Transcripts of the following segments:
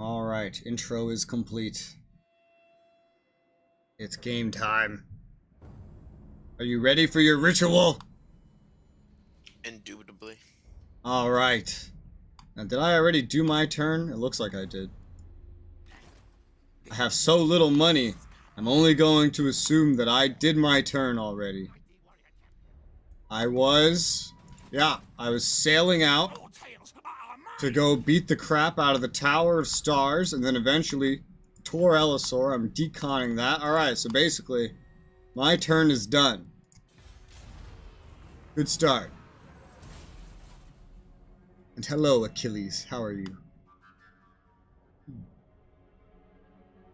Alright, intro is complete. It's game time. Are you ready for your ritual? Indubitably. Alright. Now, did I already do my turn? It looks like I did. I have so little money, I'm only going to assume that I did my turn already. I was sailing out to go beat the crap out of the Tower of Stars, and then eventually Tor Elisor. I'm deconning that. Alright, so basically, my turn is done. Good start. And hello, Achilles. How are you?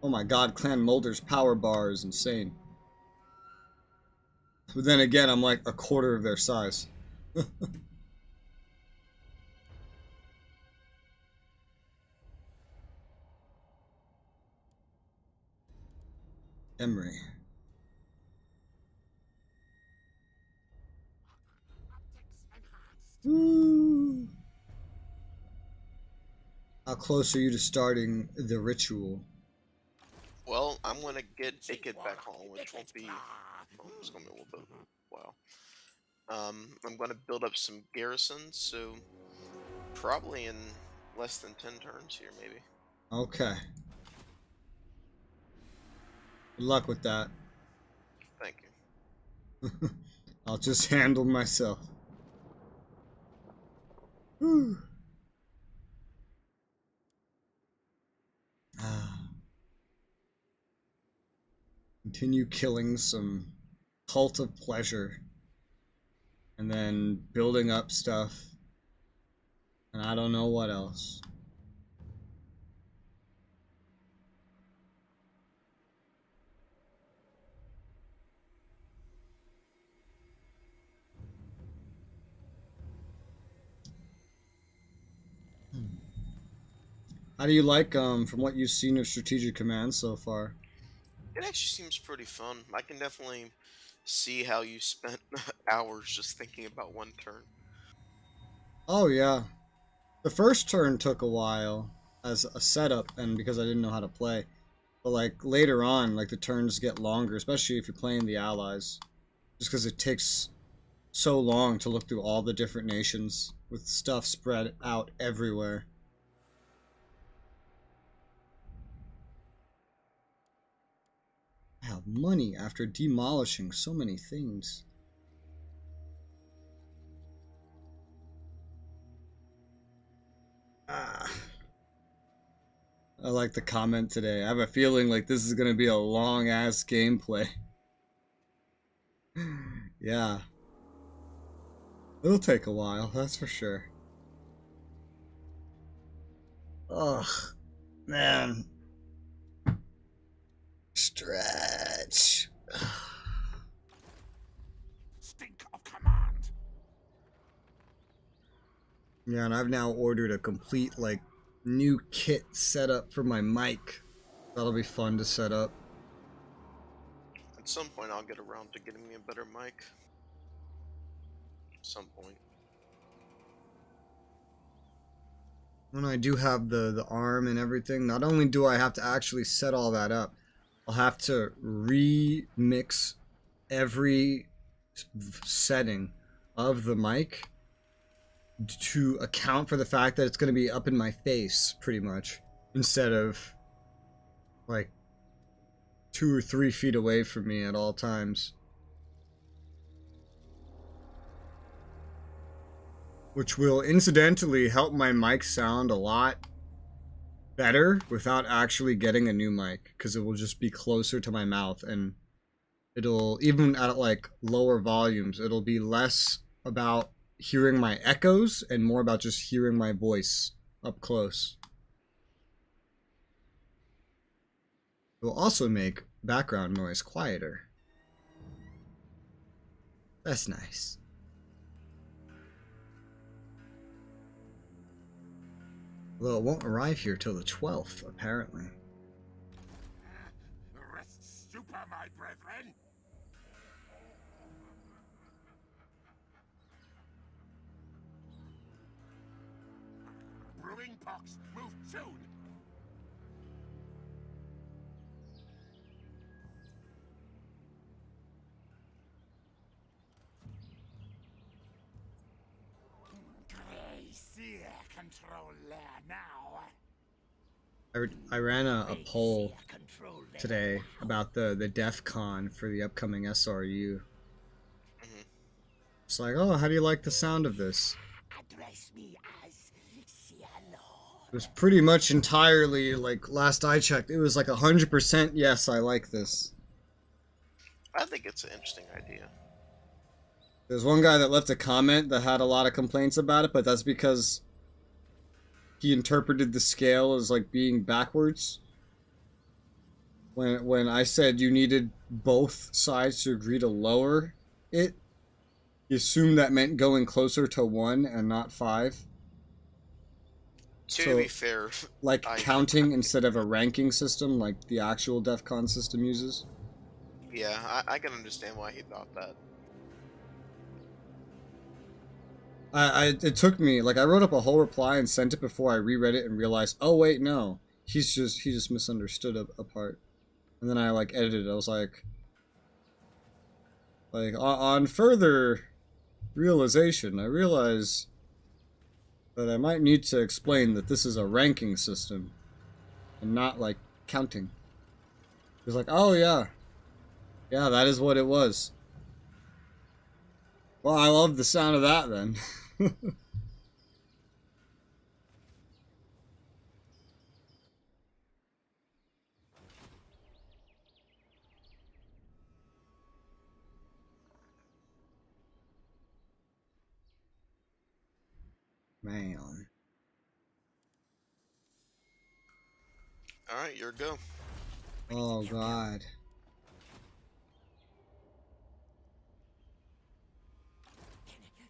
Oh my god, Clan Mulder's power bar is insane. But then again, I'm like a quarter of their size. Emery. Woo. How close are you to starting the ritual? Well, I'm gonna get back home, which won't be. Well, it's gonna be a little bit. Wow. I'm gonna build up some garrisons, so probably in less than 10 turns here, maybe. Okay. Good luck with that. Thank you. I'll just handle myself. Whew. Continue killing some cult of pleasure. And then building up stuff. And I don't know what else. How do you like, from what you've seen of Strategic Command so far? It actually seems pretty fun. I can definitely see how you spent hours just thinking about one turn. Oh, yeah. The first turn took a while as a setup, and because I didn't know how to play. But, like, later on, like, the turns get longer, especially if you're playing the allies. Just because it takes so long to look through all the different nations with stuff spread out everywhere. I have money after demolishing so many things. Ah. I like the comment today. I have a feeling like this is going to be a long-ass gameplay. Yeah. It'll take a while, that's for sure. Ugh. Man. Stretch. Stink of command. Yeah, and I've now ordered a complete, like, new kit setup for my mic. That'll be fun to set up. At some point, I'll get around to getting me a better mic. At some point. When I do have the arm and everything, not only do I have to actually set all that up, I'll have to remix every setting of the mic to account for the fact that it's going to be up in my face, pretty much, instead of like 2 or 3 feet away from me at all times. Which will incidentally help my mic sound a lot better without actually getting a new mic, because it will just be closer to my mouth, and it'll, even at like lower volumes, it'll be less about hearing my echoes and more about just hearing my voice up close. It will also make background noise quieter. That's nice. Although it won't arrive here till the 12th, apparently. Rest stupor, my brethren. Brewing pox, move soon. control there now. I ran a poll today about the DEF CON for the upcoming SRU. Mhm. It's like, oh, how do you like the sound of this? Address me as Ciano. It was pretty much entirely, like, last I checked, it was like 100% yes, I like this. I think it's an interesting idea. There's one guy that left a comment that had a lot of complaints about it, but that's because he interpreted the scale as like being backwards. When I said you needed both sides to agree to lower it, he assumed that meant going closer to 1 and not 5. To So, be fair, like I- counting instead of a ranking system like the actual DEF CON system uses. yeah, I can understand why he thought that. It took me, like, I wrote up a whole reply and sent it before I reread it and realized, oh wait, no, he just misunderstood a part, and then I like edited it. I was like on further realization, I realize that I might need to explain that this is a ranking system and not like counting. He was like, oh yeah, that is what it was. Well, I love the sound of that then. Man. Alright, your go. Oh god.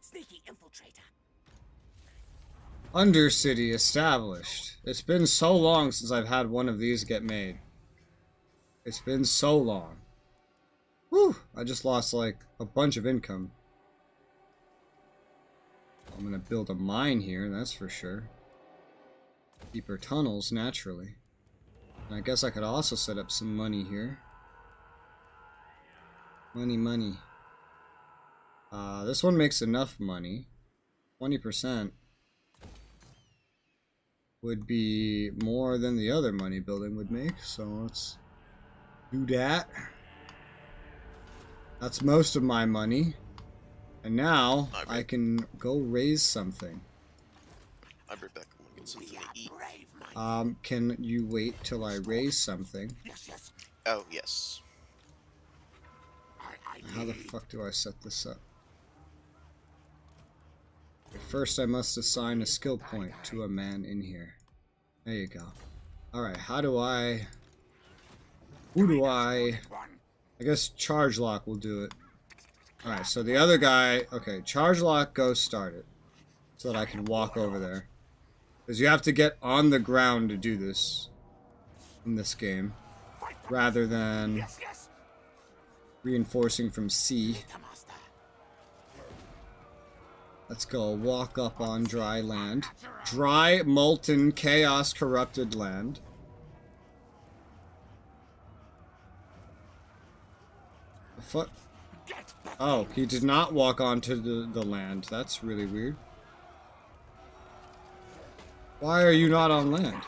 Sneaky infiltrator. Undercity established. It's been so long since I've had one of these get made. It's been so long. Whew! I just lost like a bunch of income. I'm gonna build a mine here, that's for sure. Deeper tunnels, naturally. And I guess I could also set up some money here. Money. This one makes enough money. 20% would be more than the other money building would make, so let's do that. That's most of my money. And now I can go raise something. I'll be back. I'm gonna get something to eat. Can you wait till I raise something? Yes. Oh, yes. How the fuck do I set this up? First I must assign a skill point to a man in here. There you go. Alright, how do I... Who do I guess charge lock will do it. Alright, so the other guy... Okay, charge lock, go start it. So that I can walk over there. Because you have to get on the ground to do this. In this game. Rather than reinforcing from sea. Let's go walk up on dry land. Dry, molten, chaos corrupted land. The fuck? Oh, he did not walk onto the land. That's really weird. Why are you not on land?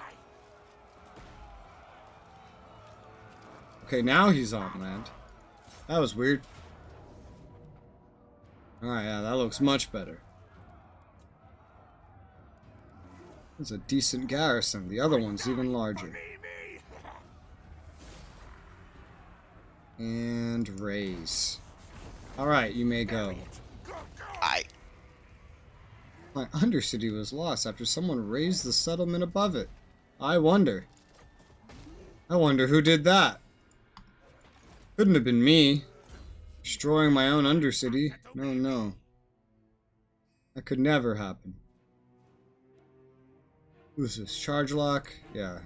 Okay, now he's on land. That was weird. Alright, yeah, that looks much better. It's a decent garrison. The other one's even larger. And raise. Alright, you may go. My Undercity was lost after someone raised the settlement above it. I wonder who did that. Couldn't have been me. Destroying my own Undercity. No. That could never happen. Who's this? Charge lock? Yeah.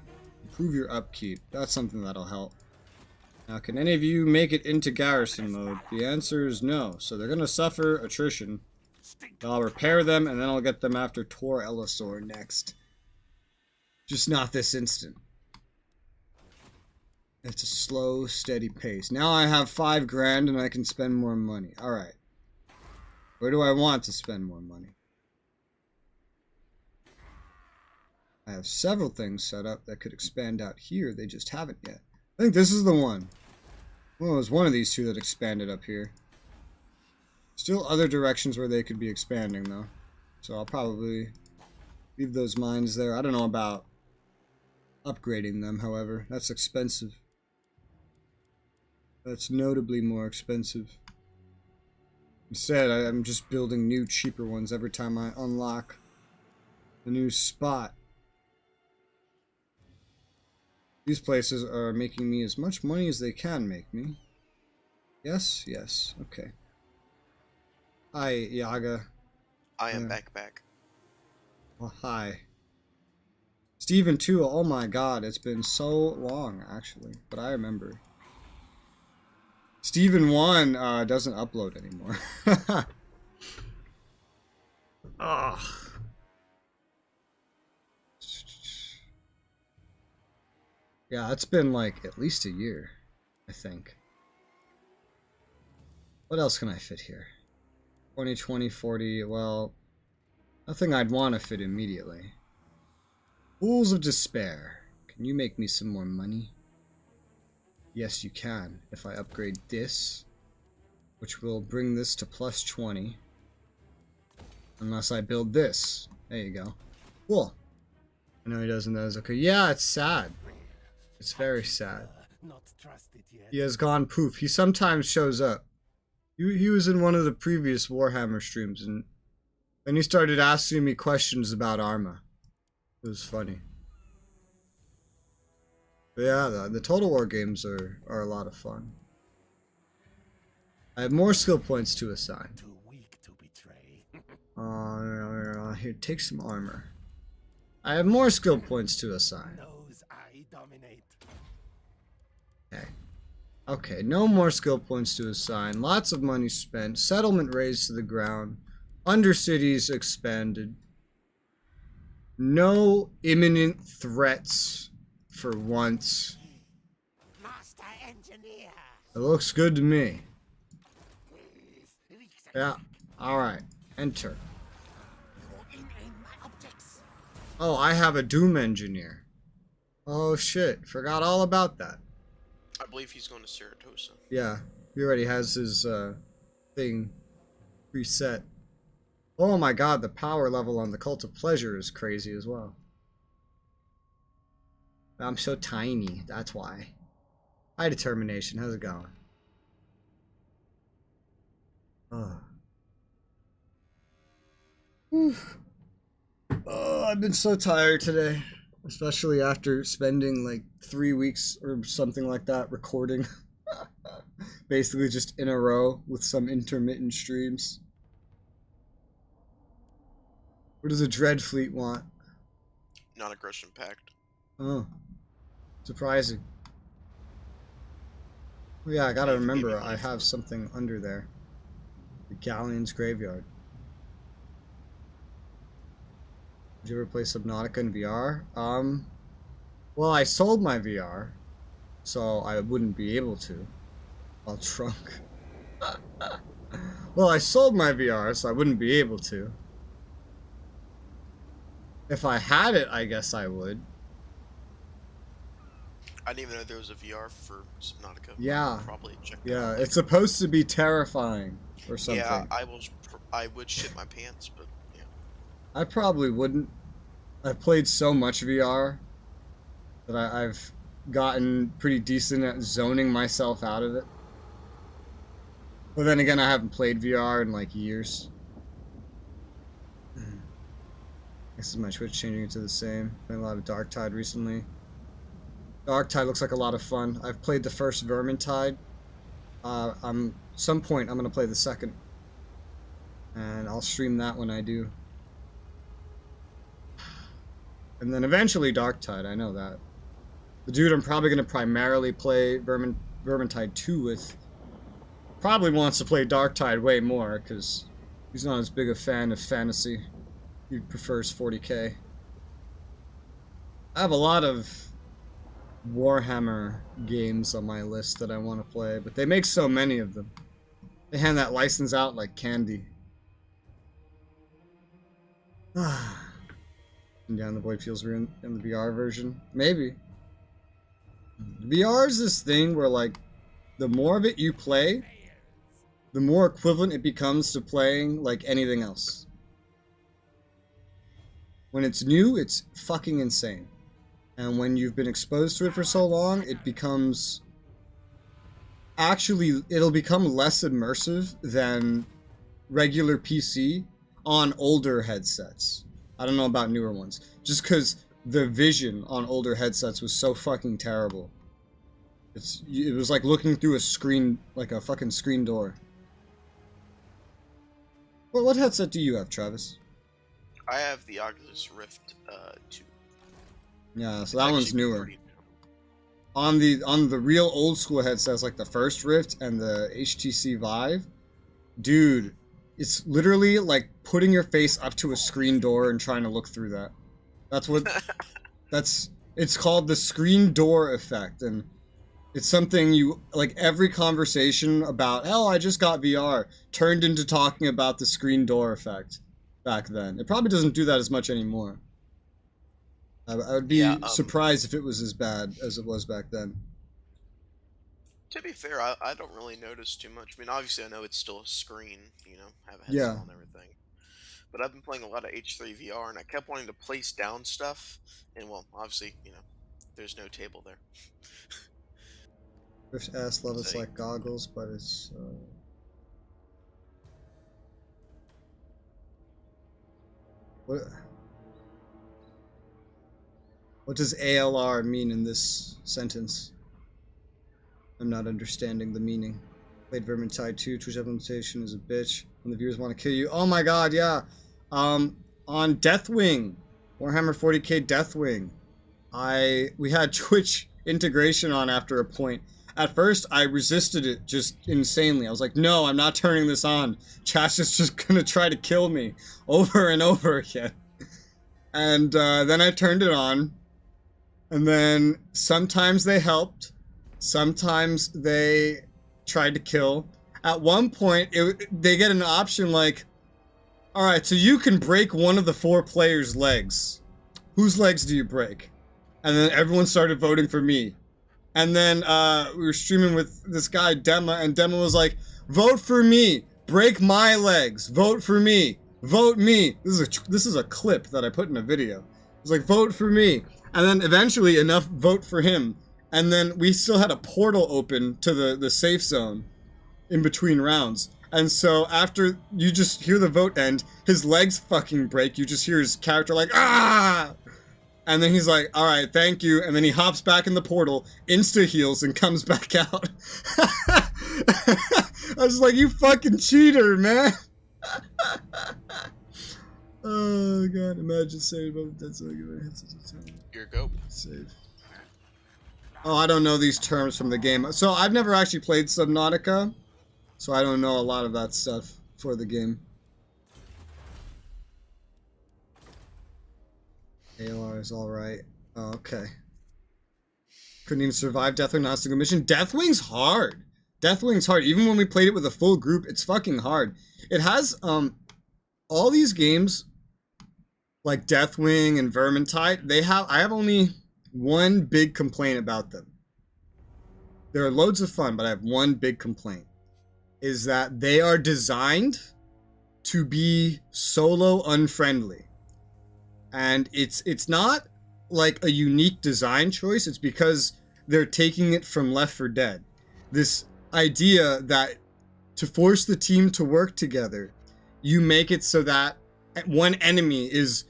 Improve your upkeep. That's something that'll help. Now, can any of you make it into garrison mode? The answer is no. So they're gonna suffer attrition. I'll repair them, and then I'll get them after Tor Elisor next. Just not this instant. It's a slow, steady pace. Now I have 5 grand, and I can spend more money. Alright. Where do I want to spend more money? I have several things set up that could expand out here. They just haven't yet. I think this is the one. Well, it was one of these two that expanded up here. Still other directions where they could be expanding, though. So I'll probably leave those mines there. I don't know about upgrading them, however. That's expensive. That's notably more expensive. Instead, I'm just building new, cheaper ones every time I unlock a new spot. These places are making me as much money as they can make me. Yes, yes, okay. Hi, Yaga. I am back. Oh, hi. Steven too, oh my god, it's been so long, actually. But I remember. Steven 1 doesn't upload anymore. Ugh. Yeah, it's been like at least a year, I think. What else can I fit here? 20, 40, well, nothing I'd want to fit immediately. Pools of Despair. Can you make me some more money? Yes, you can. If I upgrade this, which will bring this to plus 20. Unless I build this. There you go. Cool. I know he doesn't know. It's okay. Yeah, it's sad. It's very sad. Not trusted yet. He has gone poof. He sometimes shows up. He was in one of the previous Warhammer streams, and then he started asking me questions about Arma. It was funny. But yeah, the Total War games are a lot of fun. I have more skill points to assign. Too weak to betray. Here, take some armor. I have more skill points to assign. Knows I dominate. Okay. Okay, no more skill points to assign. Lots of money spent. Settlement razed to the ground. Undercities expanded. No imminent threats for once. Master engineer. It looks good to me. Yeah. Alright. Enter. In my objects. Oh, I have a Doom engineer. Oh shit. Forgot all about that. I believe he's going to Saratosa. Yeah. He already has his thing preset. Oh my god, the power level on the Cult of Pleasure is crazy as well. I'm so tiny, that's why. High determination, how's it going? Oh. Oh, I've been so tired today. Especially after spending like 3 weeks or something like that recording. Basically just in a row with some intermittent streams. What does a Dread Fleet want? Non-aggression pact. Oh. Surprising. Oh, yeah, I gotta remember I have something under there. The Galleon's Graveyard. Did you ever play Subnautica in VR? Well, I sold my VR, so I wouldn't be able to. While drunk. Well, I sold my VR, so I wouldn't be able to. If I had it, I guess I would. I didn't even know there was a VR for Subnautica. Yeah. I'll probably check that Yeah, out it's later. supposed to be terrifying or something. Yeah, I would shit my pants, but yeah. I probably wouldn't. I've played so much VR that I've gotten pretty decent at zoning myself out of it. But then again, I haven't played VR in like years. This is my Twitch changing it to the same. Playing a lot of Darktide recently. Darktide looks like a lot of fun. I've played the first Vermintide. Some point I'm gonna play the second, and I'll stream that when I do. And then eventually Darktide. I know that. The dude I'm probably gonna primarily play Vermintide 2 with probably wants to play Darktide way more because he's not as big a fan of fantasy. He prefers 40k. I have a lot of Warhammer games on my list that I want to play, but they make so many of them. They hand that license out like candy. Yeah, and the void feels weird in the VR version. Maybe. VR is this thing where, like, the more of it you play, the more equivalent it becomes to playing, like, anything else. When it's new, it's fucking insane. And when you've been exposed to it for so long, it becomes... Actually, it'll become less immersive than regular PC on older headsets. I don't know about newer ones. Just because the vision on older headsets was so fucking terrible. It was like looking through a screen, like a fucking screen door. Well, what headset do you have, Travis? I have the Oculus Rift 2. Yeah, so It's that one's actually newer. pretty new. On the real old school headsets, like the first Rift and the HTC Vive, dude, it's literally like putting your face up to a screen door and trying to look through that. That's what it's called, the screen door effect, and it's something you like. Every conversation about, hell, I just got VR, turned into talking about the screen door effect back then. It probably doesn't do that as much anymore. I would be surprised if it was as bad as it was back then. To be fair, I don't really notice too much. I mean, obviously, I know it's still a screen, you know, have a headset Yeah. on and everything. But I've been playing a lot of H3 VR, and I kept wanting to place down stuff. And, well, obviously, you know, there's no table there. Rift S love it's So- like goggles, but it's what does ALR mean in this sentence? I'm not understanding the meaning. Played Vermintide 2, Twitch implementation is a bitch. When the viewers want to kill you. Oh my god, yeah. On Deathwing, Warhammer 40k Deathwing, we had Twitch integration on after a point. At first, I resisted it just insanely. I was like, no, I'm not turning this on. Chat's just gonna try to kill me over and over again. And then I turned it on. And then sometimes they helped. Sometimes they tried to kill. At one point, they get an option like, alright, so you can break one of the 4 players' legs. Whose legs do you break? And then everyone started voting for me. And then we were streaming with this guy, Dema, and Dema was like, vote for me! Break my legs! Vote for me! Vote me! This is a clip that I put in a video. It was like, vote for me! And then eventually enough vote for him. And then we still had a portal open to the safe zone in between rounds. And so after you just hear the vote end, his legs fucking break. You just hear his character like, ah! And then he's like, all right, thank you. And then he hops back in the portal, insta-heals, and comes back out. I was like, you fucking cheater, man. Oh, God. Imagine saving about that's so good. Here, go. Save. Oh, I don't know these terms from the game. So I've never actually played Subnautica, so I don't know a lot of that stuff for the game. ALR is alright. Oh, okay. Couldn't even survive Deathwing, not a single mission. Deathwing's hard. Deathwing's hard. Even when we played it with a full group, it's fucking hard. It has, all these games, like Deathwing and Vermintide, I have only one big complaint about them. They're loads of fun, but I have one big complaint. Is that they are designed to be solo unfriendly. And it's not like a unique design choice. It's because they're taking it from Left 4 Dead. This idea that to force the team to work together, you make it so that one enemy is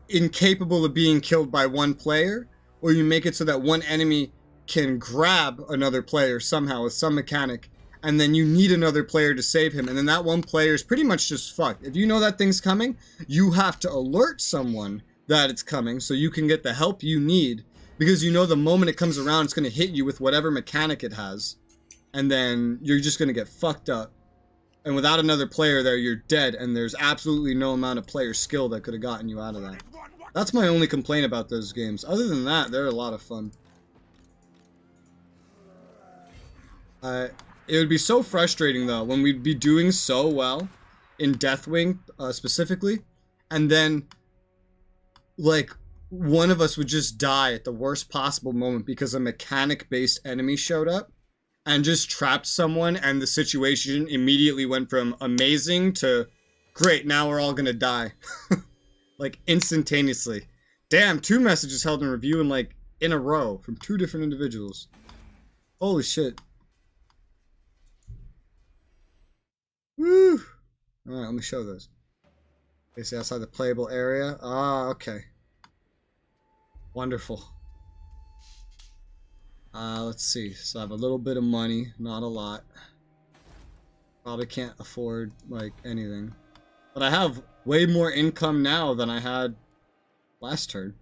incapable of being killed by one player, or you make it so that one enemy can grab another player somehow with some mechanic, and then you need another player to save him, and then that one player is pretty much just fucked. If you know that thing's coming, you have to alert someone that it's coming so you can get the help you need, because you know the moment it comes around, it's going to hit you with whatever mechanic it has, and then you're just going to get fucked up. And without another player there, you're dead, and there's absolutely no amount of player skill that could have gotten you out of that. That's my only complaint about those games. Other than that, they're a lot of fun. It would be so frustrating, though, when we'd be doing so well in Deathwing, specifically, and then, like, one of us would just die at the worst possible moment because a mechanic-based enemy showed up and just trapped someone, and the situation immediately went from amazing to great, now we're all gonna die. Like, instantaneously. Damn, 2 messages held in review and, like, in a row from 2 different individuals. Holy shit. Woo! Alright, let me show those. Basically outside the playable area. Ah, okay. Wonderful. Let's see. So I have a little bit of money, not a lot. Probably can't afford, like, anything. But I have way more income now than I had last turn.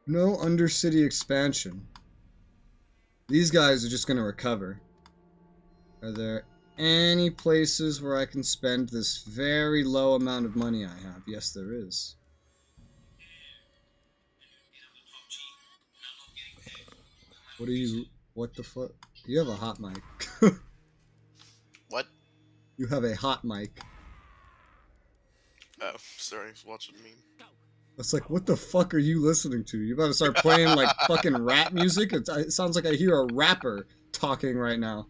No Undercity expansion. These guys are just gonna recover. Are there any places where I can spend this very low amount of money I have? Yes, there is. What are you... What the fuck? You have a hot mic. What? You have a hot mic. Oh, sorry, I was watching a meme. It's like, what the fuck are you listening to? You about to start playing, like, fucking rap music? It sounds like I hear a rapper talking right now.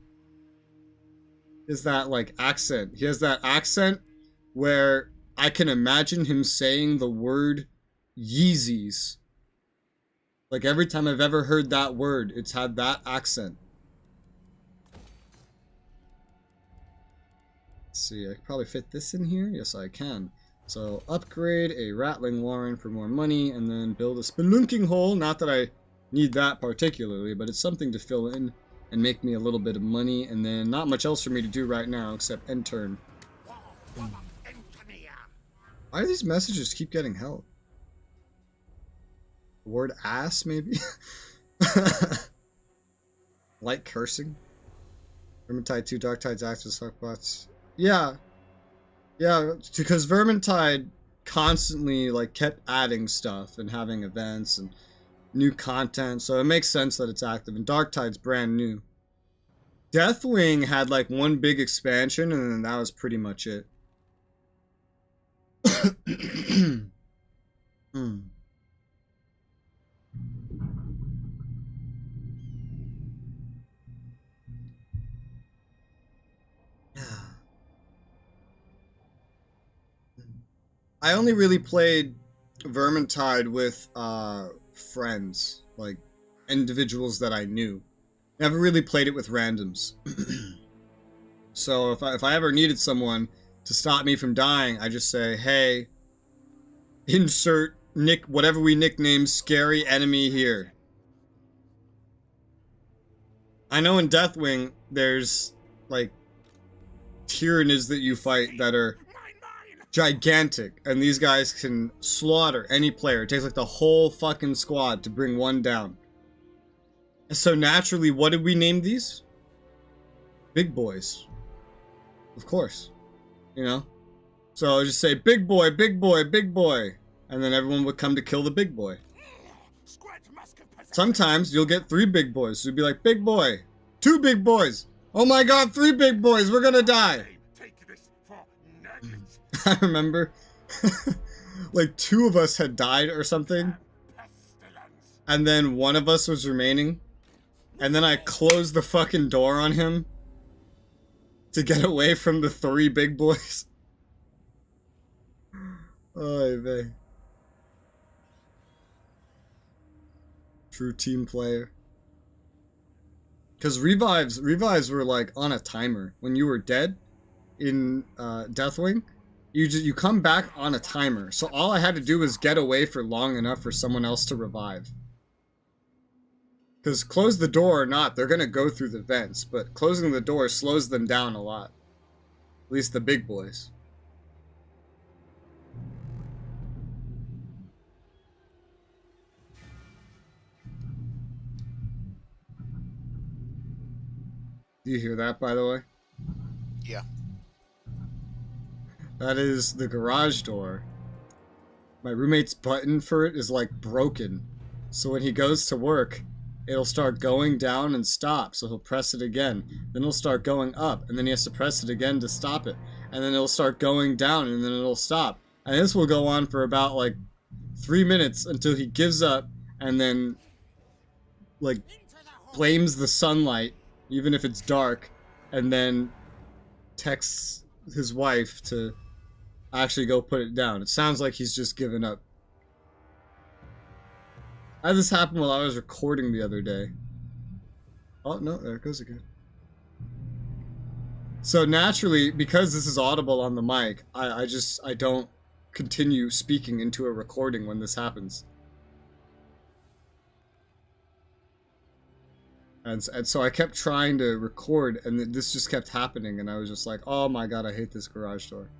Is that, like, accent. He has that accent where I can imagine him saying the word Yeezys. Like, every time I've ever heard that word, it's had that accent. Let's see, I can probably fit this in here. Yes, I can. So, upgrade a Rattling Warren for more money, and then build a Spelunking Hole. Not that I need that particularly, but it's something to fill in and make me a little bit of money, and then not much else for me to do right now except end turn. Why do these messages keep getting held? The word ass, maybe? Light cursing? Vermintide 2, Darktide's active stockbots. Yeah. Yeah, because Vermintide constantly, like, kept adding stuff and having events and new content, so it makes sense that it's active, and Darktide's brand new. Deathwing had, like, one big expansion, and then that was pretty much it. I only really played Vermintide with friends, like individuals that I knew. Never really played it with randoms. So if I ever needed someone to stop me from dying, I just say, hey, insert whatever we nickname scary enemy here. I know in Deathwing there's like tyrannies that you fight that are gigantic, and these guys can slaughter any player. It takes like the whole fucking squad to bring one down. So naturally, what did we name these? Big boys. Of course. You know? So I just say, big boy, big boy, big boy. And then everyone would come to kill the big boy. Sometimes you'll get 3 big boys. So you'd be like, big boy, 2 big boys. Oh my god, 3 big boys, we're gonna die. I remember, like 2 of us had died or something, and then one of us was remaining, and then I closed the fucking door on him to get away from the 3 big boys. Oy vey. True team player. Because revives were like on a timer. When you were dead in Deathwing, you come back on a timer. So all I had to do was get away for long enough for someone else to revive. Because close the door or not, they're going to go through the vents. But closing the door slows them down a lot. At least the big boys. Do you hear that, by the way? Yeah. That is the garage door. My roommate's button for it is like broken. So when he goes to work, it'll start going down and stop. So he'll press it again. Then it'll start going up, and then he has to press it again to stop it. and then it'll start going down, and then it'll stop. And this will go on for about like 3 minutes until he gives up, and then like blames the sunlight, even if it's dark, and then texts his wife to actually go put it down. It sounds like he's just given up. I had this happen while I was recording the other day. Oh no, there it goes again. So naturally, because this is audible on the mic, I don't continue speaking into a recording when this happens. And so I kept trying to record, and this just kept happening, and I was just like, oh my god, I hate this garage door.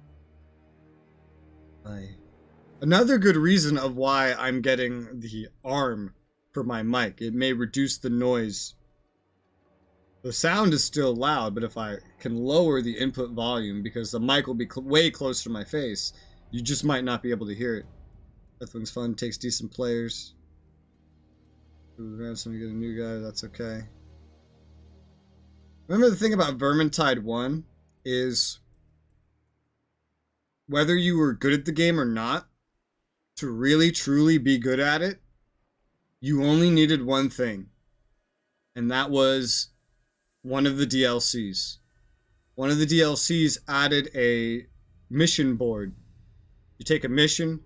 Another good reason of why I'm getting the arm for my mic. It may reduce the noise. The sound is still loud, but if I can lower the input volume, because the mic will be way closer to my face, you just might not be able to hear it. Deathwing's fun, takes decent players. Ooh, somebody get a new guy, that's okay. Remember the thing about Vermintide 1 is whether you were good at the game or not, to really truly be good at it, you only needed one thing. And that was one of the DLCs. One of the DLCs added a mission board. You take a mission,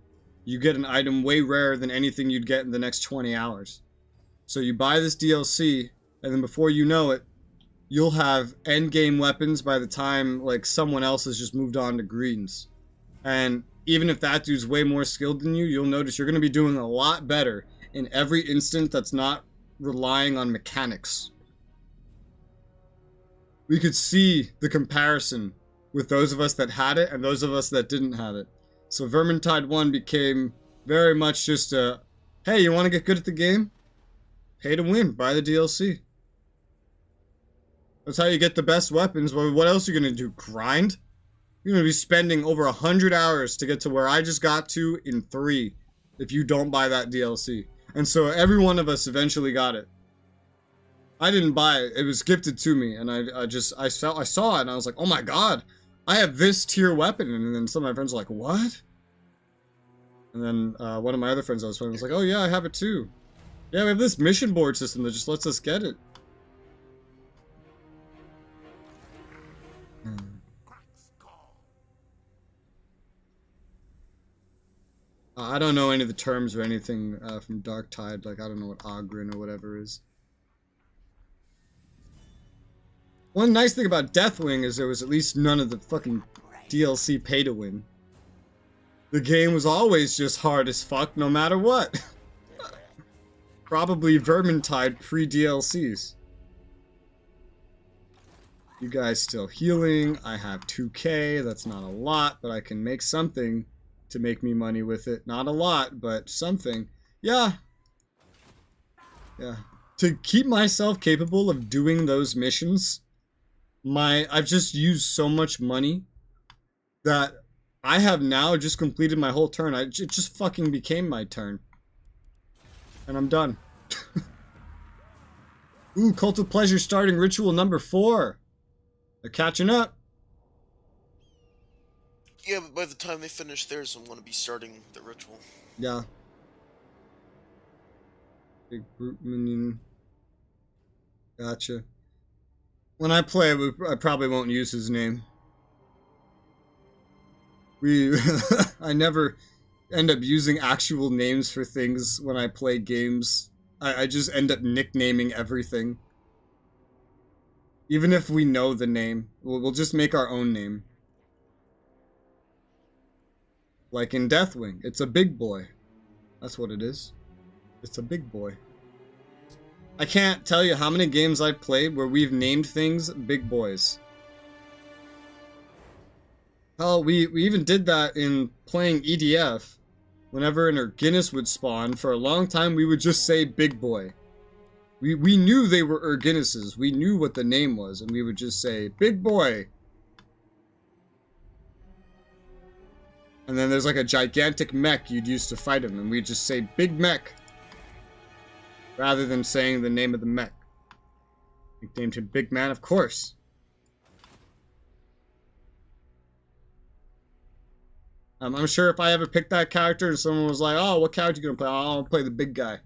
you get an item way rarer than anything you'd get in the next 20 hours. So you buy this DLC, and then before you know it, you'll have endgame weapons by the time like someone else has just moved on to greens. And even if that dude's way more skilled than you, you'll notice you're going to be doing a lot better in every instant that's not relying on mechanics. We could see the comparison with those of us that had it and those of us that didn't have it. So Vermintide 1 became very much just a, hey, you want to get good at the game? Pay to win, buy the DLC. That's how you get the best weapons. Well, what else are you going to do? Grind? You're going to be spending over 100 hours to get to where I just got to in 3 if you don't buy that DLC. And so every one of us eventually got it. I didn't buy it. It was gifted to me, and I saw it, and I was like, oh my god, I have this tier weapon. And then some of my friends were like, what? And then one of my other friends I was playing was like, oh yeah, I have it too. Yeah, we have this mission board system that just lets us get it. I don't know any of the terms or anything from Dark Tide. Like, I don't know what Ogren or whatever is. One nice thing about Deathwing is there was at least none of the fucking DLC pay to win. The game was always just hard as fuck no matter what. Probably Vermintide pre-DLCs. You guys still healing. I have 2k. That's not a lot, but I can make something to make me money with it. Not a lot, but something. Yeah. Yeah. To keep myself capable of doing those missions, I've just used so much money that I have now just completed my whole turn. It just fucking became my turn. And I'm done. Ooh, Cult of Pleasure starting ritual number 4. They're catching up. Yeah, but by the time they finish theirs, I'm going to be starting the ritual. Yeah. Big brute minion. Gotcha. When I play, I probably won't use his name. I never end up using actual names for things when I play games. I just end up nicknaming everything. Even if we know the name, we'll just make our own name. Like in Deathwing, it's a big boy. That's what it is. It's a big boy. I can't tell you how many games I've played where we've named things big boys. Hell, we even did that in playing EDF. Whenever an Erginus would spawn, for a long time we would just say big boy. We knew they were Erginuses. We knew what the name was, and we would just say, big boy. And then there's like a gigantic mech you'd use to fight him, and we'd just say, big mech. Rather than saying the name of the mech. Nicknamed him Big Man, of course. I'm sure if I ever picked that character and someone was like, oh, what character you gonna play? Oh, I'll play the big guy.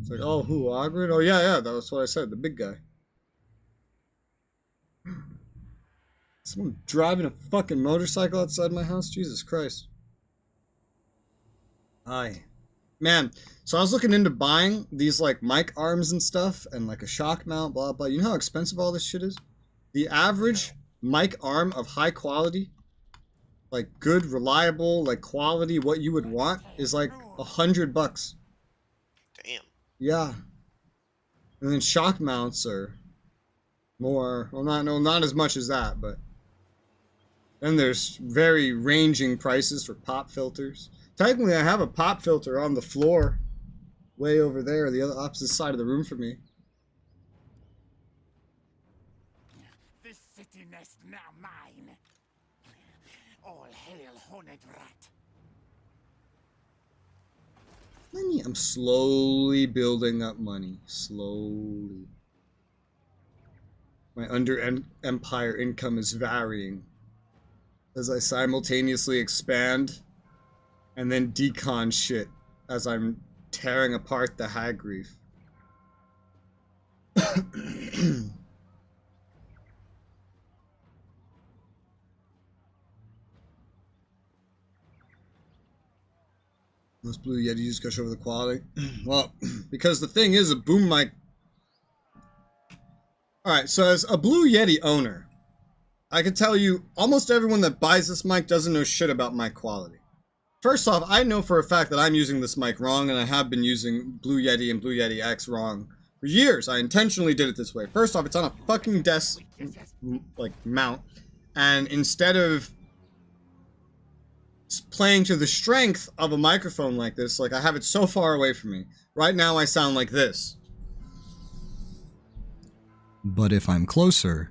It's like, oh, who, Ogred? Oh, yeah, that's what I said, the big guy. Someone driving a fucking motorcycle outside my house? Jesus Christ. Aye. Man, so I was looking into buying these, like, mic arms and stuff, and, like, a shock mount, blah, blah. You know how expensive all this shit is? The average mic arm of high quality, like, good, reliable, like, quality, what you would want, is, like, $100. Damn. Yeah. And then shock mounts are more, well, not as much as that, but then there's very ranging prices for pop filters. Technically, I have a pop filter on the floor way over there, the other opposite side of the room for me. This city nest now mine. All hail horned rat. Money. I'm slowly building up money. Slowly. My under-empire income is varying as I simultaneously expand and then decon shit as I'm tearing apart the hag reef. Most Blue Yeti just gush over the quality. Well, because the thing is, a boom mic. Alright, so as a Blue Yeti owner, I can tell you almost everyone that buys this mic doesn't know shit about mic quality. First off, I know for a fact that I'm using this mic wrong, and I have been using Blue Yeti and Blue Yeti X wrong for years. I intentionally did it this way. First off, it's on a fucking desk, like, mount, and instead of playing to the strength of a microphone like this, like, I have it so far away from me. Right now, I sound like this. But if I'm closer,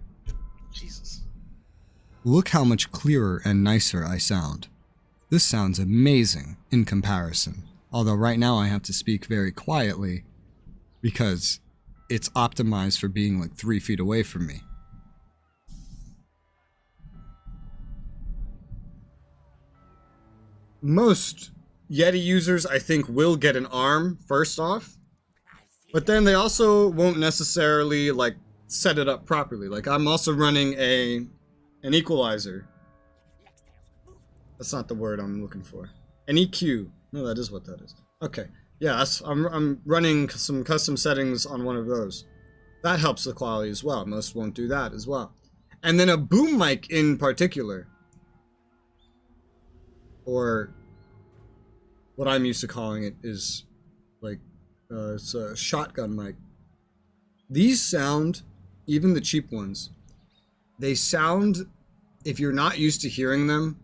Jesus. look how much clearer and nicer I sound. This sounds amazing in comparison, although right now I have to speak very quietly because it's optimized for being like 3 feet away from me. Most Yeti users, I think, will get an arm first off, but then they also won't necessarily like set it up properly. Like, I'm also running an equalizer. That's not the word I'm looking for. An EQ. No, that is what that is. Okay. Yeah, I'm running some custom settings on one of those. That helps the quality as well. Most won't do that as well. And then a boom mic in particular, or what I'm used to calling it is like, it's a shotgun mic. These sound, even the cheap ones, they sound, if you're not used to hearing them,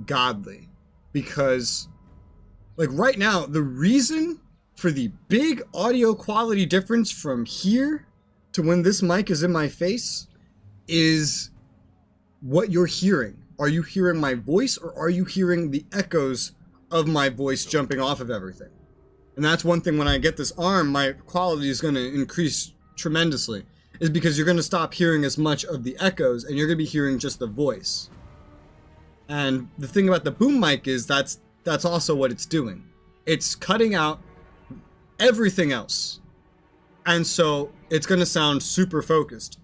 godly. Because, like, right now, the reason for the big audio quality difference from here to when this mic is in my face is what you're hearing. Are you hearing my voice, or are you hearing the echoes of my voice jumping off of everything? And that's one thing, when I get this arm, my quality is going to increase tremendously, is because you're going to stop hearing as much of the echoes and you're going to be hearing just the voice. And the thing about the boom mic is that's also what it's doing. It's cutting out everything else. And so it's going to sound super focused.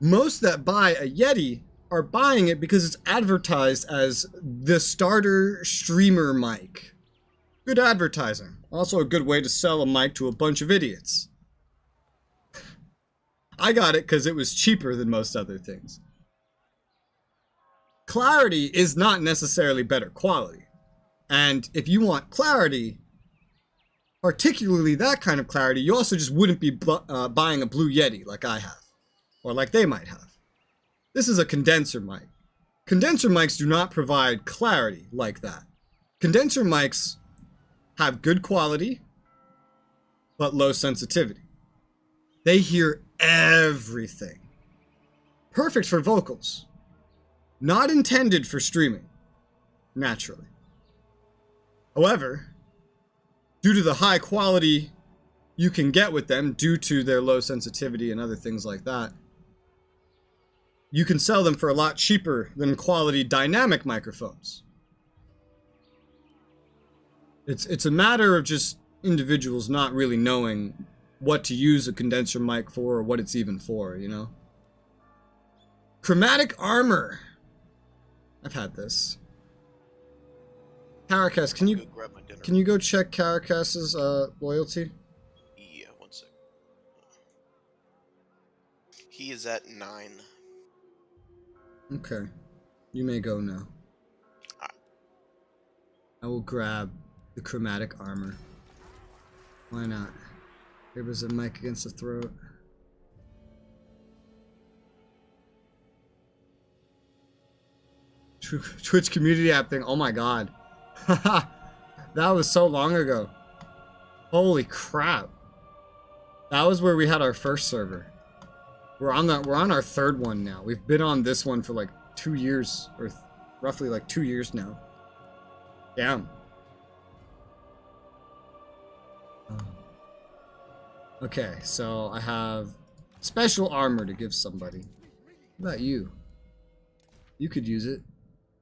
Most that buy a Yeti are buying it because it's advertised as the starter streamer mic. Good advertising. Also a good way to sell a mic to a bunch of idiots. I got it because it was cheaper than most other things. Clarity is not necessarily better quality. And if you want clarity, particularly that kind of clarity, you also just wouldn't be buying a Blue Yeti like I have. Or like they might have. This is a condenser mic. Condenser mics do not provide clarity like that. Condenser mics have good quality, but low sensitivity. They hear everything. Perfect for vocals. Not intended for streaming, naturally. However, due to the high quality you can get with them, due to their low sensitivity and other things like that, you can sell them for a lot cheaper than quality dynamic microphones. It's a matter of just individuals not really knowing what to use a condenser mic for or what it's even for, you know? Chromatic armor. I've had this. Caracas, can you go check Caracas's loyalty? Yeah, 1 sec. He is at 9. Okay. You may go now. I will grab the chromatic armor. Why not? There was a mic against the throat. Twitch community app thing. Oh my god. That was so long ago. Holy crap. That was where we had our first server. We're on our third one now. We've been on this one for like 2 years, or roughly like 2 years now. Damn. Okay, so I have special armor to give somebody. What about you? You could use it.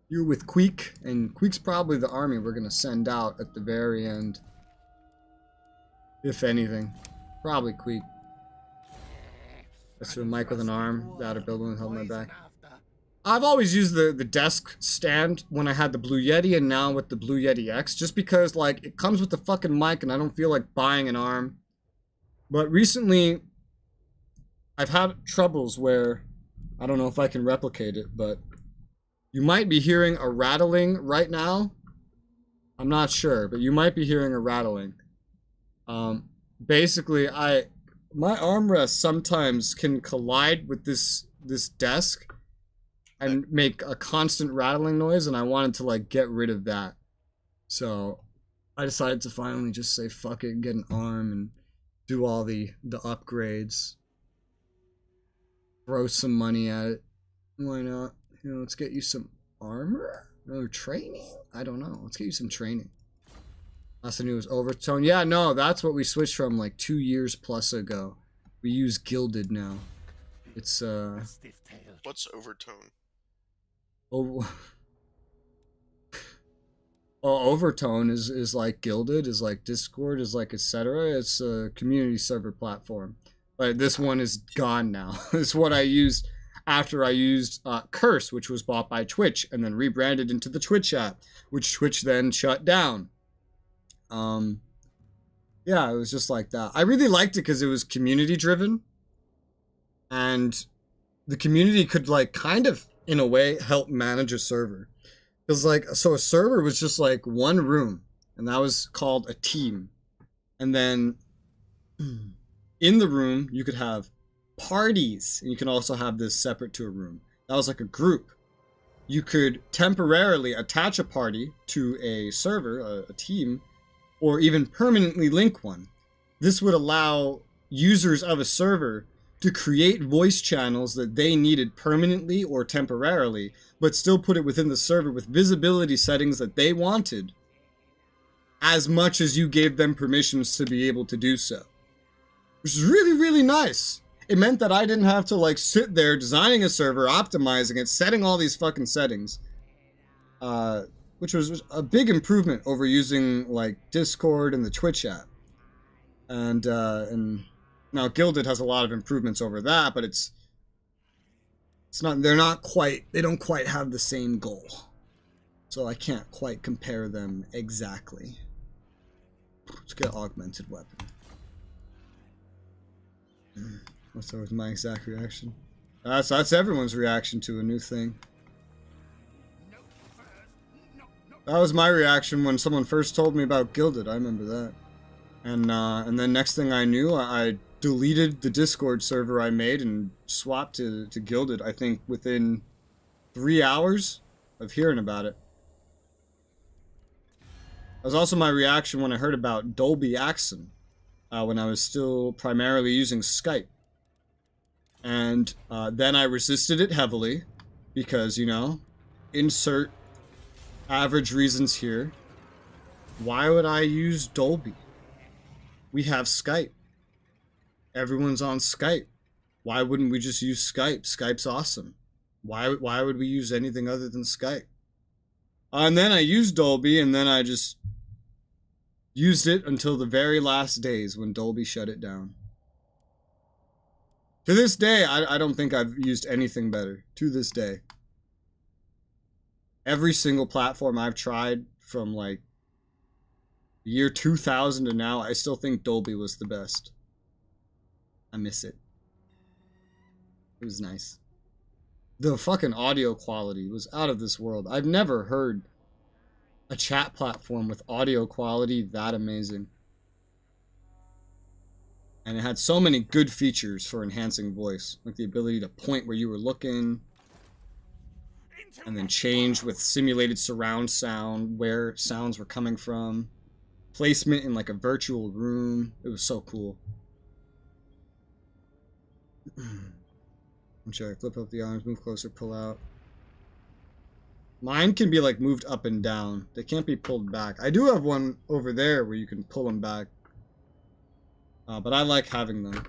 You're with Queek, and Queek's probably the army we're gonna send out at the very end. If anything. Probably Queek. That's a mic with an arm. That or build one held my back. I've always used the desk stand when I had the Blue Yeti, and now with the Blue Yeti X, just because like it comes with the fucking mic and I don't feel like buying an arm. But recently I've had troubles where I don't know if I can replicate it, but you might be hearing a rattling right now. I'm not sure, but you might be hearing a rattling. Basically my armrest sometimes can collide with this desk and make a constant rattling noise, and I wanted to like get rid of that. So I decided to finally just say fuck it, get an arm and do all the upgrades. Throw some money at it. Why not? You know, let's get you some armor or training. I don't know. Let's get you some training. Last I knew it was overtone. Yeah, no, that's what we switched from like 2 years plus ago. We use gilded now. It's What's overtone? Oh, overtone is like gilded, is like Discord, is like etc. It's a community server platform. But this one is gone now. It's what I used after I used Curse, which was bought by Twitch and then rebranded into the Twitch app, which Twitch then shut down. Yeah, it was just like that. I really liked it because it was community driven, and the community could like kind of in a way help manage a server. Because like, so a server was just like one room, and that was called a team. And then in the room you could have parties, and you can also have this separate to a room. That was like a group. You could temporarily attach a party to a server, a team, or even permanently link one. This would allow users of a server to create voice channels that they needed permanently or temporarily, but still put it within the server with visibility settings that they wanted, as much as you gave them permissions to be able to do so. Which is really, really nice. It meant that I didn't have to like sit there designing a server, optimizing it, setting all these fucking settings. Which was a big improvement over using like Discord and the Twitch app. And now Gilded has a lot of improvements over that, but it's not, they don't quite have the same goal. So I can't quite compare them exactly. Let's get augmented weapon. That was my exact reaction. That's everyone's reaction to a new thing. That was my reaction when someone first told me about Gilded. I remember that. And then next thing I knew, I deleted the Discord server I made and swapped to Gilded, I think within 3 hours of hearing about it. That was also my reaction when I heard about Dolby Accent, when I was still primarily using Skype. And then I resisted it heavily, because, you know, insert average reasons here. Why would I use Dolby? We have Skype. Everyone's on Skype. Why wouldn't we just use Skype? Skype's awesome. Why would we use anything other than Skype? And then I used Dolby, and then I just used it until the very last days when Dolby shut it down. To this day, I don't think I've used anything better. To this day. Every single platform I've tried from like the year 2000 to now, I still think Dolby was the best. I miss it. It was nice. The fucking audio quality was out of this world. I've never heard a chat platform with audio quality that amazing. And it had so many good features for enhancing voice, like the ability to point where you were looking, and then change with simulated surround sound where sounds were coming from, placement in like a virtual room. It was so cool. Check, flip up the arms, move closer, pull out. Mine can be like moved up and down. They can't be pulled back. I do have one over there where you can pull them back. But I like having them.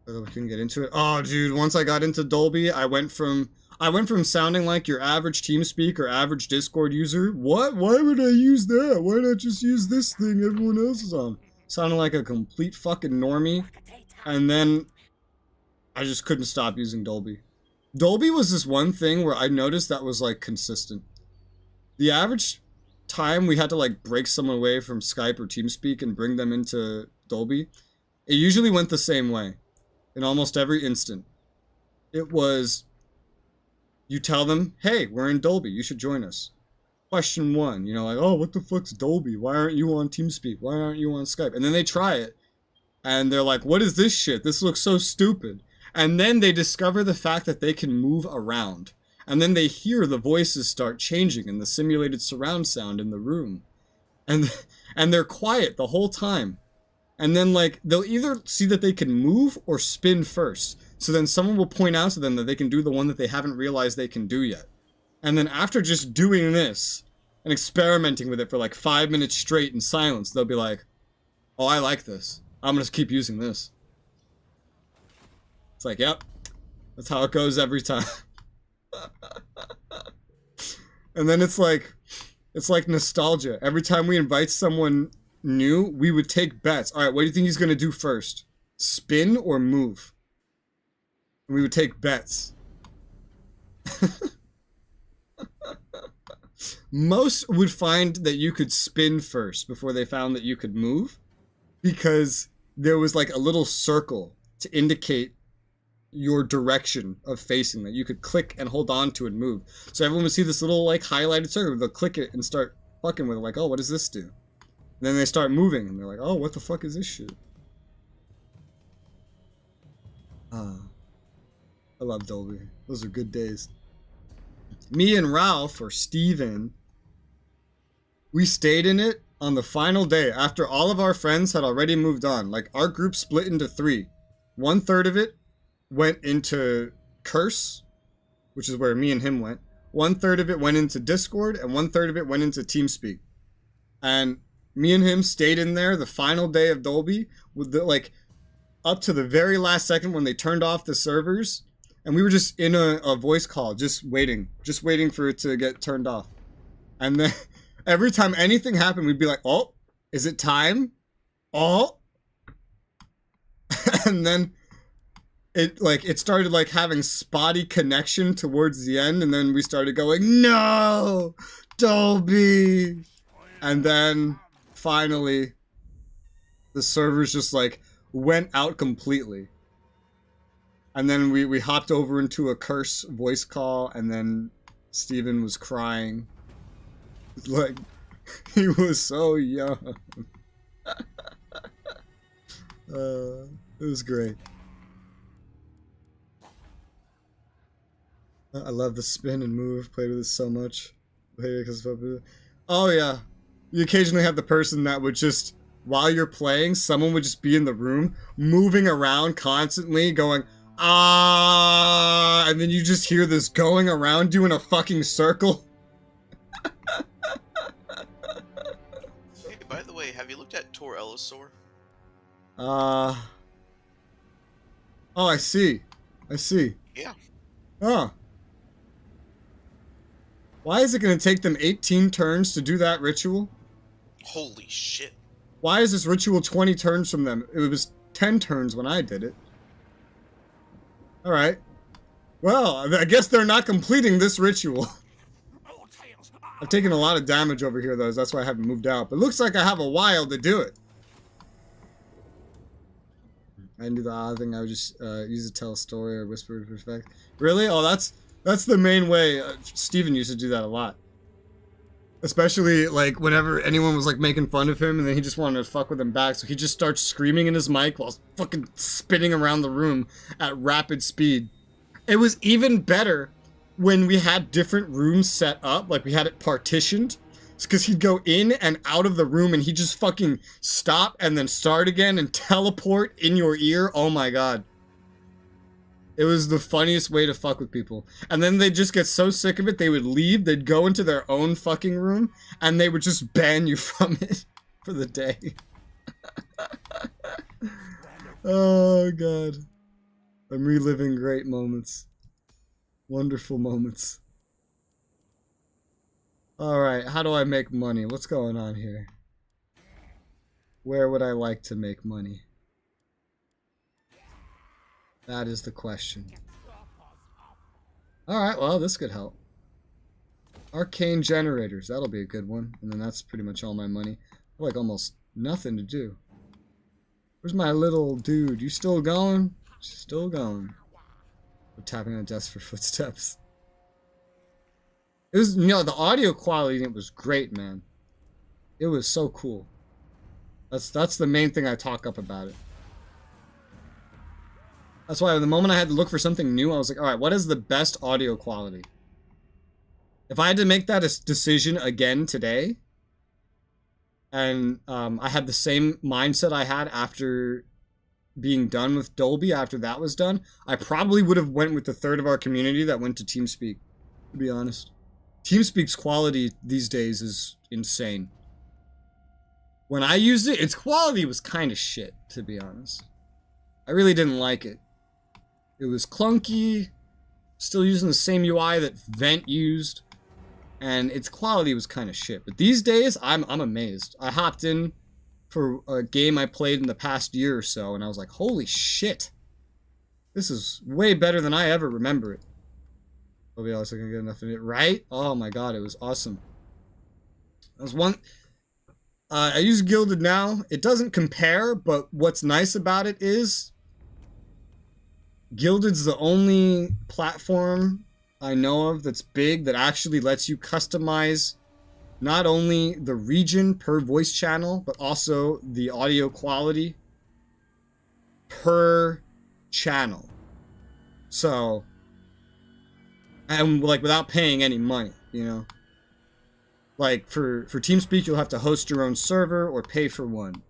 So we can get into it. Oh, dude, once I got into Dolby, I went from sounding like your average TeamSpeak or average Discord user. What? Why would I use that? Why not just use this thing everyone else is on? Sounding like a complete fucking normie. And then I just couldn't stop using Dolby. Dolby was this one thing where I noticed that was like consistent. The average time we had to like break someone away from Skype or TeamSpeak and bring them into Dolby, it usually went the same way in almost every instant. It was, you tell them, hey, we're in Dolby, you should join us. Question 1, you know, like, oh, what the fuck's Dolby? Why aren't you on TeamSpeak? Why aren't you on Skype? And then they try it, and they're like, what is this shit? This looks so stupid. And then they discover the fact that they can move around. And then they hear the voices start changing in the simulated surround sound in the room. And they're quiet the whole time. And then, like, they'll either see that they can move or spin first. So then someone will point out to them that they can do the one that they haven't realized they can do yet. And then after just doing this and experimenting with it for like 5 minutes straight in silence, they'll be like, oh, I like this. I'm gonna keep using this. It's like, yep, that's how it goes every time. And then it's like nostalgia. Every time we invite someone new, we would take bets. All right, what do you think he's gonna do first? Spin or move? And we would take bets. Most would find that you could spin first before they found that you could move, because there was like a little circle to indicate your direction of facing that you could click and hold on to and move. So everyone would see this little like highlighted circle, they'll click it and start fucking with it, like, oh, what does this do? And then they start moving and they're like, oh, what the fuck is this shit? I love Dolby. Those are good days. Me and Ralph, or Steven, we stayed in it on the final day after all of our friends had already moved on. Like, our group split into 3. 1/3 of it went into Curse, which is where me and him went. 1/3 of it went into Discord, and 1/3 of it went into TeamSpeak. And me and him stayed in there the final day of Dolby, with the, like, up to the very last second when they turned off the servers. And we were just in a voice call, just waiting for it to get turned off. And then every time anything happened, we'd be like, oh, is it time? Oh. And then it started like having spotty connection towards the end. And then we started going, no, Dolby. And then finally the servers just like went out completely. And then we hopped over into a Curse voice call, and then Steven was crying. Like, he was so young. It was great. I love the spin and move. Played with this so much. Oh yeah. You occasionally have the person that would just, while you're playing, someone would just be in the room, moving around constantly, going, and then you just hear this going around you in a fucking circle. Hey, by the way, have you looked at Tor Ellisor? Oh, I see. I see. Yeah. Oh. Why is it going to take them 18 turns to do that ritual? Holy shit. Why is this ritual 20 turns from them? It was 10 turns when I did it. Alright. Well, I guess they're not completing this ritual. All tales are I've taken a lot of damage over here, though. That's why I haven't moved out. But it looks like I have a while to do it. I didn't do the odd thing. I would just use to tell a story or whisper to respect. Really? Oh, that's the main way. Steven used to do that a lot. Especially, like, whenever anyone was, like, making fun of him and then he just wanted to fuck with him back. So he just starts screaming in his mic while fucking spinning around the room at rapid speed. It was even better when we had different rooms set up. Like, we had it partitioned. Because he'd go in and out of the room and he'd just fucking stop and then start again and teleport in your ear. Oh my god. It was the funniest way to fuck with people. And then they'd just get so sick of it, they would leave, they'd go into their own fucking room, and they would just ban you from it for the day. Oh god. I'm reliving great moments. Wonderful moments. Alright, how do I make money? What's going on here? Where would I like to make money? That is the question. Alright, well, this could help. Arcane generators, that'll be a good one. And then that's pretty much all my money. Like almost nothing to do. Where's my little dude? You still going? Still going. We're tapping on a desk for footsteps. It was, you know, the audio quality in it was great, man. It was so cool. That's the main thing I talk up about it. That's why the moment I had to look for something new, I was like, all right, what is the best audio quality? If I had to make that a decision again today, and I had the same mindset I had after being done with Dolby, after that was done, I probably would have went with the third of our community that went to TeamSpeak, to be honest. TeamSpeak's quality these days is insane. When I used it, its quality was kind of shit, to be honest. I really didn't like it. It was clunky, still using the same UI that Vent used, and its quality was kind of shit. But these days, I'm amazed. I hopped in for a game I played in the past year or so, and I was like, holy shit. This is way better than I ever remember it. Nobody else can get enough of it, right? Oh my god, it was awesome. That was one. I use Gilded now. It doesn't compare, but what's nice about it is Gilded's the only platform I know of that's big that actually lets you customize not only the region per voice channel, but also the audio quality per channel. So, and like without paying any money, you know? Like for TeamSpeak, you'll have to host your own server or pay for one.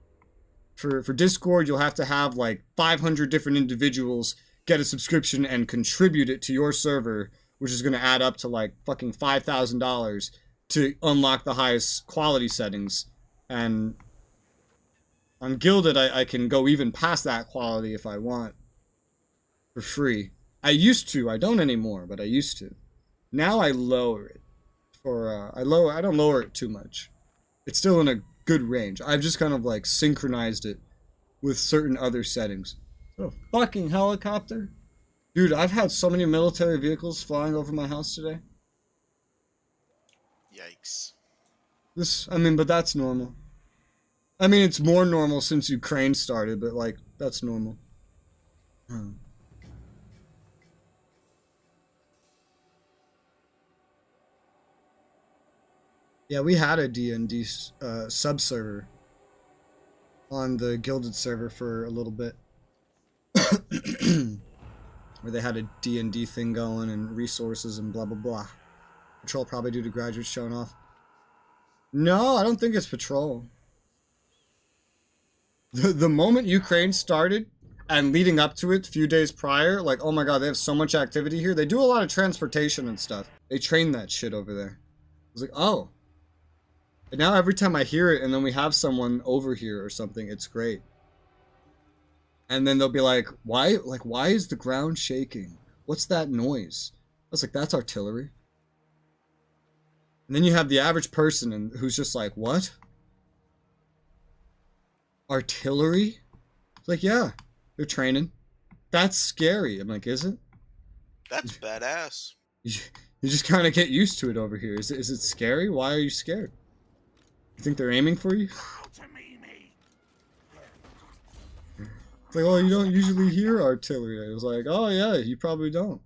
For Discord, you'll have to have like 500 different individuals get a subscription and contribute it to your server, which is going to add up to like fucking $5,000 to unlock the highest quality settings. And on Gilded, I can go even past that quality if I want for free. I used to. I don't anymore, but I used to. Now I lower it. I don't lower it too much. It's still in a good range. I've just kind of like synchronized it with certain other settings. Oh, fucking helicopter. Dude, I've had so many military vehicles flying over my house today. Yikes. But that's normal. I mean, it's more normal since Ukraine started, but like, that's normal. Yeah, we had a D&D sub-server on the Gilded server for a little bit. Where they had a D&D thing going and resources and blah, blah, blah. Patrol probably due to graduates showing off. No, I don't think it's Patrol. The moment Ukraine started and leading up to it a few days prior, like, oh my god, they have so much activity here. They do a lot of transportation and stuff. They train that shit over there. I was like, oh. And now every time I hear it and then we have someone over here or something, it's great. And then they'll be like, why is the ground shaking? What's that noise? I was like, that's artillery. And then you have the average person who's just like, what? Artillery? It's like, yeah, they're training. That's scary. I'm like, is it? That's badass. You just kind of get used to it over here. Is it scary? Why are you scared? You think they're aiming for you? It's like, oh, you don't usually hear artillery. I was like, oh yeah, you probably don't.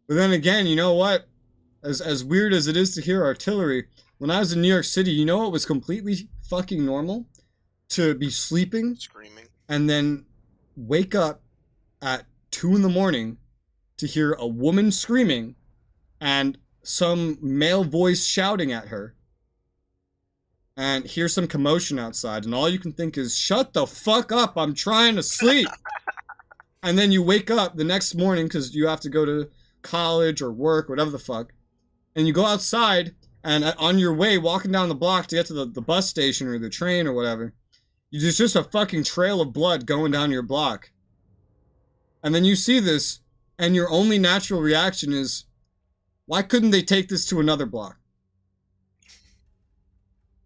But then again, you know what? As weird as it is to hear artillery, when I was in New York City, you know what was completely fucking normal? To be sleeping Screaming. and then wake up at 2 in the morning to hear a woman screaming and some male voice shouting at her and hear some commotion outside, and all you can think is, shut the fuck up, I'm trying to sleep. And then you wake up the next morning because you have to go to college or work, whatever the fuck, and you go outside, and on your way, walking down the block to get to the bus station or the train or whatever, there's just a fucking trail of blood going down your block. And then you see this, and your only natural reaction is, why couldn't they take this to another block?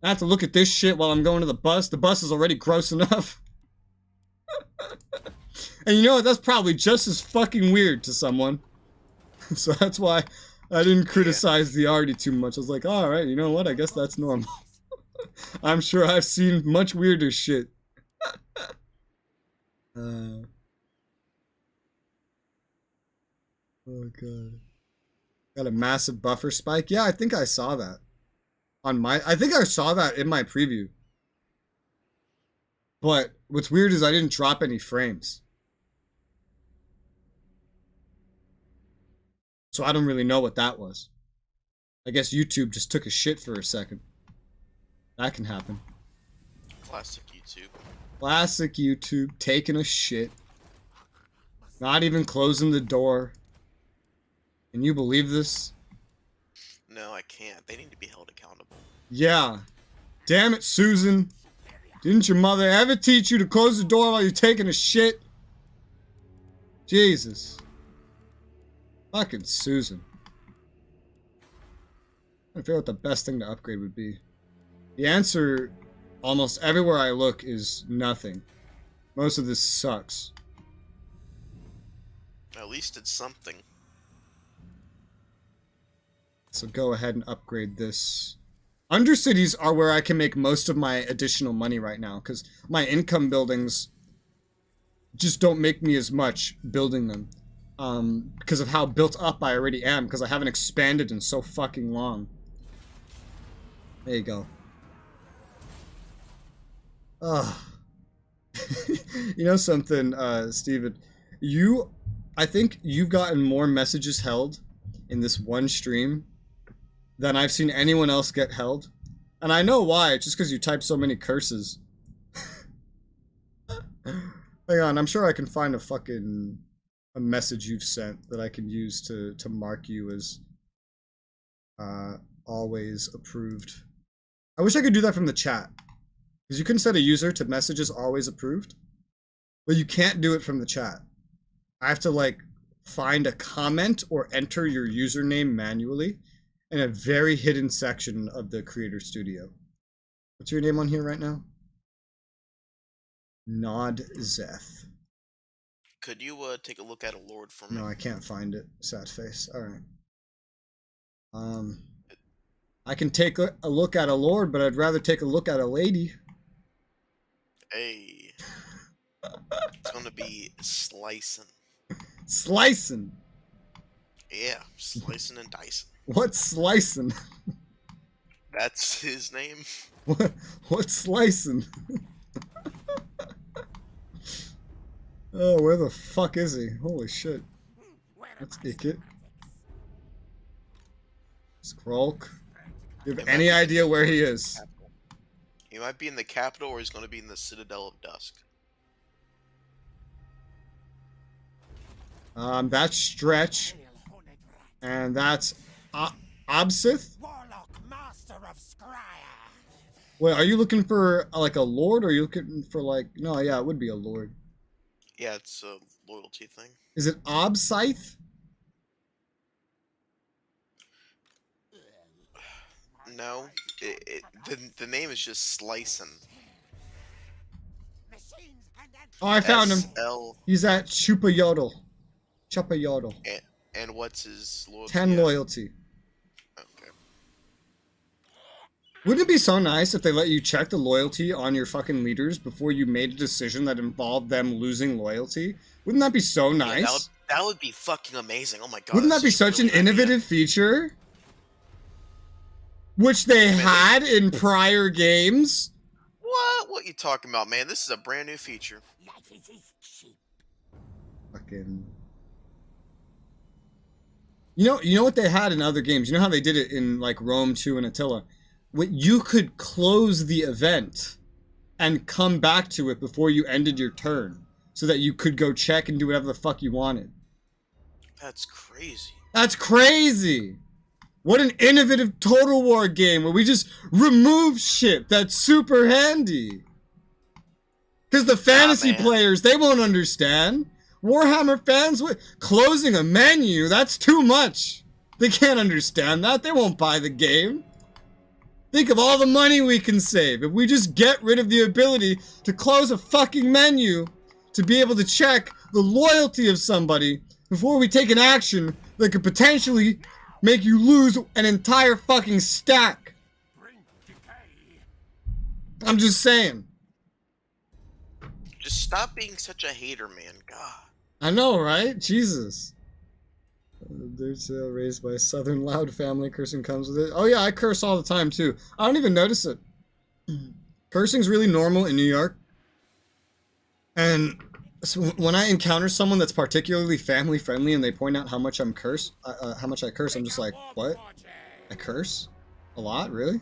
I have to look at this shit while I'm going to the bus. The bus is already gross enough. And you know what? That's probably just as fucking weird to someone. So that's why I didn't criticize the arty too much. I was like, alright, you know what? I guess that's normal. I'm sure I've seen much weirder shit. Oh god. Got a massive buffer spike? Yeah, I think I saw that. I think I saw that in my preview. But what's weird is I didn't drop any frames. So I don't really know what that was. I guess YouTube just took a shit for a second. That can happen. Classic YouTube. Classic YouTube, taking a shit. Not even closing the door. Can you believe this? No, I can't. They need to be held accountable. Yeah. Damn it, Susan. Didn't your mother ever teach you to close the door while you're taking a shit? Jesus. Fucking Susan. I figure out what the best thing to upgrade would be. The answer, almost everywhere I look, is nothing. Most of this sucks. At least it's something. So go ahead and upgrade this. Undercities are where I can make most of my additional money right now, because my income buildings just don't make me as much building them. Because of how built up I already am, because I haven't expanded in so fucking long. There you go. Ugh. You know something, Steven? I think you've gotten more messages held in this one stream than I've seen anyone else get held. And I know why, it's just because you type so many curses. Hang on, I'm sure I can find a message you've sent that I can use to mark you as always approved. I wish I could do that from the chat. Because you can set a user to messages always approved, but you can't do it from the chat. I have to like find a comment or enter your username manually in a very hidden section of the Creator Studio. What's your name on here right now? Nod Zeth. Could you take a look at a lord for me? No, I can't find it. Sad face. Alright. I can take a look at a lord, but I'd rather take a look at a lady. Hey. It's gonna be slicing. Slicing? Yeah, slicing and dicing. What's slicing? That's his name. What's slicing? Oh, where the fuck is he? Holy shit. That's Icket. Skrulk. Do you have any idea where he is? He might be in the capital, or he's going to be in the Citadel of Dusk. That's Stretch. And that's Absith. Warlock, master of Scryer. Wait, are you looking for like a lord, or are you looking for like? No, yeah, it would be a lord. Yeah, it's a loyalty thing. Is it Obscythe? No, the name is just Slicin'. Oh, I found him. SL. He's at Chupa Yodel. Chupa Yodel. And what's his loyalty? 10 loyalty. Okay. Wouldn't it be so nice if they let you check the loyalty on your fucking leaders before you made a decision that involved them losing loyalty? Wouldn't that be so nice? Yeah, that would be fucking amazing. Oh my god. Wouldn't that be such an innovative feature? Which they had in prior games? What you talking about, man? This is a brand new feature. Fucking... You know what they had in other games? You know how they did it in like Rome 2 and Attila? You could close the event and come back to it before you ended your turn, so that you could go check and do whatever the fuck you wanted. That's crazy. That's crazy! What an innovative Total War game where we just remove shit that's super handy. Because the fantasy players, they won't understand. Warhammer fans, closing a menu, that's too much. They can't understand that. They won't buy the game. Think of all the money we can save if we just get rid of the ability to close a fucking menu to be able to check the loyalty of somebody before we take an action that could potentially make you lose an entire fucking stack. I'm just saying. Just stop being such a hater, man. God. I know, right? Jesus. Dirt sale raised by Southern Loud family. Cursing comes with it. Oh yeah, I curse all the time too. I don't even notice it. Cursing's really normal in New York. And so when I encounter someone that's particularly family friendly and they point out how much I curse, I'm just like, what? I curse? A lot, really?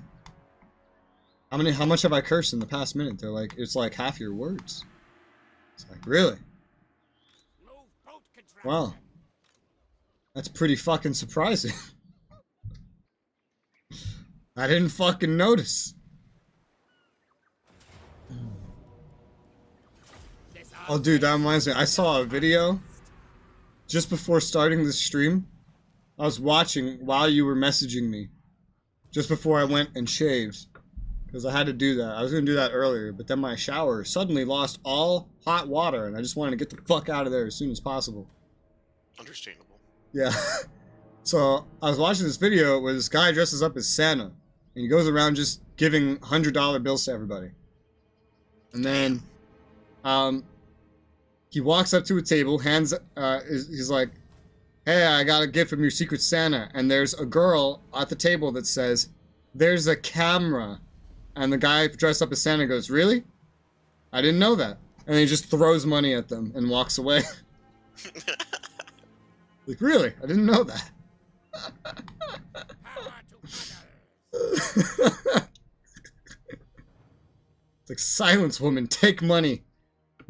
How much have I cursed in the past minute? They're like, it's like half your words. It's like, really? Wow. That's pretty fucking surprising. I didn't fucking notice. Oh, dude, that reminds me. I saw a video just before starting the stream. I was watching while you were messaging me. Just before I went and shaved. Because I had to do that. I was going to do that earlier, but then my shower suddenly lost all hot water, and I just wanted to get the fuck out of there as soon as possible. Understandable. Yeah. So I was watching this video where this guy dresses up as Santa, and he goes around just giving $100 bills to everybody. And then he walks up to a table, he's like, hey, I got a gift from your Secret Santa. And there's a girl at the table that says, there's a camera. And the guy dressed up as Santa goes, really? I didn't know that. And he just throws money at them and walks away. Like, really? I didn't know that. It's like, silence, woman. Take money.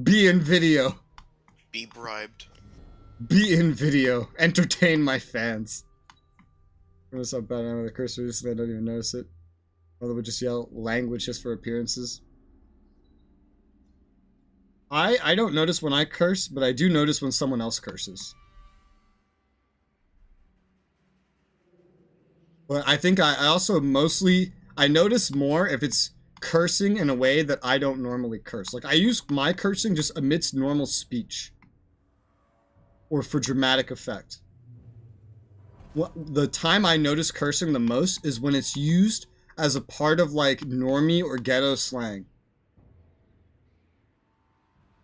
Be in video. Be bribed. Be in video. Entertain my fans. Notice how bad I am with the cursor, so I don't even notice it. Mother would just yell language just for appearances. I don't notice when I curse, but I do notice when someone else curses. But I think I also mostly... I notice more if it's cursing in a way that I don't normally curse. Like, I use my cursing just amidst normal speech. Or for dramatic effect. The time I notice cursing the most is when it's used as a part of, like, normie or ghetto slang.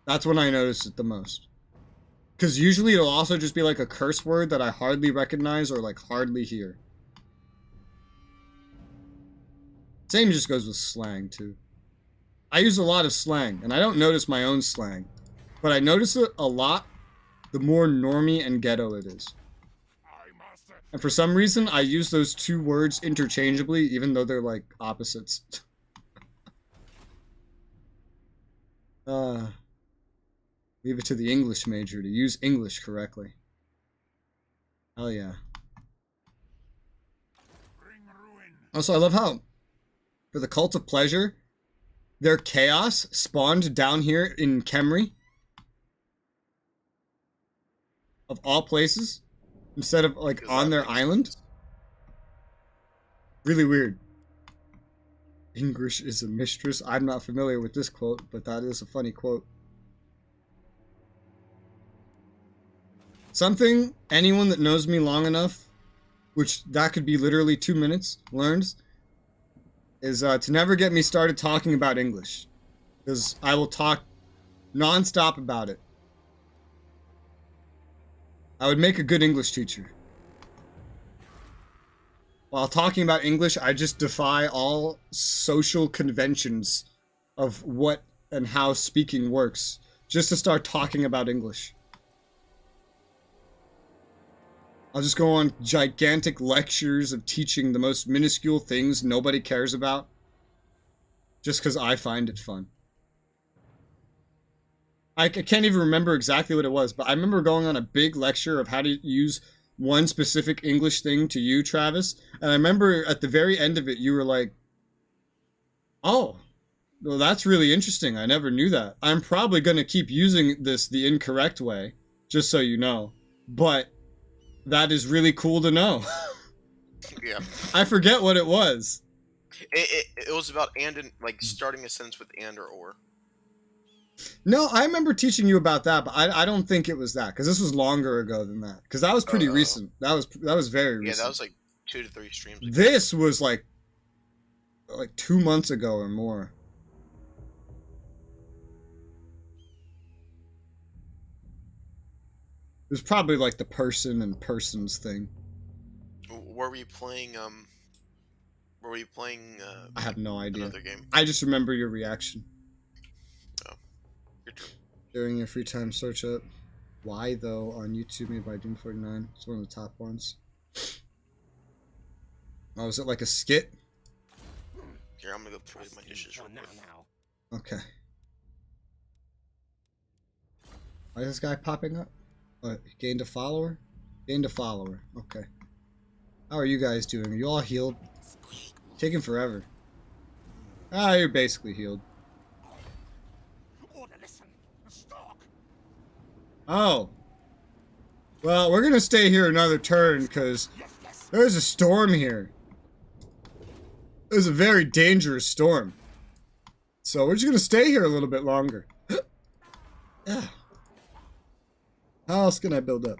That's when I notice it the most. Because usually it'll also just be like a curse word that I hardly recognize or, like, hardly hear. Same just goes with slang, too. I use a lot of slang, and I don't notice my own slang. But I notice it a lot the more normie and ghetto it is. And for some reason, I use those two words interchangeably, even though they're, like, opposites. Leave it to the English major to use English correctly. Hell yeah. Also, I love how for the Cult of Pleasure, their chaos spawned down here in Kemri. Of all places. Instead of, like, on their island. Sense. Really weird. English is a mistress. I'm not familiar with this quote, but that is a funny quote. Something anyone that knows me long enough, which that could be literally 2 minutes, learns, is to never get me started talking about English. Because I will talk non-stop about it. I would make a good English teacher. While talking about English, I just defy all social conventions of what and how speaking works, just to start talking about English. I'll just go on gigantic lectures of teaching the most minuscule things nobody cares about, just because I find it fun. I can't even remember exactly what it was, but I remember going on a big lecture of how to use one specific English thing to you, Travis, and I remember at the very end of it, you were like, oh, well, that's really interesting. I never knew that. I'm probably going to keep using this the incorrect way, just so you know, but that is really cool to know. Yeah. I forget what it was. It was about and, like, starting a sentence with and or. No, I remember teaching you about that, but I don't think it was that, because this was longer ago than that. Because that was pretty recent. That was very recent. Yeah, that was like 2 to 3 streams ago. This was like 2 months ago or more. It was probably like the person and persons thing. Were we playing, I have no idea. Another game? I just remember your reaction. Oh. Your turn. During your free time, search up Why Though on YouTube, made by Doom49. It's one of the top ones. Oh, is it like a skit? Here, I'm gonna go put my dishes real quick. Okay. Why is this guy popping up? Gained a follower? Gained a follower. Okay. How are you guys doing? Are you all healed? Taking forever. Ah, you're basically healed. Oh. Well, we're gonna stay here another turn, because there's a storm here. There's a very dangerous storm. So we're just gonna stay here a little bit longer. Yeah. How else can I build up?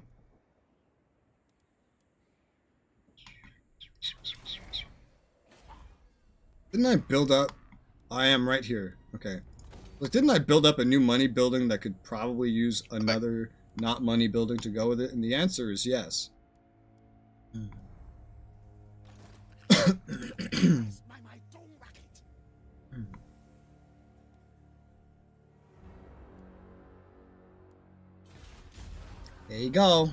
Didn't I build up? I am right here. Okay. Look, didn't I build up a new money building that could probably use another not money building to go with it? And the answer is yes. There you go.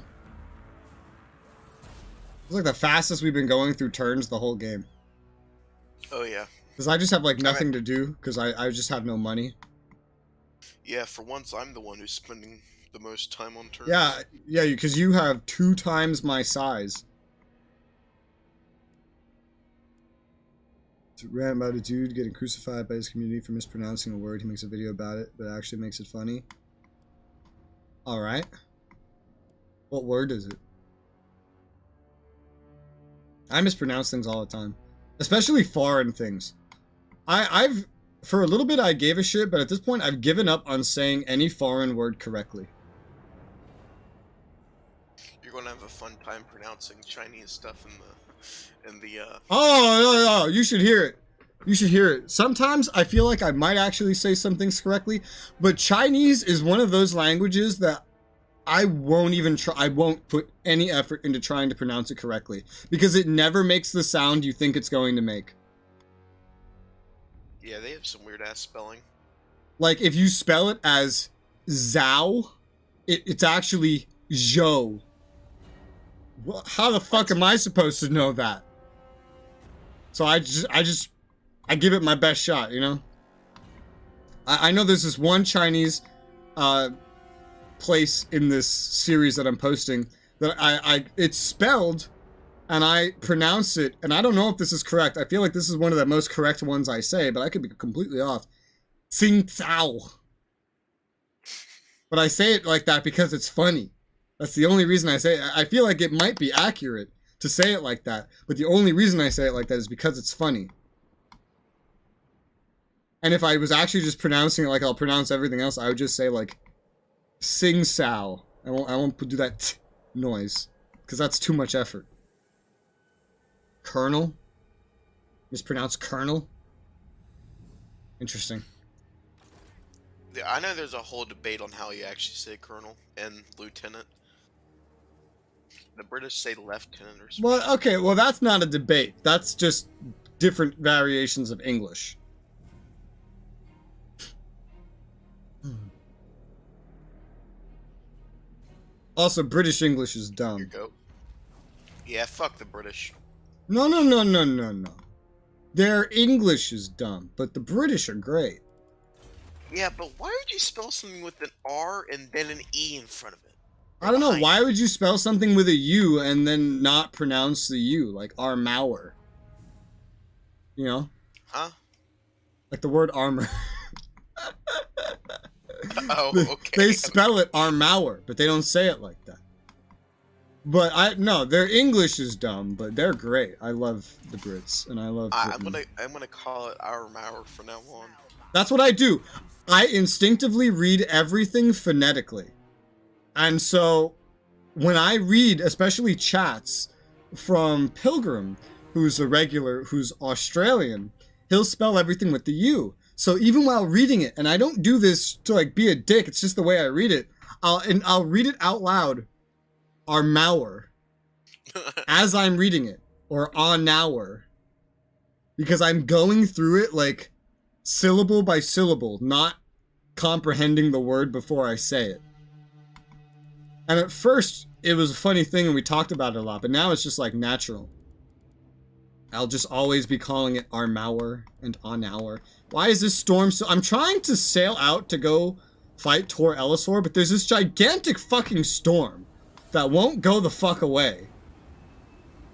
It's like the fastest we've been going through turns the whole game. Oh, yeah. Because I just have like nothing to do, because I just have no money. Yeah, for once I'm the one who's spending the most time on turns. Yeah, because you have 2 times my size. To rant about a dude getting crucified by his community for mispronouncing a word. He makes a video about it, but actually makes it funny. Alright. What word is it? I mispronounce things all the time. Especially foreign things. I've for a little bit I gave a shit, but at this point I've given up on saying any foreign word correctly. You're gonna have a fun time pronouncing Chinese stuff in the Oh, you should hear it. You should hear it. Sometimes I feel like I might actually say some things correctly, but Chinese is one of those languages that I won't even try. I won't put any effort into trying to pronounce it correctly, because it never makes the sound you think it's going to make. Yeah, they have some weird ass spelling. Like if you spell it as Zhao, it's actually Zhou. Well, how the fuck am I supposed to know that? So I give it my best shot, you know? I know there's this one Chinese place in this series that I'm posting that it's spelled and I pronounce it, and I don't know if this is correct. I feel like this is one of the most correct ones I say, but I could be completely off. Tsing Tsao. But I say it like that because it's funny. That's the only reason I say it. I feel like it might be accurate to say it like that, but the only reason I say it like that is because it's funny. And if I was actually just pronouncing it like I'll pronounce everything else, I would just say like Sing Sao. I won't do that t noise because that's too much effort. Colonel? Mispronounced Colonel? Interesting. Yeah, I know there's a whole debate on how you actually say colonel and lieutenant. The British say lieutenant or something. Well, okay, well that's not a debate. That's just different variations of English. Also, British English is Here dumb. you go. Yeah, fuck the British. No. Their English is dumb, but the British are great. Yeah, but why would you spell something with an R and then an E in front of it? I don't know, Behind why would you spell something with a U and then not pronounce the U, like Armauer? You know? Huh? Like the word armor. Oh, They okay. spell it Armauer, but they don't say it like that. But no, their English is dumb, but they're great. I love the Brits, and I love Britain. I'm gonna call it our Mauer from now on. That's what I do. I instinctively read everything phonetically. And so when I read, especially chats from Pilgrim, who's a regular, who's Australian, he'll spell everything with the U. So even while reading it, and I don't do this to like be a dick, it's just the way I read it. I'll read it out loud, Armauer, as I'm reading it, or Onauer, because I'm going through it like syllable by syllable, not comprehending the word before I say it. And at first, it was a funny thing and we talked about it a lot, but now it's just like natural. I'll just always be calling it Armauer and Onauer. Why is this storm so... I'm trying to sail out to go fight Tor Elisor, but there's this gigantic fucking storm that won't go the fuck away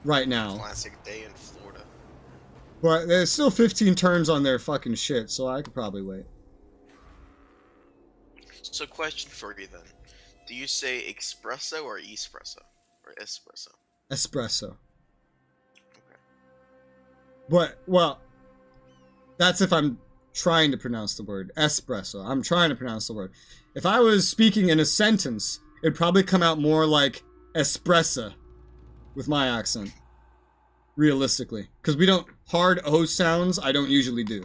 right now. Classic day in Florida. But there's still 15 turns on their fucking shit, so I could probably wait. So, question for you then: do you say espresso or espresso or espresso? Espresso. Okay. But, well, that's if I'm trying to pronounce the word. Espresso. I'm trying to pronounce the word. If I was speaking in a sentence, it'd probably come out more like espressa with my accent. Realistically. Because we don't... Hard O sounds, I don't usually do.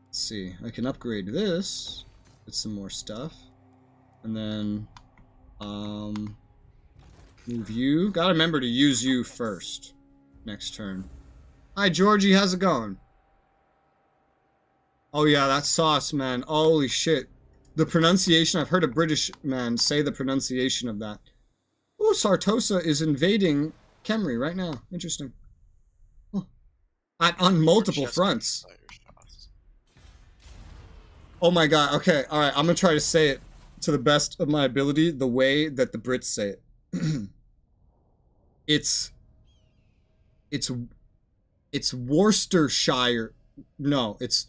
Let's see. I can upgrade this with some more stuff. And then... move you. Gotta remember to use you first. Next turn. Hi, Georgie. How's it going? Oh, yeah. That sauce, man. Holy shit. The pronunciation. I've heard a British man say the pronunciation of that. Ooh, Sartosa is invading Kemri right now. Interesting. Huh. On multiple fronts. Oh my god. Okay. Alright. I'm gonna try to say it to the best of my ability the way that the Brits say it. It's Worcestershire. No, it's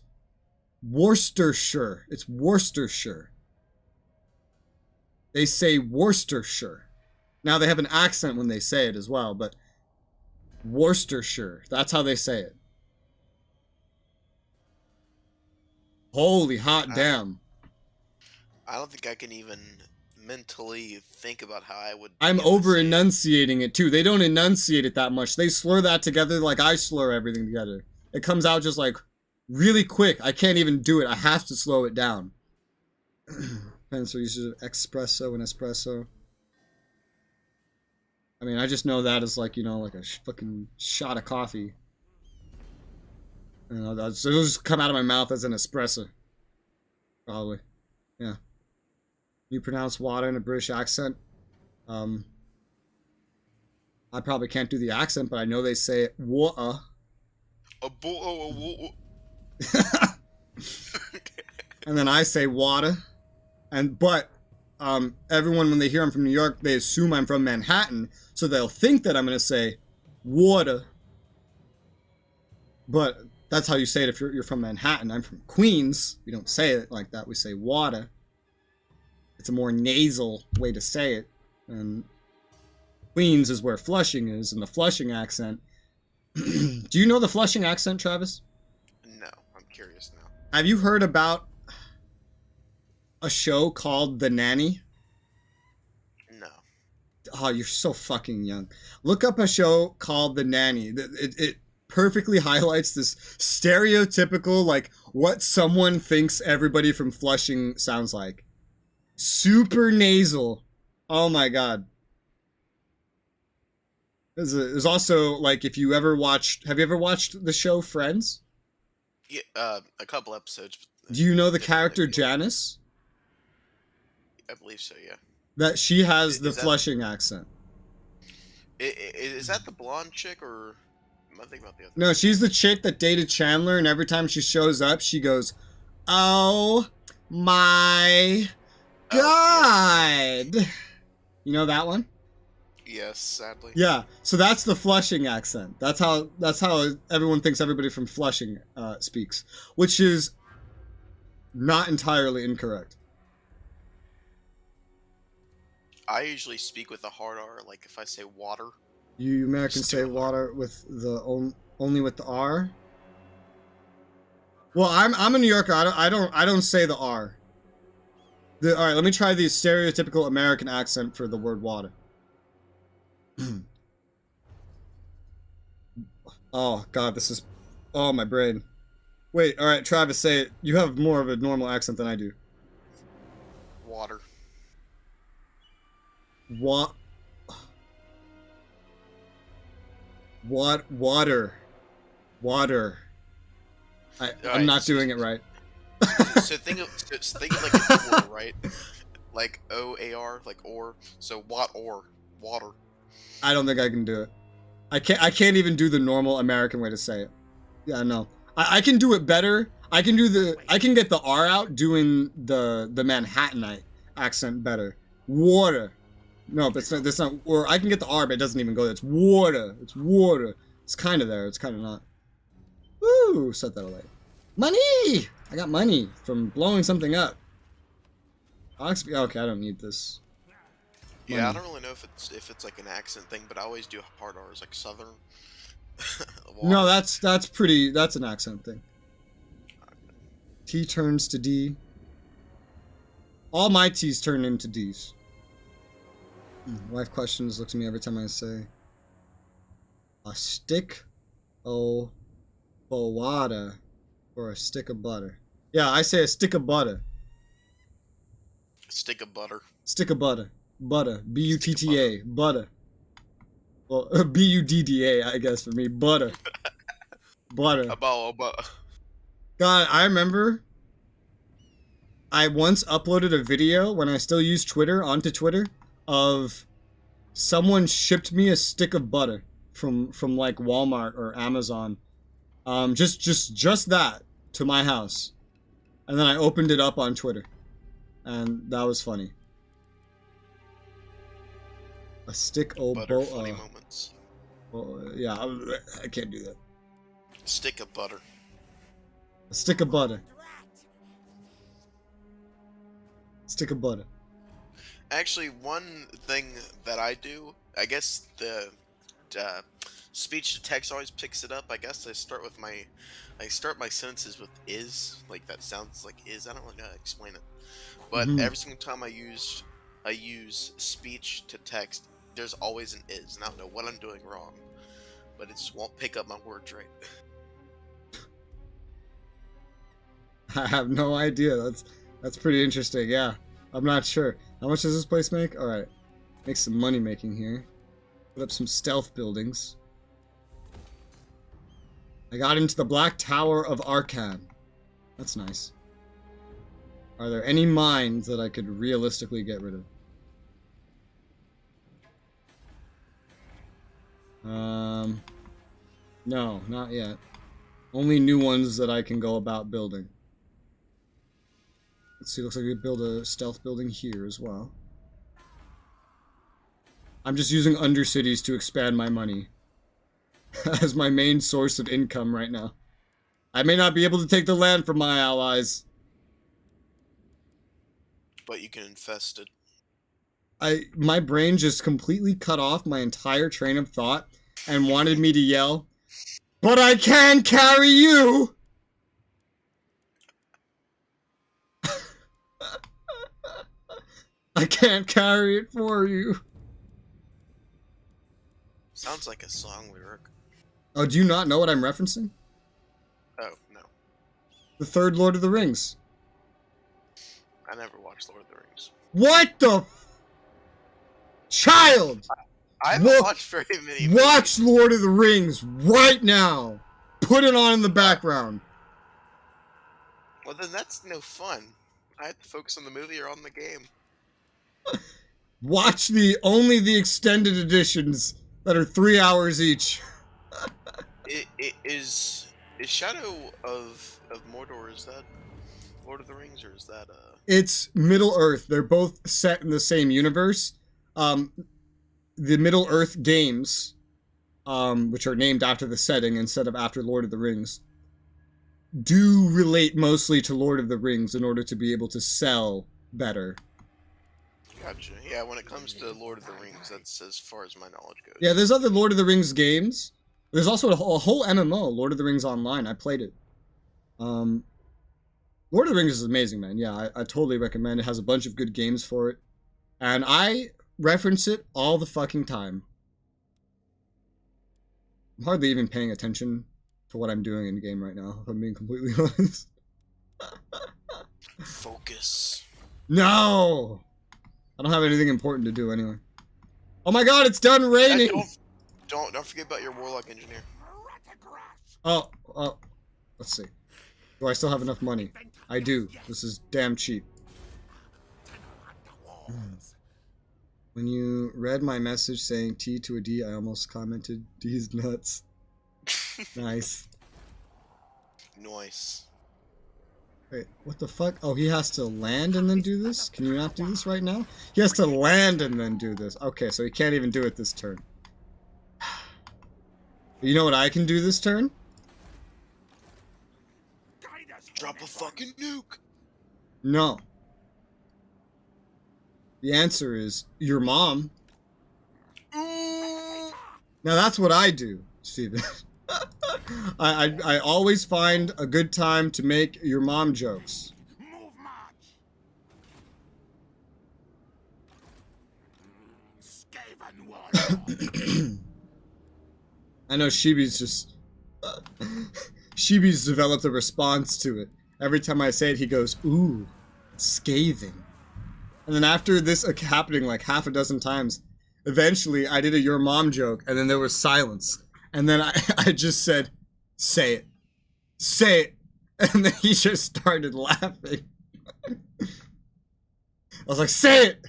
Worcestershire. It's Worcestershire. They say Worcestershire. Now they have an accent when they say it as well, but Worcestershire. That's how they say it. Holy hot damn. I don't think I can even mentally think about how I would... I'm over-enunciating it, too. They don't enunciate it that much. They slur that together like I slur everything together. It comes out just, like, really quick. I can't even do it. I have to slow it down. Pencil uses of espresso and espresso. I mean, I just know that as, like, you know, like a fucking shot of coffee. You know, so it'll just come out of my mouth as an espresso. Probably. Yeah. You pronounce water in a British accent. I probably can't do the accent, but I know they say water. And then I say water. But everyone, when they hear I'm from New York, they assume I'm from Manhattan, so they'll think that I'm going to say water. But that's how you say it if you're from Manhattan. I'm from Queens. We don't say it like that. We say water. It's a more nasal way to say it. And Queens is where Flushing is, and the Flushing accent. Do you know the Flushing accent, Travis? No, I'm curious now. Have you heard about a show called The Nanny? No. Oh, you're so fucking young. Look up a show called The Nanny. It perfectly highlights this stereotypical, like, what someone thinks everybody from Flushing sounds like. Super nasal. Oh my god. There's also, like, if you ever watched... Have you ever watched the show Friends? Yeah, a couple episodes. Do you know the character Janice? I believe so, yeah. That she has the Is that- Flushing accent. Is that the blonde chick, or am I thinking about the other? No, she's the chick that dated Chandler, and every time she shows up, she goes, "Oh my god." You know that one? Yes, sadly. Yeah. So that's the Flushing accent. That's how everyone thinks everybody from Flushing speaks, which is not entirely incorrect. I usually speak with a hard R, like if I say water. You Americans Just say do it. water with the only with the R. Well, I'm a New Yorker. I don't say the R. All right, let me try the stereotypical American accent for the word water. Oh god, this is... Oh, my brain. Wait, all right, Travis, say it. You have more of a normal accent than I do. Water. What? Water. I'm Alright, not so- doing it right. So think of like an or, right? Like OAR, like or. So water. I don't think I can do it. I can't even do the normal American way to say it. Yeah, no. I can do it better. I can get the R out doing the Manhattanite accent better. Water. No, but that's not, or I can get the R, but it doesn't even go there. It's water. It's water. It's kind of there. It's kind of not. Woo! Set that away. Money! I got money from blowing something up. Okay, I don't need this. Yeah, I Money. don't really know if it's like an accent thing, but I always do hard R's, like southern. No, Water. that's an accent thing. T turns to D. All my T's turn into D's. Wife questions, looks at me every time I say a stick o' water or a stick of butter. Yeah, I say a stick of butter. Stick of butter. Stick of butter. Butter. B-U-T-T-A. Butter. Well, B-U-D-D-A, I guess, for me. Butter. Butter. About. God, I remember I once uploaded a video when I still used Twitter onto Twitter of someone shipped me a stick of butter from like Walmart or Amazon. Just that to my house. And then I opened it up on Twitter. And that was funny. A stick of Butter. Funny moments. yeah, I can't do that. Stick of butter. A stick of butter. Stick of butter. Actually, one thing that I do, I guess the speech to text always picks it up. I guess I start my sentences with is, like that sounds like is. I don't really know how to explain it, but every single time I use speech to text, there's always an is, and I don't know what I'm doing wrong, but it just won't pick up my words right. I have no idea. That's pretty interesting. Yeah, I'm not sure. How much does this place make? All right, make some money making here. Put up some stealth buildings. I got into the Black Tower of Arcan. That's nice. Are there any mines that I could realistically get rid of? No, not yet. Only new ones that I can go about building. Let's see, looks like we build a stealth building here as well. I'm just using Undercities to expand my money as my main source of income right now. I may not be able to take the land from my allies. But you can infest it. My brain just completely cut off my entire train of thought and wanted me to yell, "But I can carry you!" I can't carry it for you. Sounds like a song lyric. Oh, do you not know what I'm referencing? Oh, no. The third Lord of the Rings. I never watched Lord of the Rings. What the child? I haven't watched very many movies. Watch Lord of the Rings right now. Put it on in the background. Well, then that's no fun. I have to focus on the movie or on the game. Watch only the extended editions that are 3 hours each. It is Shadow of Mordor, is that Lord of the Rings, or is that It's Middle Earth. They're both set in the same universe. The Middle Earth games, which are named after the setting instead of after Lord of the Rings, do relate mostly to Lord of the Rings in order to be able to sell better. Gotcha. Yeah, when it comes to Lord of the Rings, that's as far as my knowledge goes. Yeah, there's other Lord of the Rings games. There's also a whole MMO, Lord of the Rings Online. I played it. Lord of the Rings is amazing, man. Yeah, I totally recommend it. It has a bunch of good games for it. And I reference it all the fucking time. I'm hardly even paying attention to what I'm doing in game right now, if I'm being completely honest. Focus. No! I don't have anything important to do anyway. Oh my god, it's done raining! Don't forget about your Warlock Engineer. Oh, let's see. Do I still have enough money? I do. This is damn cheap. When you read my message saying T to a D, I almost commented, D's nuts. Nice. Nice. Wait, what the fuck? Oh, he has to land and then do this? Can you not do this right now? He has to land and then do this. Okay, so he can't even do it this turn. You know what I can do this turn? Drop a fucking nuke! No. The answer is your mom. Ooh. Now that's what I do, Steven. I always find a good time to make your mom jokes. Move march. Skaven warlord. I know Shibi's just... Shibi's developed a response to it. Every time I say it, he goes, ooh, scathing. And then after this happening like half a dozen times, eventually I did a your mom joke, and then there was silence. And then I just said, say it. Say it. And then he just started laughing. I was like, say it!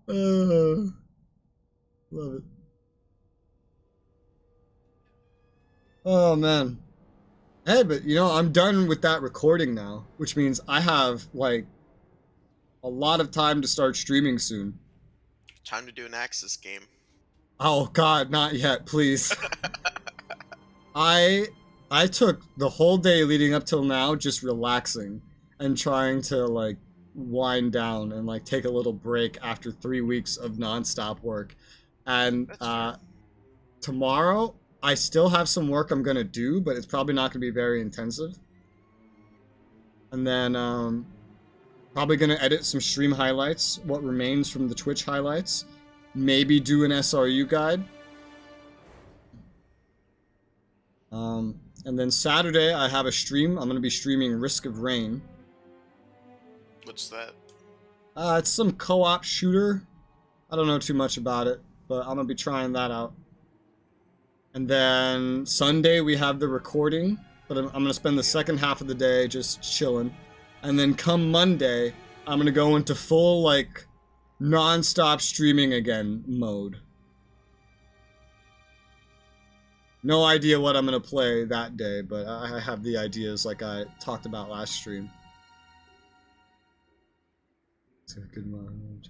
Love it. Oh, man. Hey, but you know, I'm done with that recording now, which means I have, like, a lot of time to start streaming soon. Time to do an Axis game. Oh, God, not yet, please. I took the whole day leading up till now just relaxing and trying to, like, wind down and, like, take a little break after 3 weeks of nonstop work. And tomorrow, I still have some work I'm gonna do, but it's probably not gonna be very intensive. And then, probably gonna edit some stream highlights, what remains from the Twitch highlights. Maybe do an SRU guide. And then Saturday, I have a stream. I'm gonna be streaming Risk of Rain. What's that? It's some co-op shooter. I don't know too much about it, but I'm gonna be trying that out. And then Sunday we have the recording, but I'm gonna spend the second half of the day just chilling. And then come Monday, I'm gonna go into full, like, non-stop streaming again mode. No idea what I'm gonna play that day, but I have the ideas like I talked about last stream. It's a good one.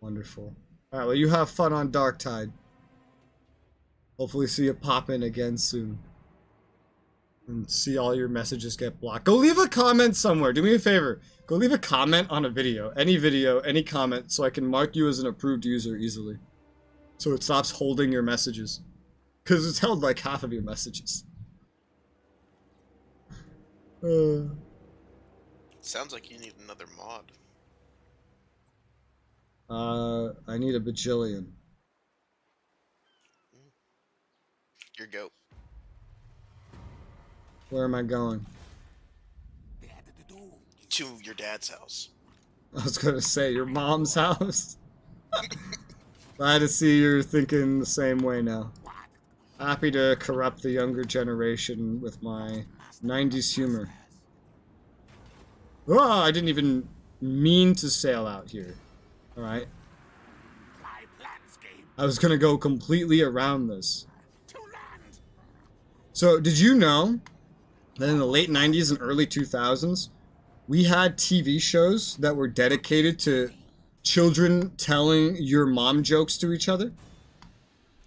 Wonderful. Alright, well you have fun on Dark Tide. Hopefully see you pop in again soon. And see all your messages get blocked. Go leave a comment somewhere. Do me a favor. Go leave a comment on a video, any comment, so I can mark you as an approved user easily. So it stops holding your messages. Because it's held like half of your messages. Sounds like you need another mod. I need a bajillion. Your goat. Where am I going? To your dad's house. I was gonna say, your mom's house? Glad to see you're thinking the same way now. Happy to corrupt the younger generation with my 90s humor. Oh, I didn't even mean to sail out here. Alright. I was gonna go completely around this. So, did you know that in the late 90s and early 2000s, we had TV shows that were dedicated to children telling your mom jokes to each other?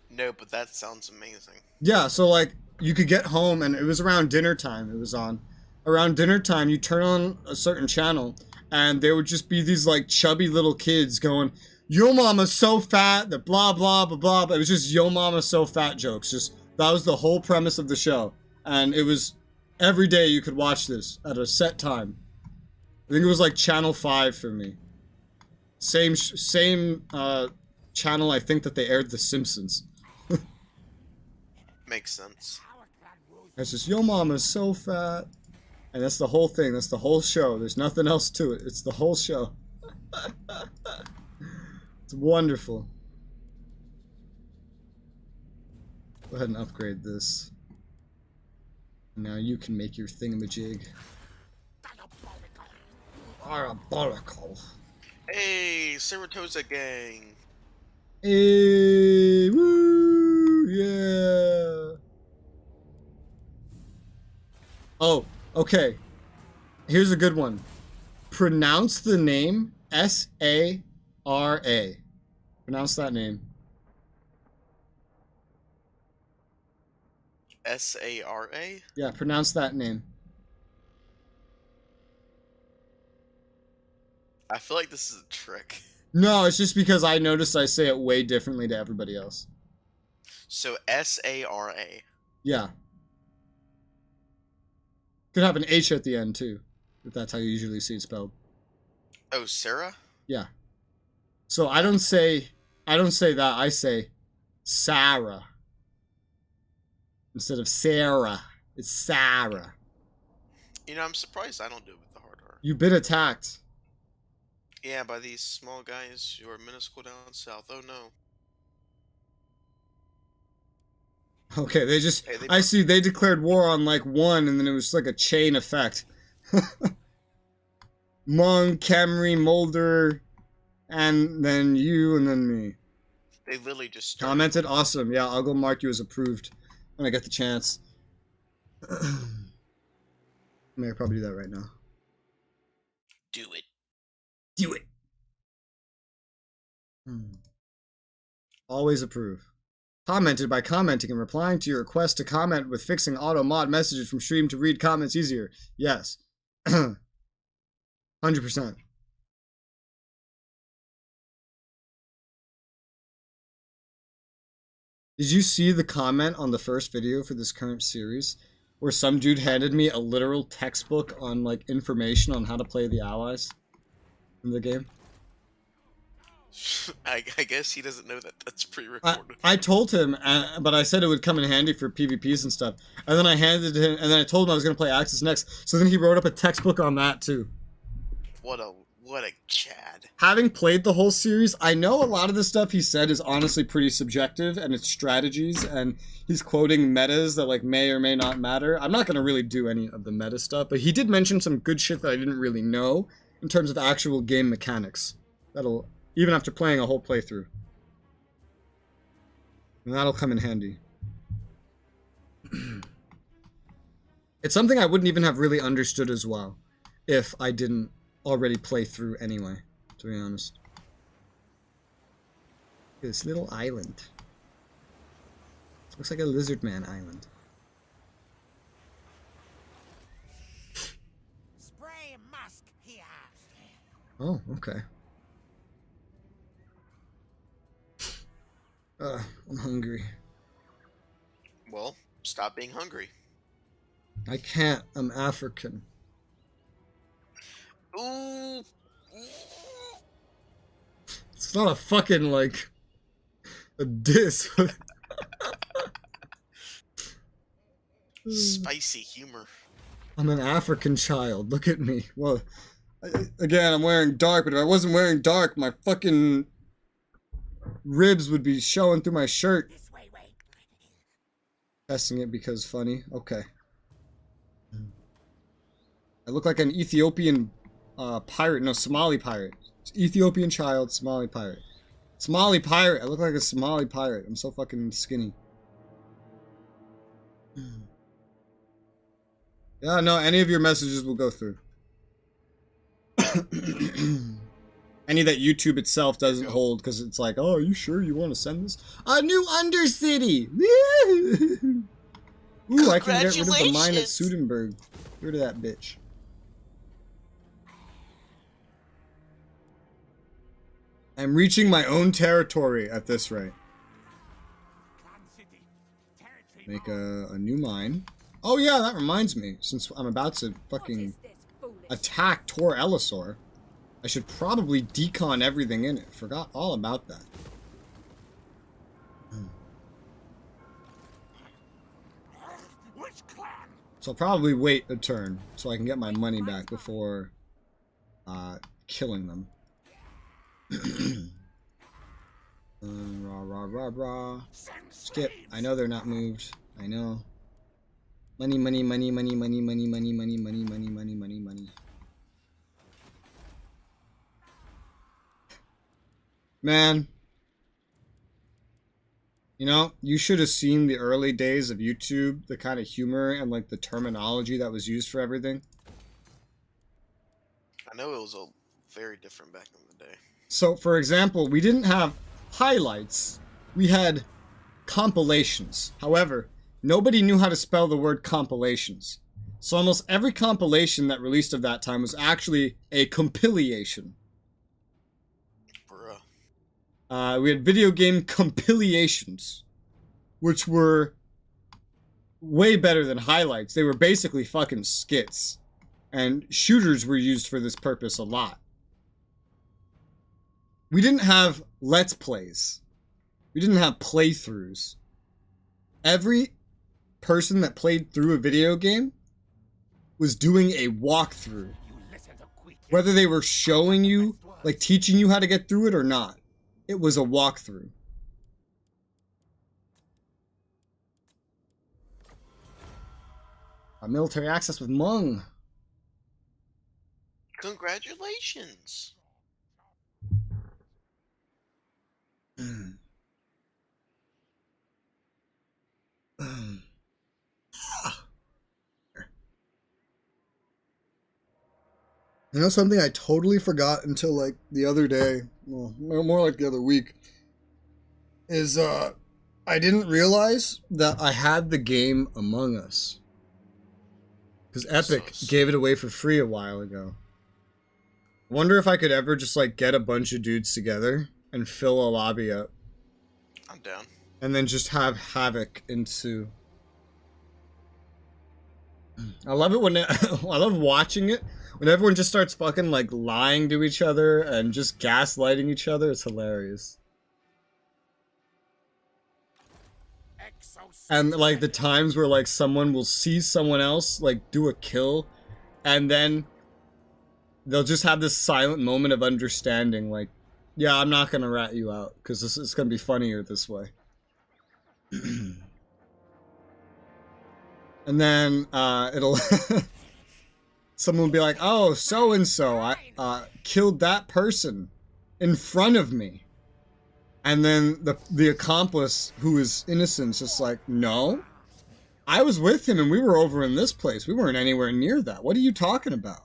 No, but that sounds amazing. Yeah, so like, you could get home and it was around dinner time it was on. Around dinner time, you turn on a certain channel and there would just be these like chubby little kids going, "Yo mama's so fat," that blah blah blah blah. But it was just "Yo mama's so fat" jokes. Just that was the whole premise of the show. And it was every day you could watch this at a set time. I think it was like Channel 5 for me. Same channel I think that they aired The Simpsons. Makes sense. It's just, "Yo mama's so fat." And that's the whole thing. That's the whole show. There's nothing else to it. It's the whole show. It's wonderful. Go ahead and upgrade this. Now you can make your thingamajig. Diabolical. Hey, Saratoga gang. Hey, woo, yeah. Oh, okay. Here's a good one. Pronounce the name S-A-R-A. Pronounce that name. S-A-R-A? Yeah, pronounce that name. I feel like this is a trick. No, it's just because I noticed I say it way differently to everybody else. So S-A-R-A. Yeah. Could have an H at the end too, if that's how you usually see it spelled. Oh, Sarah? Yeah. So I don't say that, I say Sarah. Instead of Sarah. It's Sarah. You know, I'm surprised I don't do it with the hard R. You've been attacked. Yeah, by these small guys who are minuscule down south. Oh no. Okay, they just... Hey, I see they declared war on like one, and then it was like a chain effect. Mung, Camry, Mulder, and then you, and then me. They literally just started. Commented, awesome. Yeah, I'll go mark you as approved when I get the chance. I may probably do that right now. Do it. Do it. Always approve. Commented by commenting and replying to your request to comment with fixing auto mod messages from stream to read comments easier. Yes. 100%. Did you see the comment on the first video for this current series where some dude handed me a literal textbook on like information on how to play the allies in the game? I guess he doesn't know that that's pre-recorded. I told him, but I said it would come in handy for PvPs and stuff. And then I handed him, and then I told him I was going to play Axis next. So then he wrote up a textbook on that too. What a Chad. Having played the whole series, I know a lot of the stuff he said is honestly pretty subjective, and it's strategies, and he's quoting metas that like may or may not matter. I'm not going to really do any of the meta stuff, but he did mention some good shit that I didn't really know in terms of actual game mechanics. That'll, even after playing a whole playthrough. And that'll come in handy. It's something I wouldn't even have really understood as well if I didn't already play through anyway, to be honest. This little island. Looks like a lizard man island. Spray musk here. Oh, okay. I'm hungry. Well, stop being hungry. I can't. I'm African. Ooh. It's not a fucking, like, a diss. Spicy humor. I'm an African child. Look at me. Well, again, I'm wearing dark, but if I wasn't wearing dark, my fucking ribs would be showing through my shirt. This way, wait. Testing it because funny. Okay. I look like an Ethiopian pirate. No, Somali pirate. It's Ethiopian child, Somali pirate. Somali pirate. I look like a Somali pirate. I'm so fucking skinny. Yeah, no, any of your messages will go through. Any that YouTube itself doesn't hold because it's like, oh, are you sure you want to send this? A new Undercity! Woo! Ooh, I can get rid of the mine at Sudenburg. Get rid of that bitch. I'm reaching my own territory at this rate. Clan City. Territory Make a new mine. Oh yeah, that reminds me. Since I'm about to fucking attack Tor Elisor, I should probably decon everything in it. Forgot all about that. Which clan? So I'll probably wait a turn so I can get my money back before killing them. Rah rah rah rah. Skip. I know they're not moved. I know. Money, money, money, money, money, money, money, money, money, money, money, money, money. Man. You know, you should have seen the early days of YouTube, the kind of humor and like the terminology that was used for everything. I know it was a very different back in the day. So, for example, we didn't have highlights. We had compilations. However, nobody knew how to spell the word compilations. So almost every compilation that released of that time was actually a compilation. Bruh. We had video game compilations, which were way better than highlights. They were basically fucking skits. And shooters were used for this purpose a lot. We didn't have Let's Plays. We didn't have playthroughs. Every person that played through a video game was doing a walkthrough. Whether they were showing you, like teaching you how to get through it or not, it was a walkthrough. Military access with Hmong. Congratulations. You know something I totally forgot until like the other day, well, more like the other week, is I didn't realize that I had the game Among Us. Because Epic gave it away for free a while ago. Wonder if I could ever just like get a bunch of dudes together and fill a lobby up. I'm down. And then just have Havoc ensue. I love it when I love watching it when everyone just starts fucking like lying to each other and just gaslighting each other. It's hilarious. And like the times where like someone will see someone else like do a kill and then they'll just have this silent moment of understanding like, yeah, I'm not gonna rat you out because this is gonna be funnier this way. And then it'll someone will be like, oh, so and so I killed that person in front of me. And then the accomplice who is innocent is just like, no, I was with him and we were over in this place. We weren't anywhere near that. What are you talking about?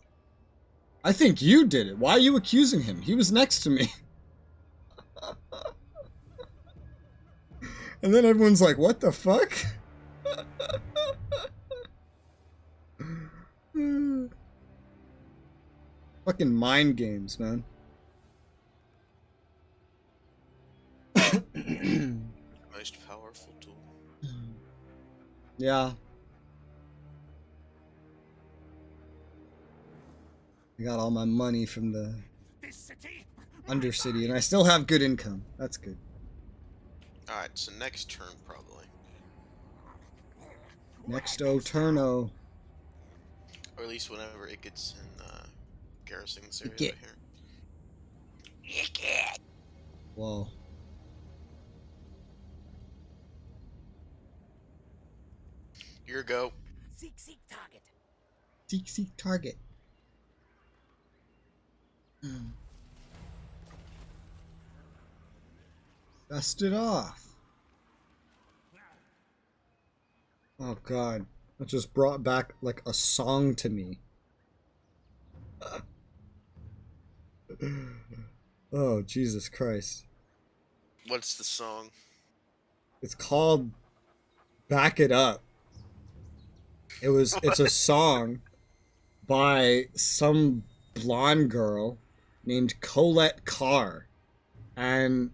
I think you did it. Why are you accusing him? He was next to me. And then everyone's like, what the fuck? Fucking mind games, man. Most powerful tool. Yeah. I got all my money from the This city. Undercity, and I still have good income. That's good. Alright, so next turn probably. Next turno. Or at least whenever it gets in garrison this area Get. right here. Whoa. Your go. Seek target. Seek target. Dust it off. Oh god. That just brought back like a song to me. Oh, Jesus Christ. What's the song? It's called Back It Up. It's a song by some blonde girl named Colette Carr. And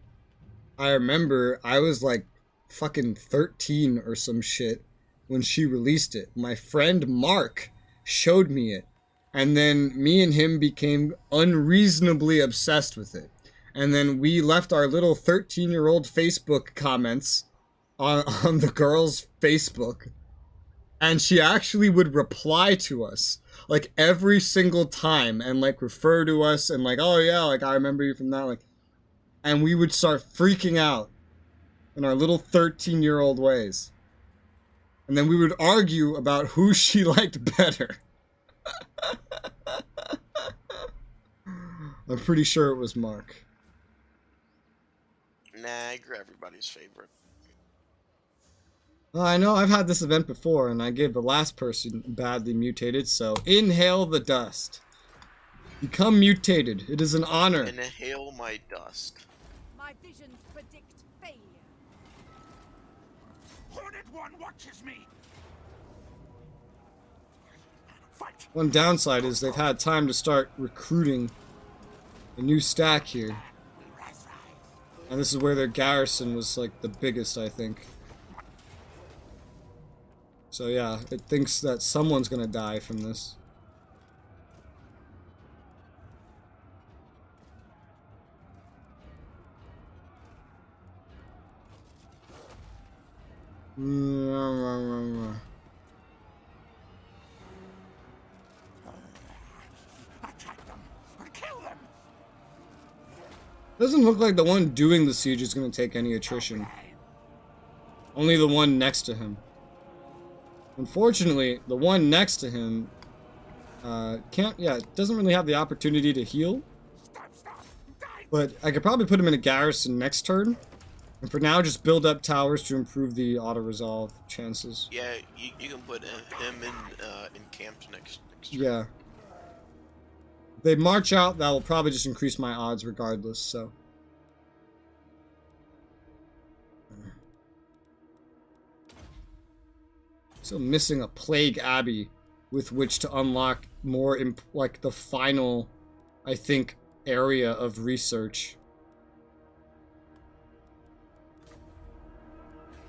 I remember I was like fucking 13 or some shit when she released it. My friend Mark showed me it. And then me and him became unreasonably obsessed with it. And then we left our little 13-year-old Facebook comments on the girl's Facebook. And she actually would reply to us like every single time and like refer to us and like, oh yeah, like I remember you from that. Like, and we would start freaking out in our little 13-year-old ways. And then we would argue about who she liked better. I'm pretty sure it was Mark. Nah, you're everybody's favorite. I know I've had this event before, and I gave the last person badly mutated, so inhale the dust. Become mutated. It is an honor. Inhale my dust. My visions predict failure. Hornet One watches me. Fight. One downside is they've had time to start recruiting a new stack here. And this is where their garrison was like the biggest, I think. So yeah, it thinks that someone's gonna die from this. Attack them. Kill them. Doesn't look like the one doing the siege is gonna take any attrition. Only the one next to him. Unfortunately, the one next to him doesn't really have the opportunity to heal. Stop. Die. But I could probably put him in a garrison next turn. And for now, just build up towers to improve the auto-resolve chances. Yeah, you can put him in camped next turn. Yeah. If they march out, that will probably just increase my odds regardless, so. Still missing a Plague Abbey with which to unlock more, like, the final, I think, area of research.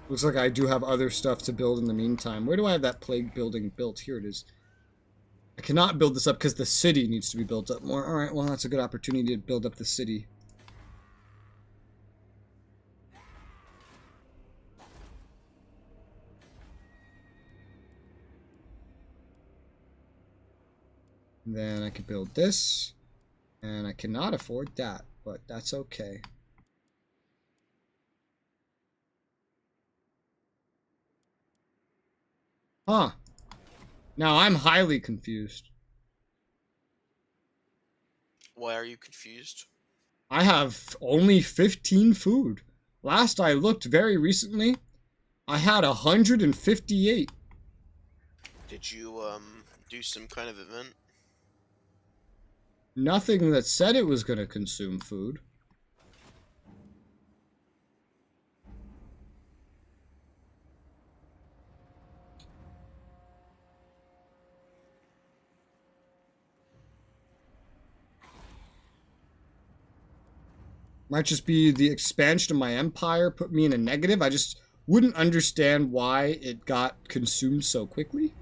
Looks like I do have other stuff to build in the meantime. Where do I have that plague building built? Here it is. I cannot build this up because the city needs to be built up more. Alright, well, that's a good opportunity to build up the city. And then I could build this. And I cannot afford that, but that's okay. Huh. Now I'm highly confused. Why are you confused? I have only 15 food. Last I looked very recently, I had 158. Did you do some kind of event? Nothing that said it was gonna consume food. Might just be the expansion of my empire put me in a negative. I just wouldn't understand why it got consumed so quickly.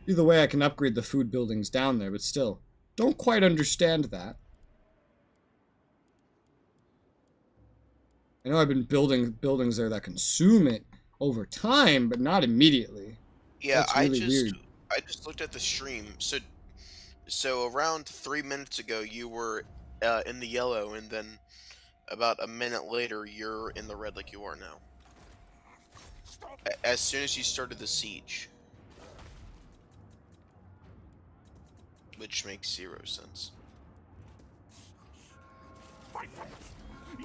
Either way, I can upgrade the food buildings down there, but still, don't quite understand that. I know I've been building buildings there that consume it over time, but not immediately. Yeah, That's really weird. I just looked at the stream. So around 3 minutes ago, you were in the yellow, and then about a minute later, you're in the red like you are now. Stop! As soon as you started the siege. Which makes 0 sense. Fight them!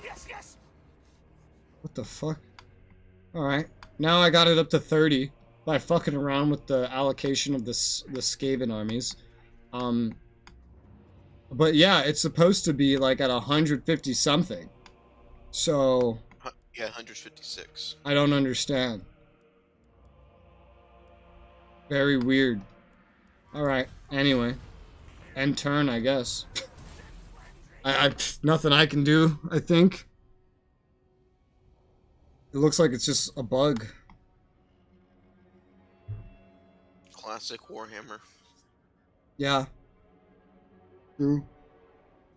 Yes, yes! What the fuck? Alright. Now I got it up to 30 by fucking around with the allocation of the Skaven armies. But yeah, it's supposed to be like at 150 something. So Yeah, 156. I don't understand. Very weird. Alright, anyway. End turn, I guess. Nothing I can do, I think. It looks like it's just a bug. Classic Warhammer. Yeah. True.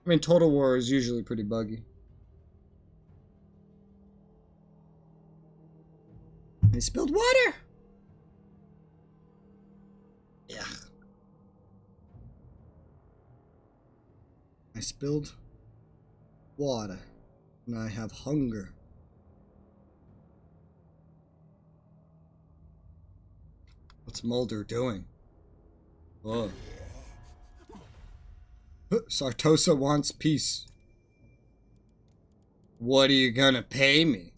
I mean, Total War is usually pretty buggy. They spilled water! Yeah. I spilled water. And I have hunger. What's Mulder doing? Oh. Sartosa wants peace. What are you gonna pay me?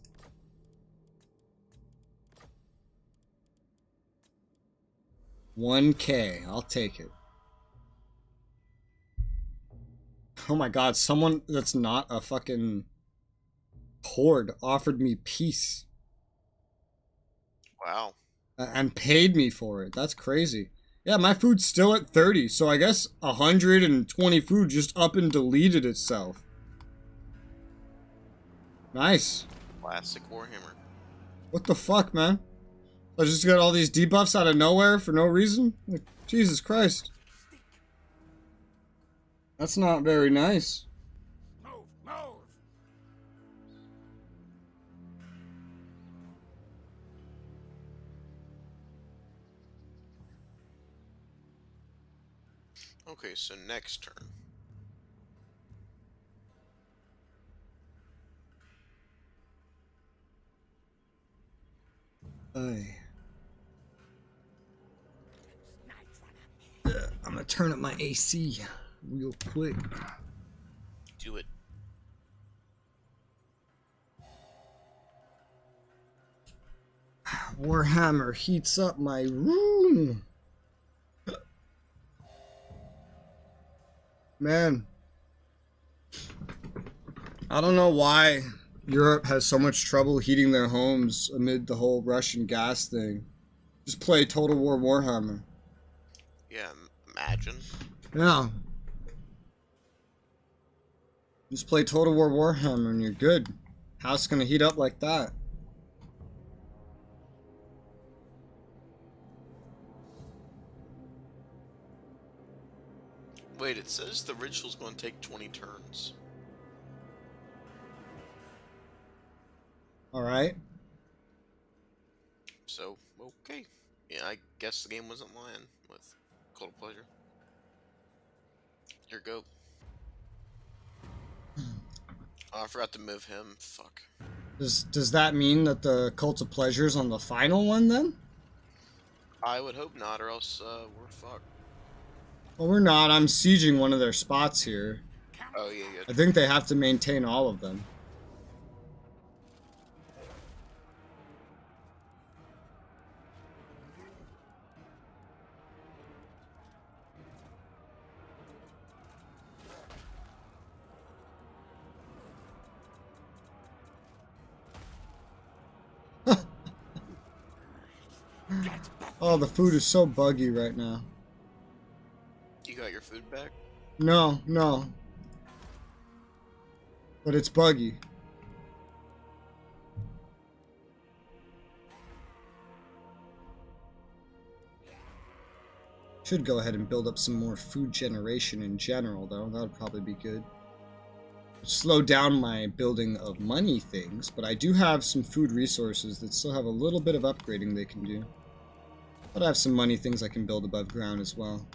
$1K. I'll take it. Oh my god, someone that's not a fucking horde offered me peace. Wow. And paid me for it. That's crazy. Yeah, my food's still at 30, so I guess 120 food just up and deleted itself. Nice. Classic Warhammer. What the fuck, man? I just got all these debuffs out of nowhere for no reason? Like, Jesus Christ. That's not very nice. Move, move! Okay, so next turn. Aye. I'm gonna turn up my AC real quick. Do it. Warhammer heats up my room. Man, I don't know why Europe has so much trouble heating their homes amid the whole Russian gas thing. Just play Total War Warhammer. Yeah, imagine. Yeah. Just play Total War Warhammer and you're good. House gonna heat up like that. Wait, it says the ritual's going to take 20 turns. Alright. So, okay. Yeah, I guess the game wasn't lying with Cult of Pleasure. Here, go. Oh, I forgot to move him. Fuck. Does that mean that the Cult of Pleasure's on the final one then? I would hope not, or else we're fucked. Well, we're not. I'm sieging one of their spots here. Oh, yeah, I good. think they have to maintain all of them. Oh, the food is so buggy right now. You got your food back? No, no. But it's buggy. Should go ahead and build up some more food generation in general, though. That would probably be good. Slow down my building of money things, but I do have some food resources that still have a little bit of upgrading they can do. But I have some money things I can build above ground as well.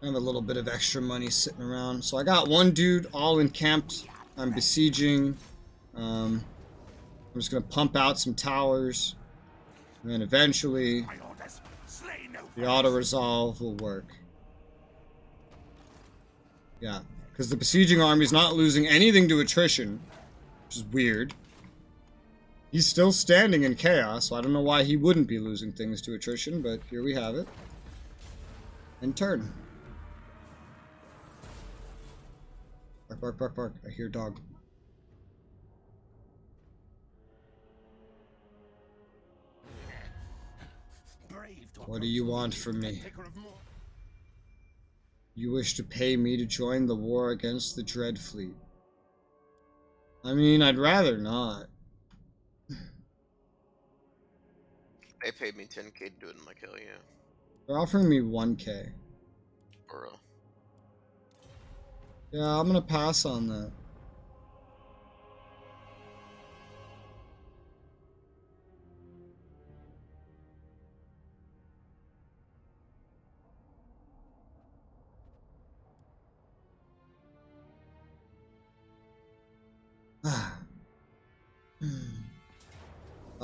I have a little bit of extra money sitting around. So I got one dude all encamped. I'm besieging. I'm just going to pump out some towers. And then eventually the auto-resolve will work. Yeah. Because the besieging army is not losing anything to attrition, which is weird. He's still standing in chaos, so I don't know why he wouldn't be losing things to attrition, but here we have it. And turn. Bark, bark, bark, bark. I hear dog. What do you want from me? You wish to pay me to join the war against the Dread Fleet. I mean, I'd rather not. They paid me 10k to do it, I'm like, hell yeah. They're offering me 1k. Bro. Yeah, I'm gonna pass on that.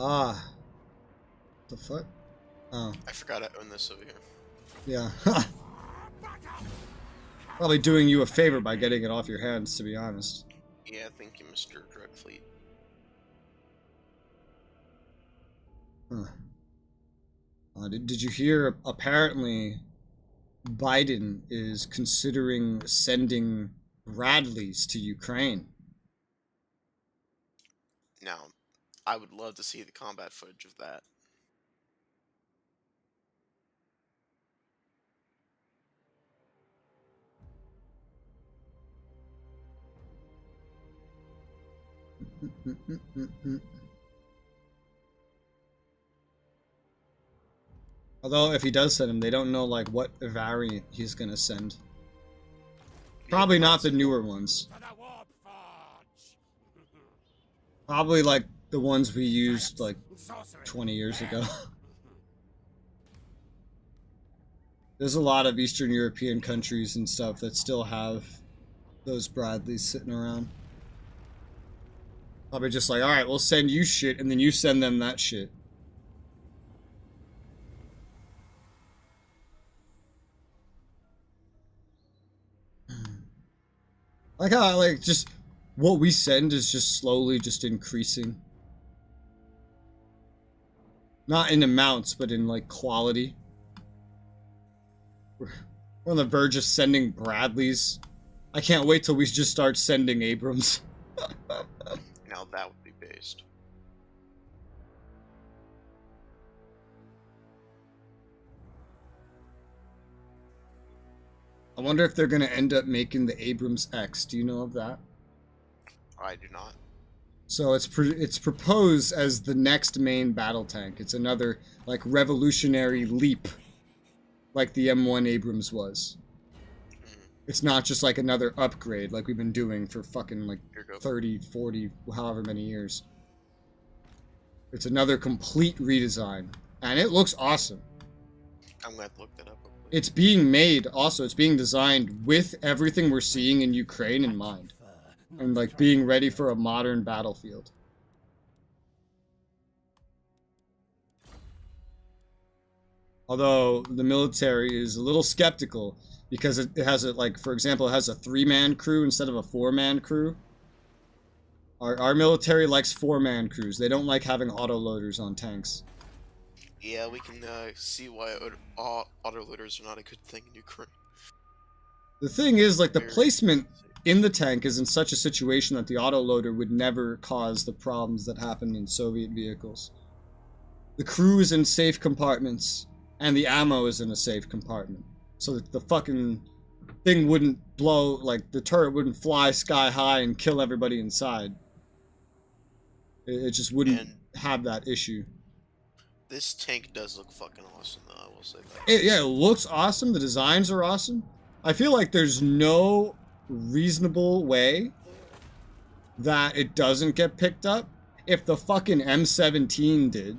Ah. The fuck? Oh. I forgot I own this over here. Yeah. Probably doing you a favor by getting it off your hands, to be honest. Yeah, thank you, Mr. Dreadfleet. Huh. Did you hear? Apparently, Biden is considering sending Bradleys to Ukraine. Now, I would love to see the combat footage of that. Although, if he does send him, they don't know like what variant he's gonna send. Probably not the newer ones. Probably like the ones we used like 20 years ago. There's a lot of Eastern European countries and stuff that still have those Bradleys sitting around. Probably just like, alright, we'll send you shit and then you send them that shit. Like how, like, just what we send is just slowly just increasing. Not in amounts, but in, like, quality. We're on the verge of sending Bradleys. I can't wait till we just start sending Abrams. Now that would be based. I wonder if they're going to end up making the Abrams X. Do you know of that? I do not. So it's proposed as the next main battle tank. It's another, like, revolutionary leap, like the M1 Abrams was. It's not just like another upgrade like we've been doing for fucking like 30, 40, however many years. It's another complete redesign. And it looks awesome. I'm gonna have to look that up. It's being made, also, it's being designed with everything we're seeing in Ukraine in mind. And like being ready for a modern battlefield. Although the military is a little skeptical because it has a, like, for example, it has a 3-man crew instead of a 4-man crew. Our military likes 4-man crews. They don't like having autoloaders on tanks. Yeah, we can see why autoloaders are not a good thing in Ukraine. The thing is, like, the placement in the tank is in such a situation that the autoloader would never cause the problems that happened in Soviet vehicles. The crew is in safe compartments, and the ammo is in a safe compartment. So that the fucking thing wouldn't blow, like, the turret wouldn't fly sky high and kill everybody inside. It just wouldn't And have that issue. this tank does look fucking awesome, though, I will say that. Yeah, it looks awesome. The designs are awesome. I feel like there's no reasonable way that it doesn't get picked up. If the fucking M17 did,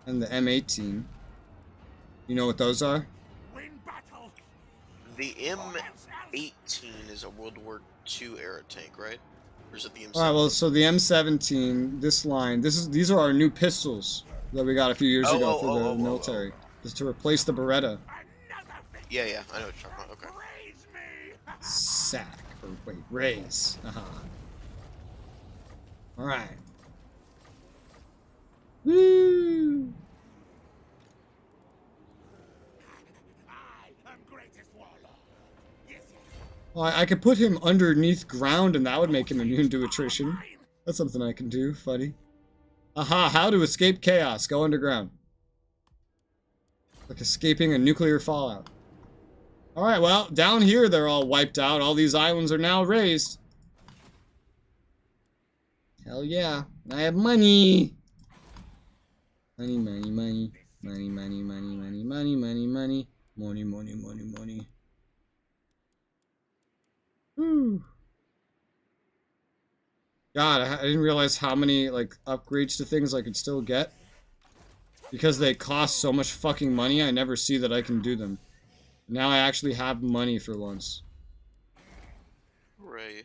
and the M18, you know what those are? Win battle. The M18 is a World War II era tank, right? Or is it the M17? All right, well, so the M17, this line, these are our new pistols that we got a few years ago for the military. Just to replace the Beretta. Yeah, yeah, I know what you're talking about. Okay. Raise me. Sack. Or wait, raise. Alright. Woo! I am greatest warlord. Yes, yes. Well, I could put him underneath ground and that would make him immune to attrition. That's something I can do, buddy. Aha, how to escape chaos. Go underground. Like escaping a nuclear fallout. Alright, well, down here they're all wiped out. All these islands are now raised. Hell yeah. I have money. Money, money, money. Money, money, money, money, money, money, money. Money, money, money, money. Whew. God, I didn't realize how many, like, upgrades to things I could still get. Because they cost so much fucking money, I never see that I can do them. Now I actually have money for once. Right.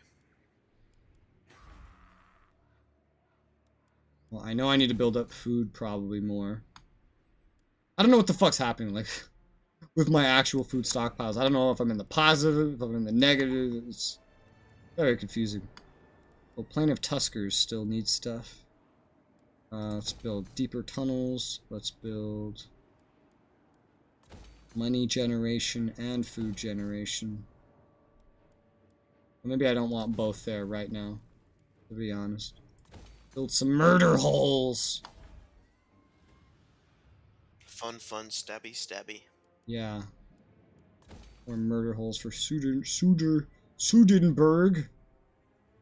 Well, I know I need to build up food probably more. I don't know what the fuck's happening, like, with my actual food stockpiles. I don't know if I'm in the positive, if I'm in the negative. It's very confusing. Well, Plain of Tuskers still needs stuff. Let's build deeper tunnels. Let's build money generation and food generation. Well, maybe I don't want both there right now, to be honest. Build some murder holes. Fun, stabby, stabby. Yeah. More murder holes for Sudenburg.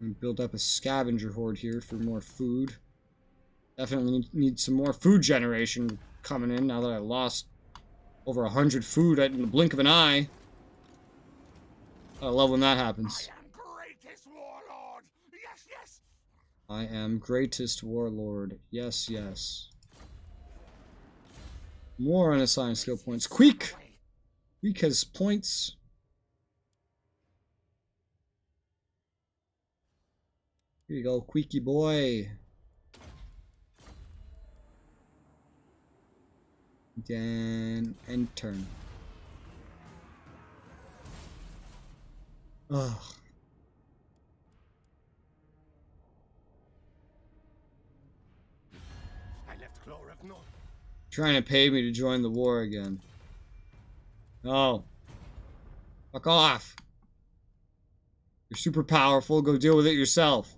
And build up a scavenger horde here for more food. Definitely need some more food generation coming in now that I lost over 100 food in the blink of an eye. I love when that happens. I am greatest warlord. Yes, yes. I am greatest warlord. Yes, yes. More unassigned skill points. Queek! Queek has points. Here you go, Queeky boy. Then end turn. Ugh. I left Chloreth North. Trying to pay me to join the war again. No. Fuck off. You're super powerful. Go deal with it yourself.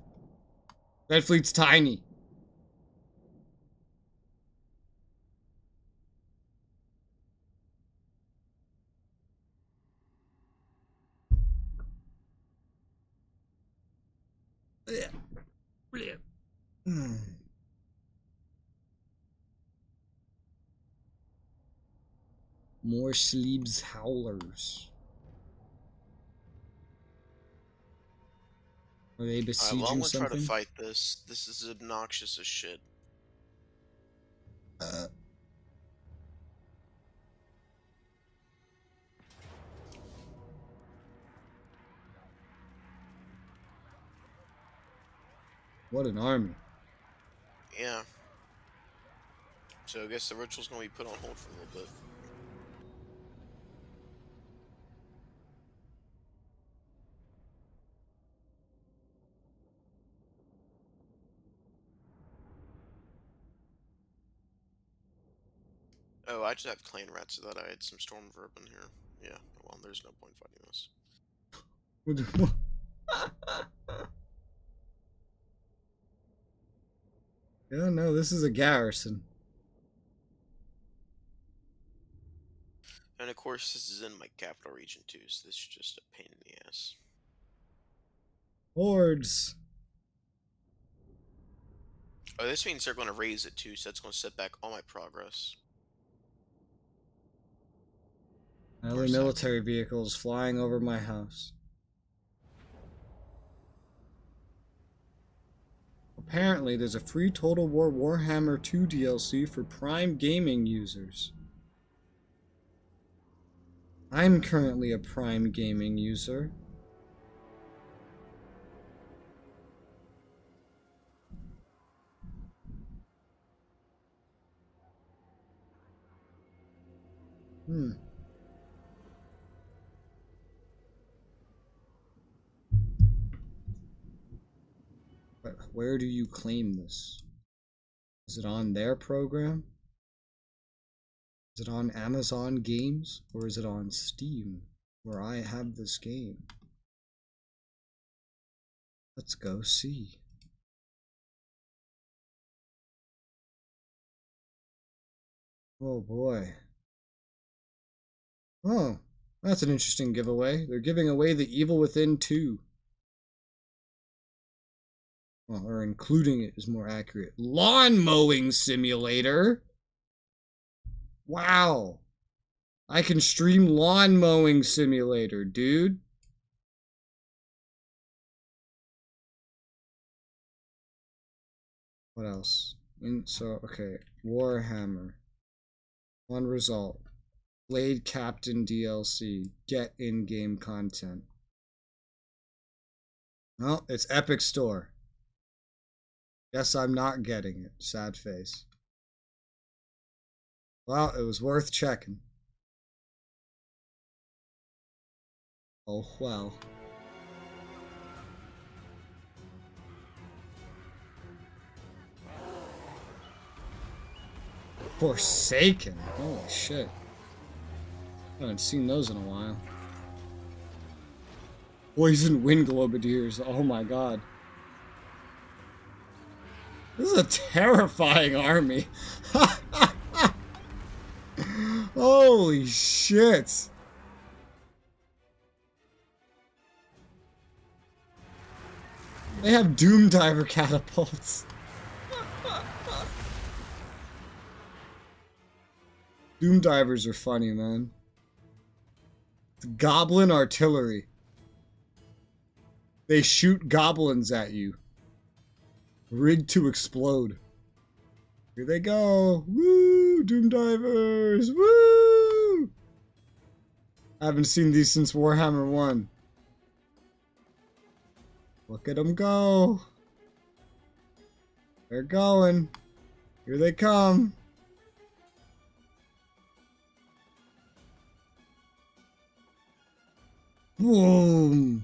Red Fleet's tiny. More Sleeves Howlers. Are they besieging Well, I'm gonna something? try to fight this. This is obnoxious as shit. What an army. Yeah. So I guess the ritual's gonna be put on hold for a little bit. Oh, I just have clan rats so that I had some storm verb in here. Yeah, well, there's no point fighting this. Yeah, no, this is a garrison. And of course, this is in my capital region too, so this is just a pain in the ass. Hordes. Oh, this means they're going to raise it too, so that's going to set back all my progress. Other military vehicles flying over my house. Apparently, there's a free Total War Warhammer 2 DLC for Prime Gaming users. I'm currently a Prime Gaming user. But where do you claim this? Is it on their program? Is it on Amazon Games? Or is it on Steam, where I have this game? Let's go see. Oh boy. Oh, that's an interesting giveaway. They're giving away The Evil Within 2. Well, or including it is more accurate. Lawn mowing simulator? Wow. I can stream lawn mowing simulator, dude. What else? Okay. Warhammer. One result. Blade Captain DLC. Get in-game content. Oh, it's Epic Store. Guess I'm not getting it. Sad face. Well, it was worth checking. Oh, well. Forsaken? Holy shit. I haven't seen those in a while. Poison Wind Globadiers. Oh my god. This is a terrifying army. Holy shit. They have Doom Diver catapults. Doom Divers are funny, man. Goblin artillery. They shoot goblins at you. Rigged to explode. Here they go. Woo! Doom Divers! Woo! I haven't seen these since Warhammer 1. Look at them go. They're going. Here they come. Boom!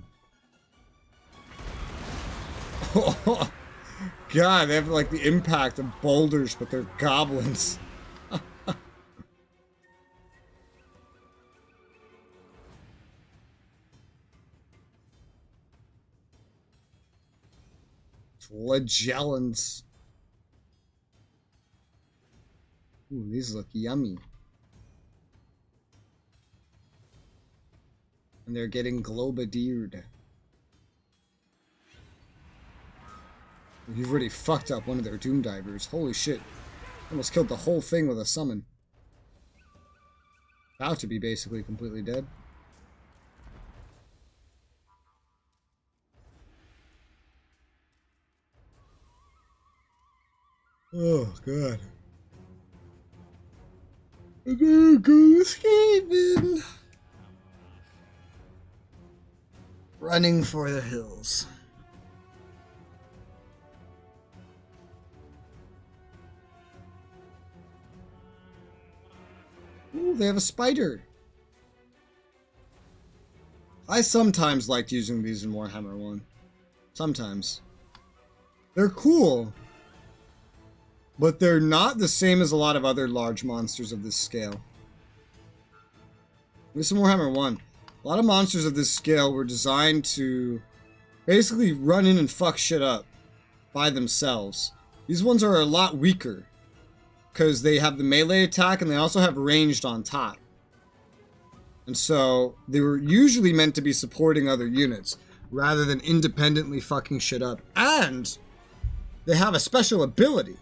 God, they have like the impact of boulders, but they're goblins. Flagellants. Ooh, these look yummy. And they're getting globadiered. You've already fucked up one of their Doom Divers. Holy shit. Almost killed the whole thing with a summon. About to be basically completely dead. Oh, God. I'm go escaping. Running for the hills. Ooh, they have a spider. I sometimes liked using these in Warhammer 1. Sometimes. They're cool. But they're not the same as a lot of other large monsters of this scale. This is Warhammer 1. A lot of monsters of this scale were designed to basically run in and fuck shit up by themselves. These ones are a lot weaker because they have the melee attack and they also have ranged on top. And so they were usually meant to be supporting other units rather than independently fucking shit up. And they have a special ability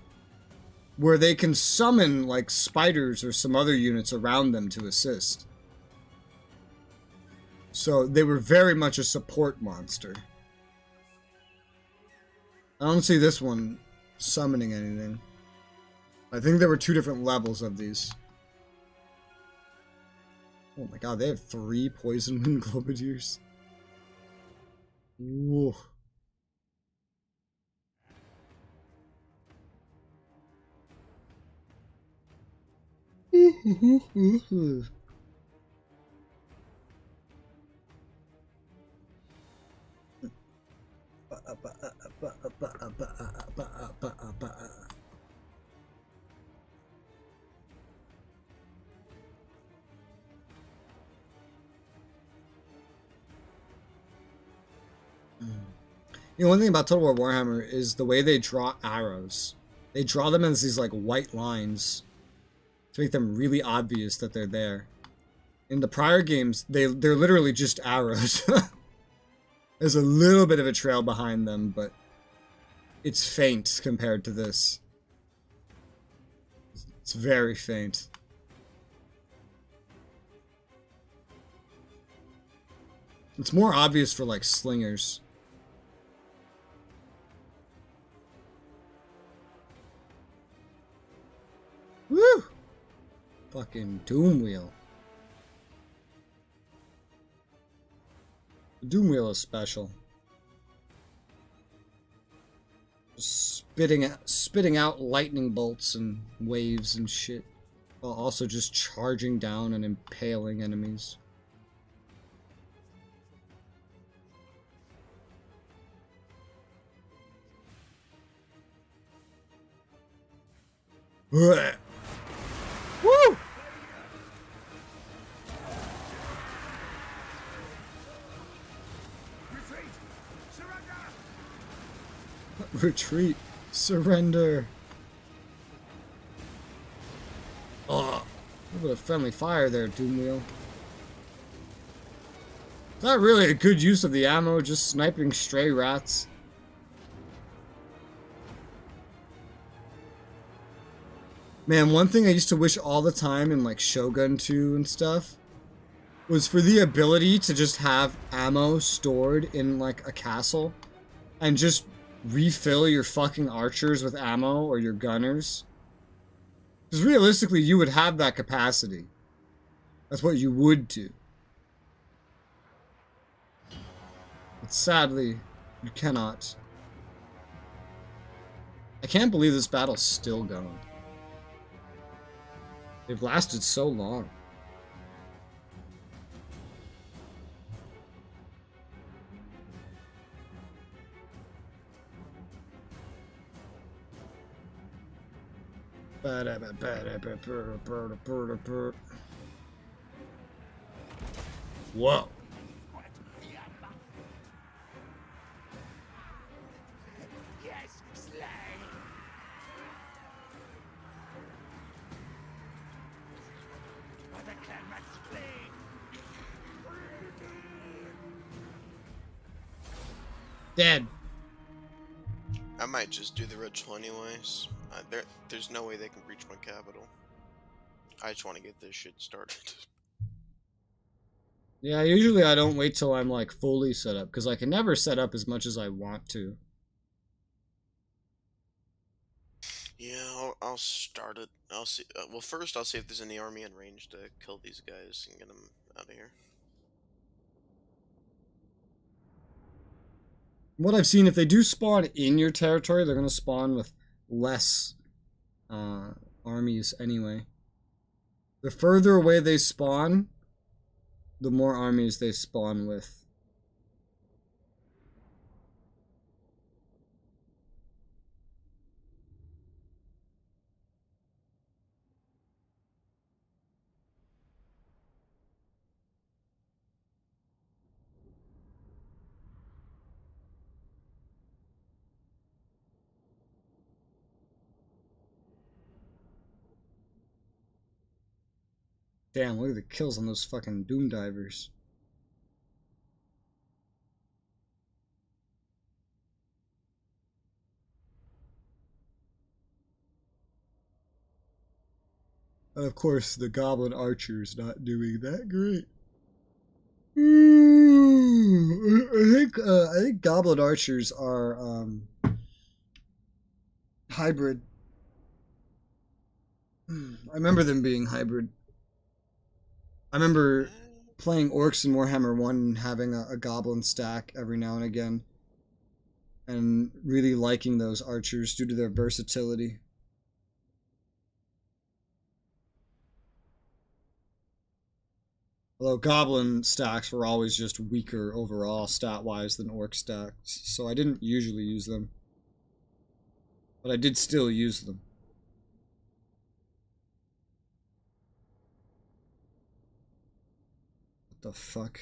where they can summon like spiders or some other units around them to assist. So they were very much a support monster. I don't see this one summoning anything. I think there were 2 different levels of these. Oh my god, they have 3 poison wind globadiers. Whoa. You know, one thing about Total War Warhammer is the way they draw arrows. They draw them as these like white lines to make them really obvious that they're there. In the prior games, they're literally just arrows. There's a little bit of a trail behind them, but it's faint compared to this. It's very faint. It's more obvious for like slingers. Woo! Fucking Doom Wheel. The Doom Wheel is special. Just spitting out lightning bolts and waves and shit, while also just charging down and impaling enemies. Blech. Woo! Retreat! Surrender! Retreat. Surrender. Oh, a little bit of friendly fire there, Doom Wheel. Not really a good use of the ammo, just sniping stray rats. Man, one thing I used to wish all the time in like Shogun 2 and stuff was for the ability to just have ammo stored in like a castle and just refill your fucking archers with ammo or your gunners. Because realistically, you would have that capacity. That's what you would do. But sadly, you cannot. I can't believe this battle's still going. They've lasted so long. Whoa. Yes, slay! Other clanrats flee! Dead. I might just do the ritual anyways. There's no way they can breach my capital. I just want to get this shit started. Yeah, usually I don't wait till I'm like fully set up because I can never set up as much as I want to. Yeah, I'll start it. I'll see. Well, first I'll see if there's any army in range to kill these guys and get them out of here. What I've seen, if they do spawn in your territory, they're going to spawn with less armies anyway. The further away they spawn, the more armies they spawn with. Damn, look at the kills on those fucking Doom Divers. Of course, the Goblin Archer's not doing that great. I think Goblin Archers are hybrid. I remember them being hybrid. I remember playing Orcs in Warhammer 1 and having a Goblin stack every now and again. And really liking those archers due to their versatility. Although Goblin stacks were always just weaker overall stat-wise than Orc stacks, so I didn't usually use them. But I did still use them. What the fuck?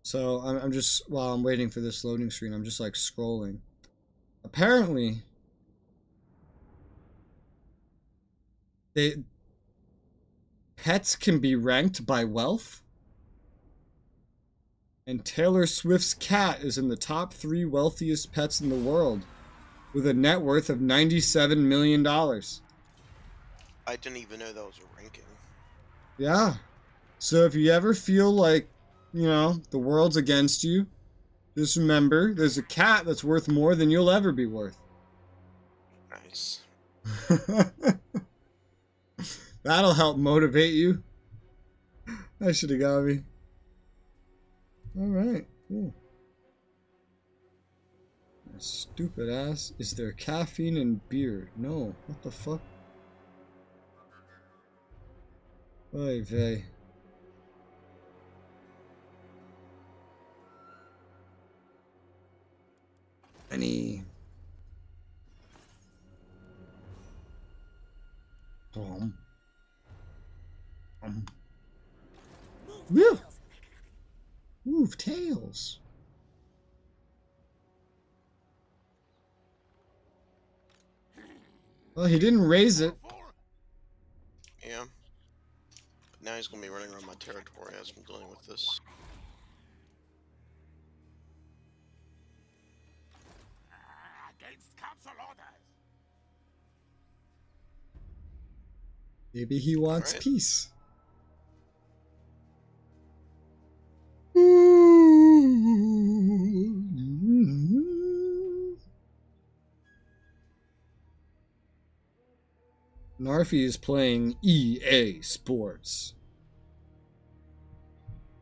So I'm just, while I'm waiting for this loading screen, I'm just like scrolling. Apparently, pets can be ranked by wealth. And Taylor Swift's cat is in the top 3 wealthiest pets in the world, with a net worth of $97 million. I didn't even know that was a ranking. Yeah. So if you ever feel like, you know, the world's against you, just remember, there's a cat that's worth more than you'll ever be worth. Nice. That'll help motivate you. That should have got me. Alright, cool. Stupid ass. Is there caffeine in beer? No. What the fuck? Oy vey. Any... Woo! Move tails. Well, he didn't raise it. Yeah. But now he's gonna be running around my territory as I'm dealing with this. Against council orders. Maybe he wants Alright. peace. Narfi is playing EA Sports.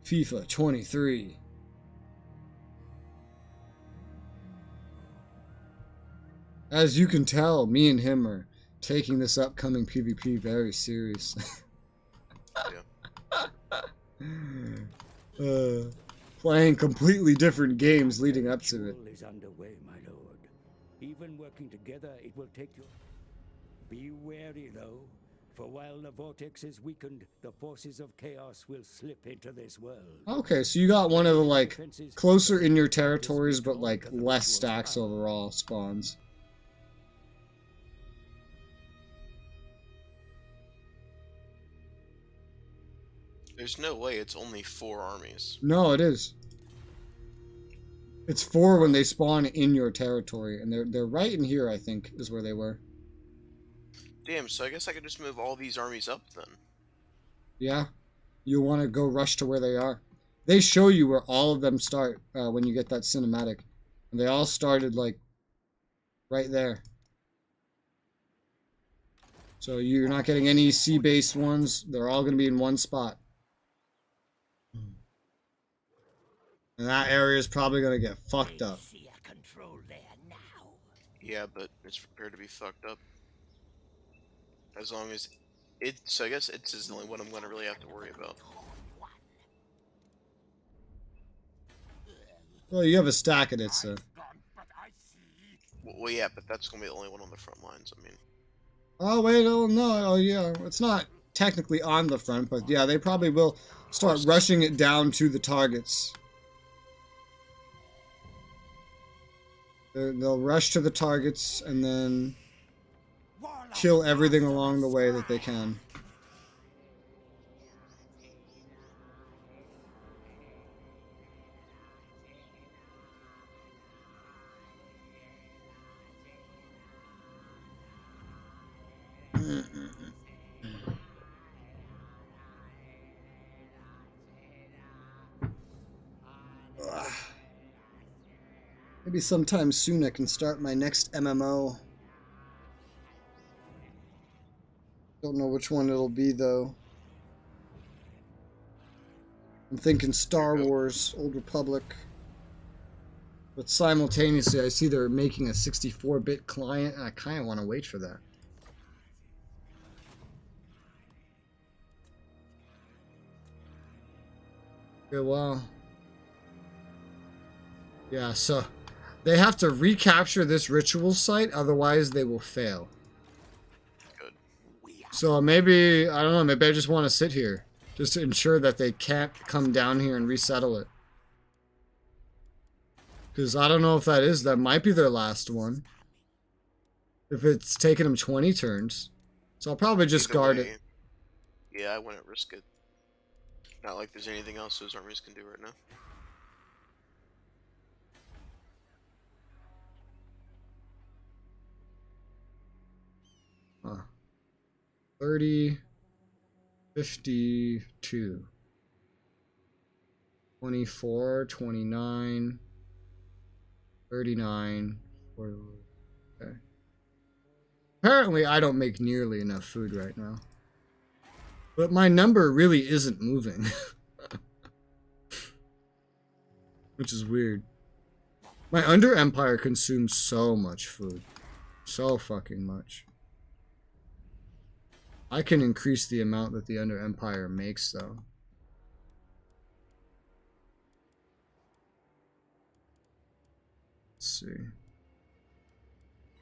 FIFA 23. As you can tell, me and him are taking this upcoming PvP very seriously. Playing completely different games leading up to it. Is underway, my lord. Even working together, it will take you. Be wary, though, for while the vortex is weakened, the forces of chaos will slip into this world. Okay, so you got one of the, like, closer in your territories, but, like, less stacks overall spawns. There's no way it's only 4 armies. No, it is. It's 4 when they spawn in your territory, and they're right in here, I think, is where they were. Damn, so I guess I could just move all these armies up then. Yeah. You want to go rush to where they are. They show you where all of them start when you get that cinematic. And they all started, like, right there. So you're not getting any sea-based ones. They're all going to be in one spot. And that area is probably going to get fucked up. Yeah, but it's prepared to be fucked up. As long as it, so I guess it's the only one I'm gonna really have to worry about. Well, you have a stack of it, so. Well, yeah, but that's gonna be the only one on the front lines. I mean. Oh wait, oh no, oh yeah, it's not technically on the front, but yeah, they probably will start rushing it down to the targets. They'll rush to the targets and then kill everything along the way that they can. Maybe sometime soon I can start my next MMO. Don't know which one it'll be though. I'm thinking Star Wars, Old Republic. But simultaneously I see they're making a 64-bit client and I kind of want to wait for that. Okay, well. Yeah, so they have to recapture this ritual site, otherwise they will fail. Good. So maybe, I don't know, maybe I just want to sit here. Just to ensure that they can't come down here and resettle it. Because I don't know if that might be their last one. If it's taken them 20 turns. So I'll probably just guard it. Yeah, I wouldn't risk it. Not like there's anything else those armies can do right now. Huh. 30, 52, 24, 29, 39, 40. Okay. Apparently I don't make nearly enough food right now. But my number really isn't moving. Which is weird. My Under Empire consumes so much food. So fucking much. I can increase the amount that the Under Empire makes, though. Let's see.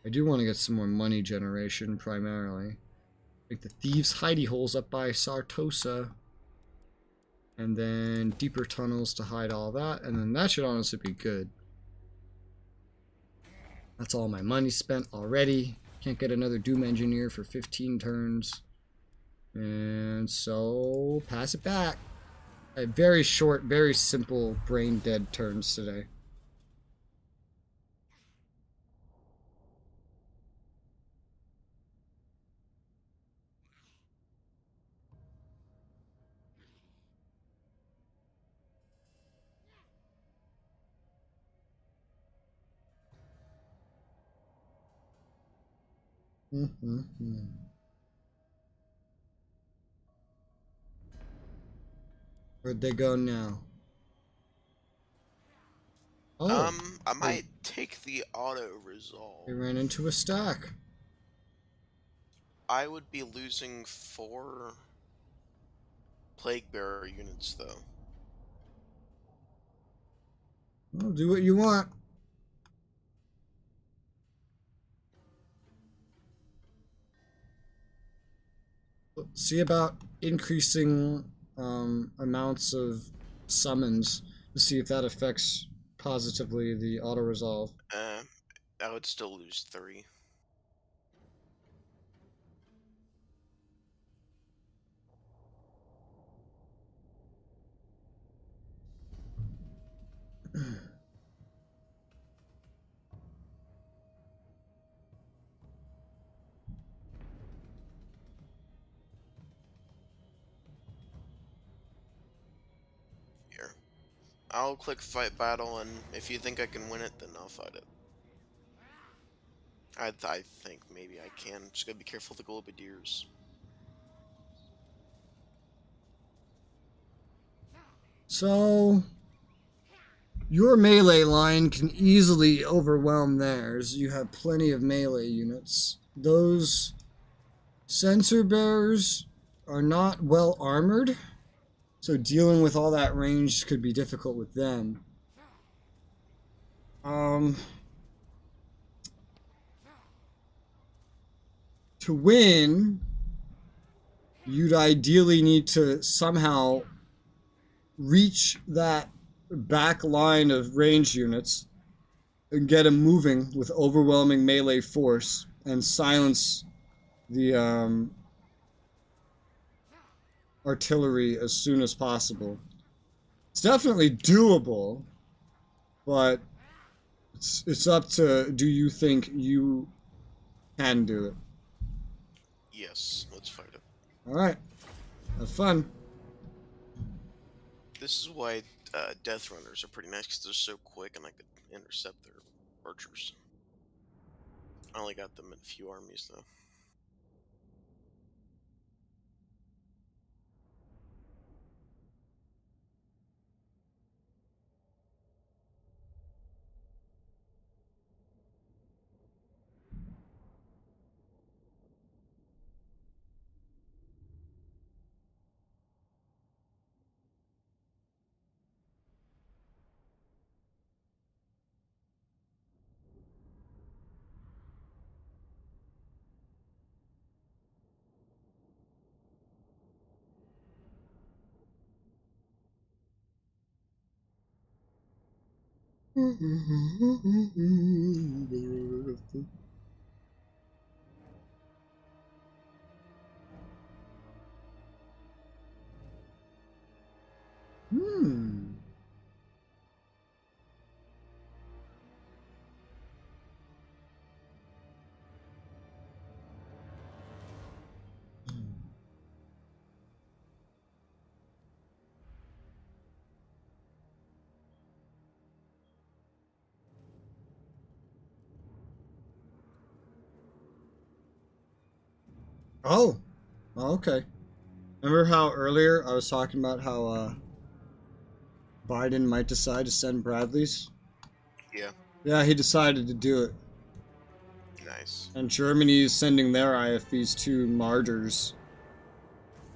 I do want to get some more money generation, primarily. Like the Thieves' Hidey Holes up by Sartosa. And then deeper tunnels to hide all that. And then that should honestly be good. That's all my money spent already. Can't get another Doom Engineer for 15 turns. And so, pass it back. I had very short, very simple brain dead turns today. Where'd they go now? Oh, I might take the auto resolve. they ran into a stack. I would be losing 4 Plague Bearer units, though. Well, do what you want. See about increasing amounts of summons to see if that affects positively the auto resolve. I would still lose 3. Here. I'll click fight battle, and if you think I can win it, then I'll fight it. I think maybe I can. Just gotta be careful of the Globadiers. So, your melee line can easily overwhelm theirs. You have plenty of melee units. Those sensor bearers are not well armored, so dealing with all that range could be difficult with them. To win, you'd ideally need to somehow reach that back line of range units and get him moving with overwhelming melee force and silence the artillery as soon as possible. It's definitely doable, but it's up to, do you think you can do it? Yes, let's fight it. Alright, have fun. This is why Death Runners are pretty nice, because they're so quick and I could intercept their archers. I only got them in a few armies, though. Oh, okay. Remember how earlier I was talking about how Biden might decide to send Bradleys? Yeah, Yeah, he decided to do it. nice. And Germany is sending their IFVs to Martyrs.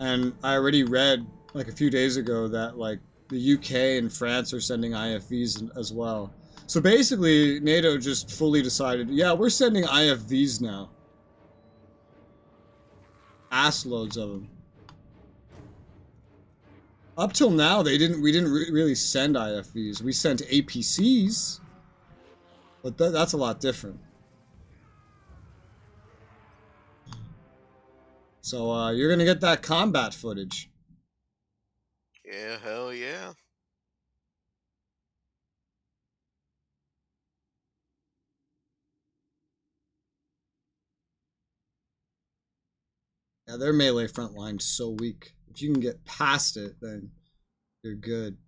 And I already read, like a few days ago, that like the UK and France are sending IFVs as well. So basically, NATO just fully decided, yeah, we're sending IFVs now. Ass loads of them. Up till now, we didn't really send IFVs. We sent APCs, but that's a lot different. So you're gonna get that combat footage. Yeah, hell yeah. Yeah, their melee front line's so weak. If you can get past it, then you're good.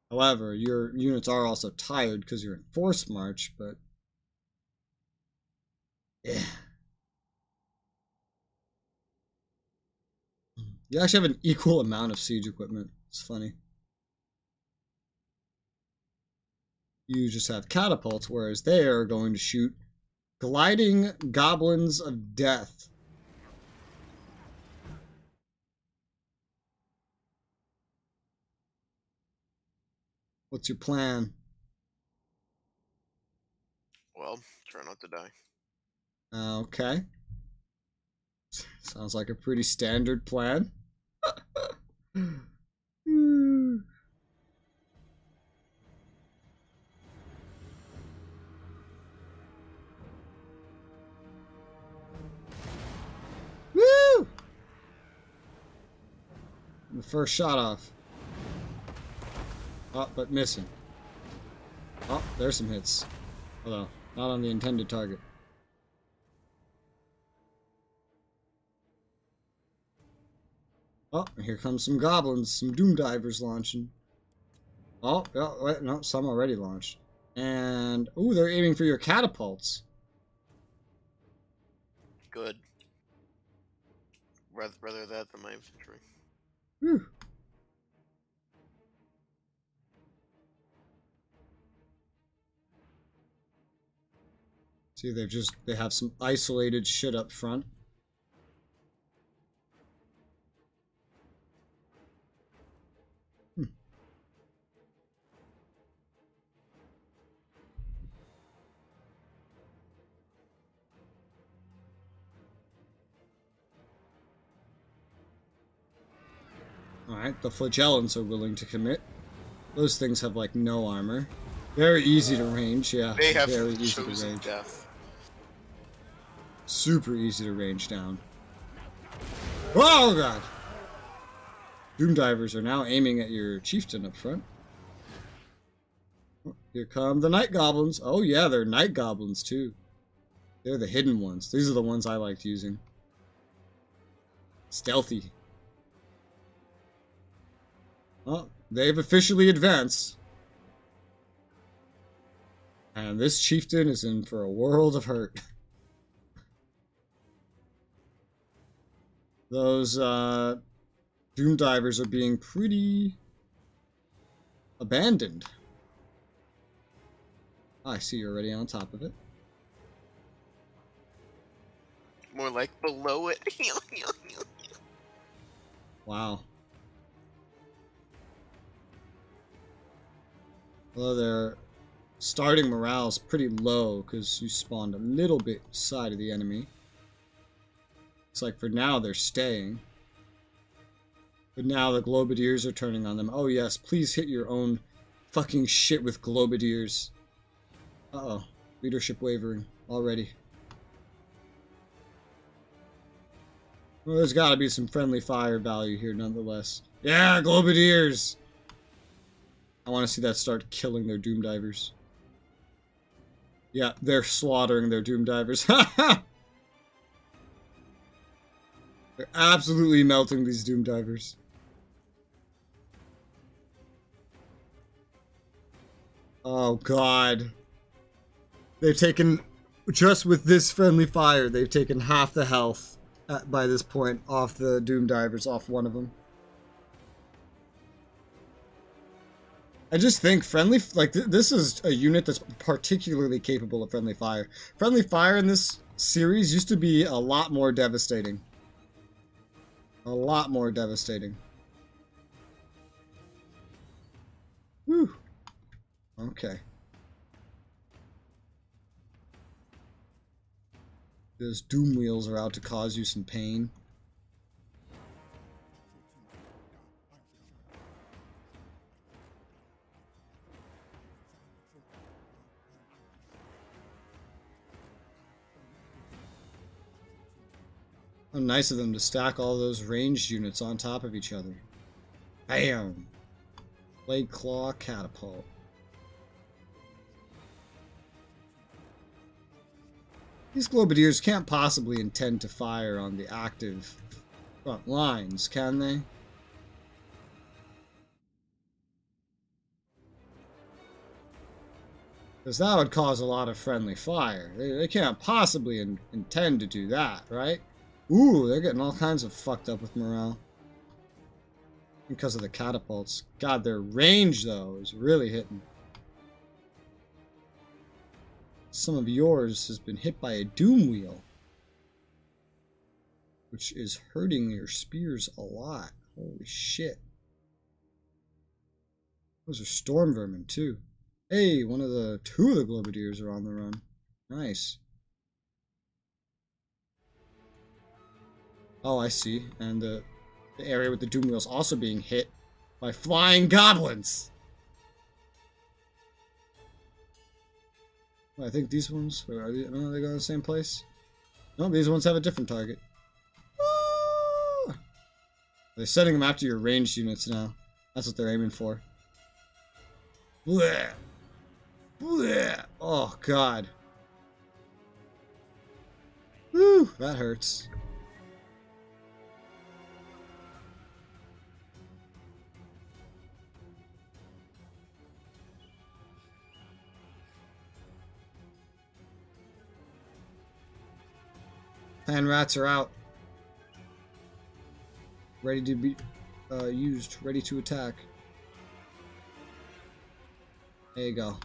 However, your units are also tired because you're in forced march, but yeah. You actually have an equal amount of siege equipment. It's funny. You just have catapults, whereas they are going to shoot gliding goblins of death. What's your plan? Well, try not to die. Okay. Sounds like a pretty standard plan. Woo! The first shot off. Oh, but missing. Oh, there's some hits. Although, not on the intended target. Oh, here comes some goblins, some doom divers launching. Oh, wait, no, some already launched. And, ooh, they're aiming for your catapults. Good. Rather that than my infantry. Whew. See, they have some isolated shit up front. Alright, the flagellants are willing to commit. Those things have, like, no armor. Very easy to range, yeah. They have Very easy to chosen range. death. Super easy to range down. Oh god! Doom divers are now aiming at your chieftain up front. Oh, here come the night goblins. Oh yeah, they're night goblins too. They're the hidden ones. These are the ones I liked using. Stealthy. Oh, they've officially advanced. And this chieftain is in for a world of hurt. Those doom divers are being pretty abandoned. I see you're already on top of it. More like below it. Wow. Well, their starting morale is pretty low because you spawned a little bit side of the enemy. It's like for now they're staying. But now the Globadiers are turning on them. Oh yes, please hit your own fucking shit with Globadiers. Uh-oh. Leadership wavering already. Well, there's gotta be some friendly fire value here nonetheless. Yeah, Globadiers! I want to see that start killing their Doom Divers. Yeah, they're slaughtering their Doom Divers. They're absolutely melting these Doom Divers. Oh god. They've taken, just with this friendly fire, they've taken half the health by this point off the Doom Divers, off one of them. I just think friendly, like, this is a unit that's particularly capable of friendly fire. Friendly fire in this series used to be a lot more devastating. A lot more devastating. Whew. Okay. Those doom wheels are out to cause you some pain. How nice of them to stack all those ranged units on top of each other. Bam! Blade Claw Catapult. These Globadiers can't possibly intend to fire on the active front lines, can they? Because that would cause a lot of friendly fire. They can't possibly intend to do that, right? Ooh, they're getting all kinds of fucked up with morale. Because of the catapults. God, their range, though, is really hitting. Some of yours has been hit by a doom wheel. Which is hurting your spears a lot. Holy shit. Those are storm vermin, too. Hey, two of the Globadiers are on the run. Nice. Oh, I see. And the area with the doom wheels also being hit by flying goblins. Well, I think these ones are they going to the same place? No, these ones have a different target. Ah! They're setting them after your ranged units now. That's what they're aiming for. Blech. Blech. Oh god. Woo, that hurts. Clan rats are out. Ready to be used. Ready to attack. There you go.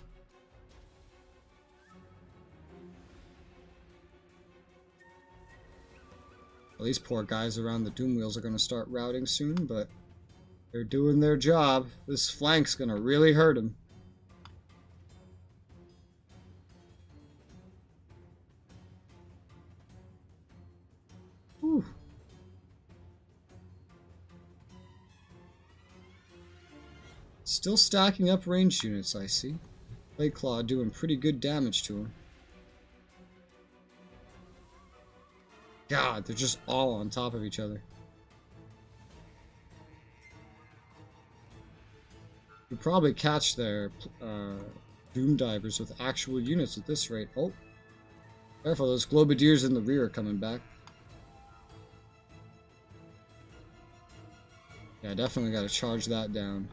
Well, these poor guys around the doom wheels are going to start routing soon, but they're doing their job. This flank's going to really hurt them. Whew. Still stacking up ranged units, I see. Blade Claw doing pretty good damage to him. God, they're just all on top of each other. You'll probably catch their Doom Divers with actual units at this rate. Oh, careful, those Globadiers in the rear are coming back. Yeah, definitely got to charge that down.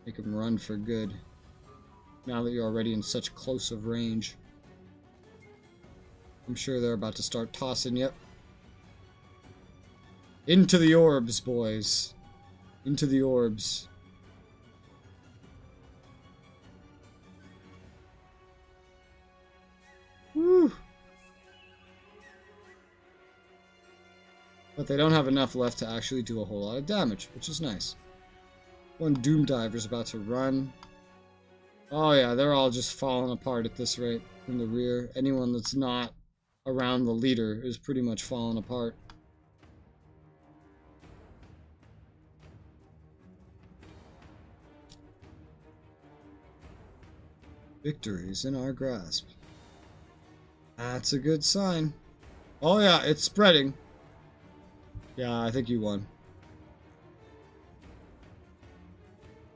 Make them run for good. Now that you're already in such close of range. I'm sure they're about to start tossing. Yep. Into the orbs, boys. Into the orbs. Woo! But they don't have enough left to actually do a whole lot of damage, which is nice. One Doom Diver's about to run. Oh yeah, they're all just falling apart at this rate in the rear. Anyone that's not around the leader is pretty much falling apart. Victory's in our grasp. That's a good sign. Oh yeah, it's spreading. Yeah, I think you won.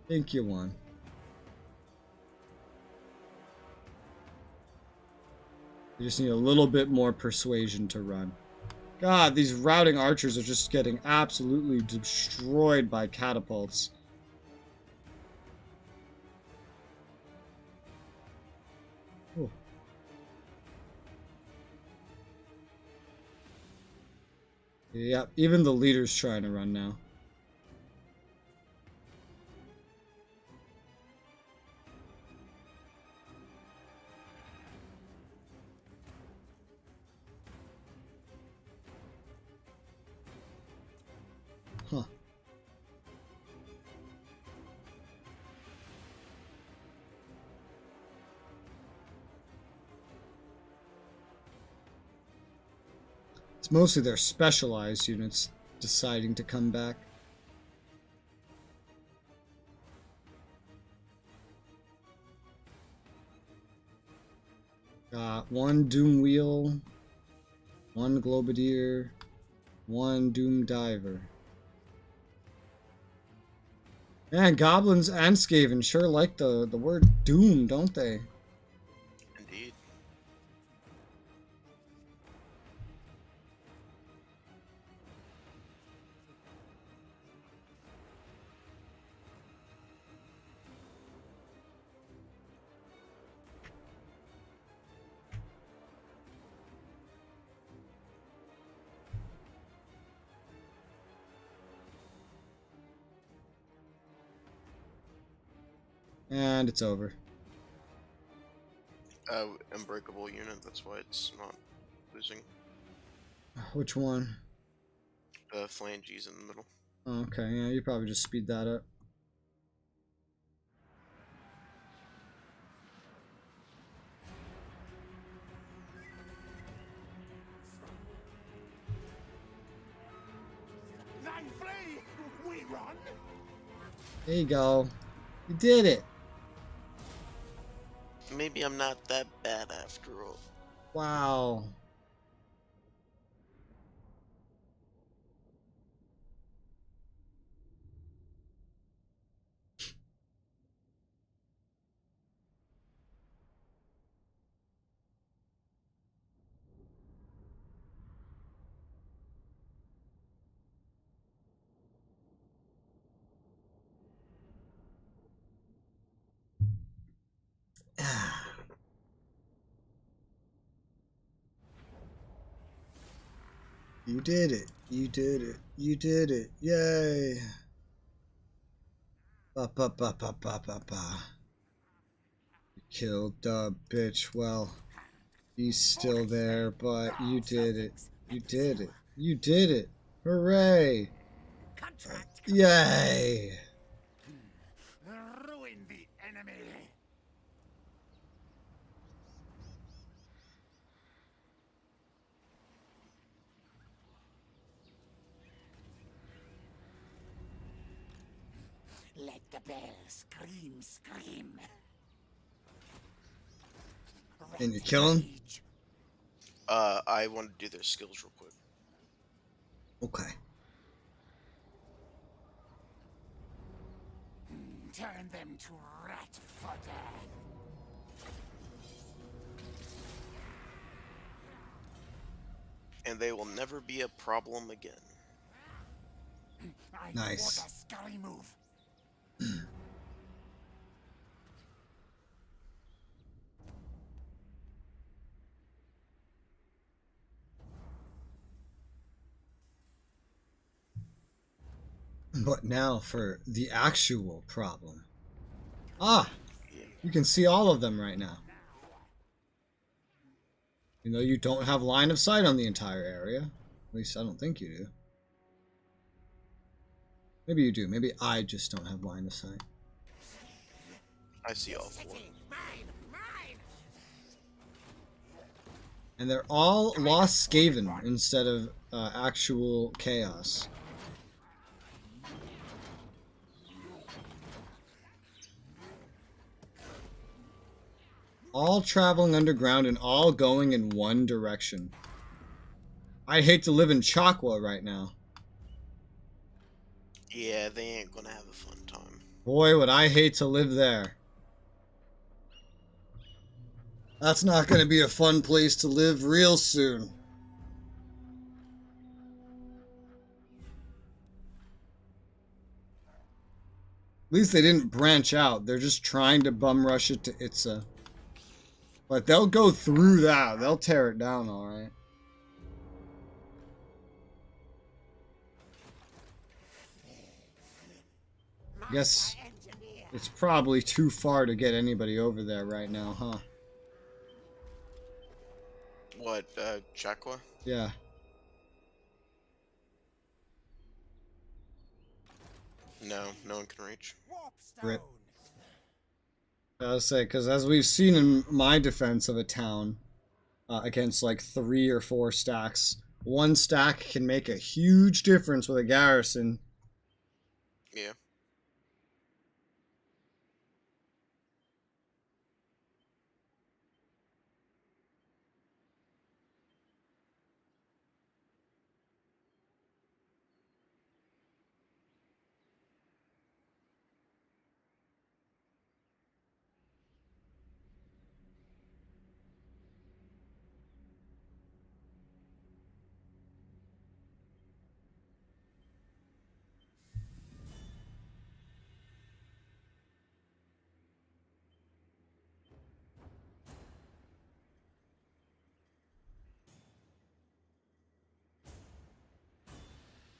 I think you won. You just need a little bit more persuasion to run. God, these routing archers are just getting absolutely destroyed by catapults. Oh. Yep, even the leader's trying to run now. Huh. It's mostly their specialized units deciding to come back. Got one Doom Wheel, one Globadier, one Doom Diver. Man, Goblins and Skaven sure like the word Doom, don't they? Indeed. And it's over. Unbreakable unit, that's why it's not losing. Which one? Phalanges in the middle. Oh, okay, yeah, you probably just speed that up. They flee, we run. There you go. You did it. Maybe I'm not that bad after all. Wow. You did it. You did it. You did it. Yay. Ba ba ba ba ba ba ba. You killed the bitch. Well, he's still there, but you did it. You did it. You did it. Hooray. Contract. Yay. Ruin the enemy. Let the bell scream, scream. And you kill him? I want to do their skills real quick. Okay. Turn them to rat fodder. And they will never be a problem again. Nice. What a scurry move. But now for the actual problem. Ah! Yeah. You can see all of them right now. You know, you don't have line of sight on the entire area. At least I don't think you do. Maybe you do. Maybe I just don't have line of sight. I see all four. And they're all Lost Skaven instead of actual Chaos. All traveling underground and all going in one direction. I'd hate to live in Chakwa right now. Yeah, they ain't gonna have a fun time. Boy, would I hate to live there. That's not going to be a fun place to live real soon. At least they didn't branch out. They're just trying to bum rush it to Itza. But they'll go through that. They'll tear it down, alright. I guess it's probably too far to get anybody over there right now, huh? What, Chakwa? Yeah. No, no one can reach. Rip. I was say, because as we've seen in my defense of a town, against like 3 or 4 stacks, 1 stack can make a huge difference with a garrison. Yeah.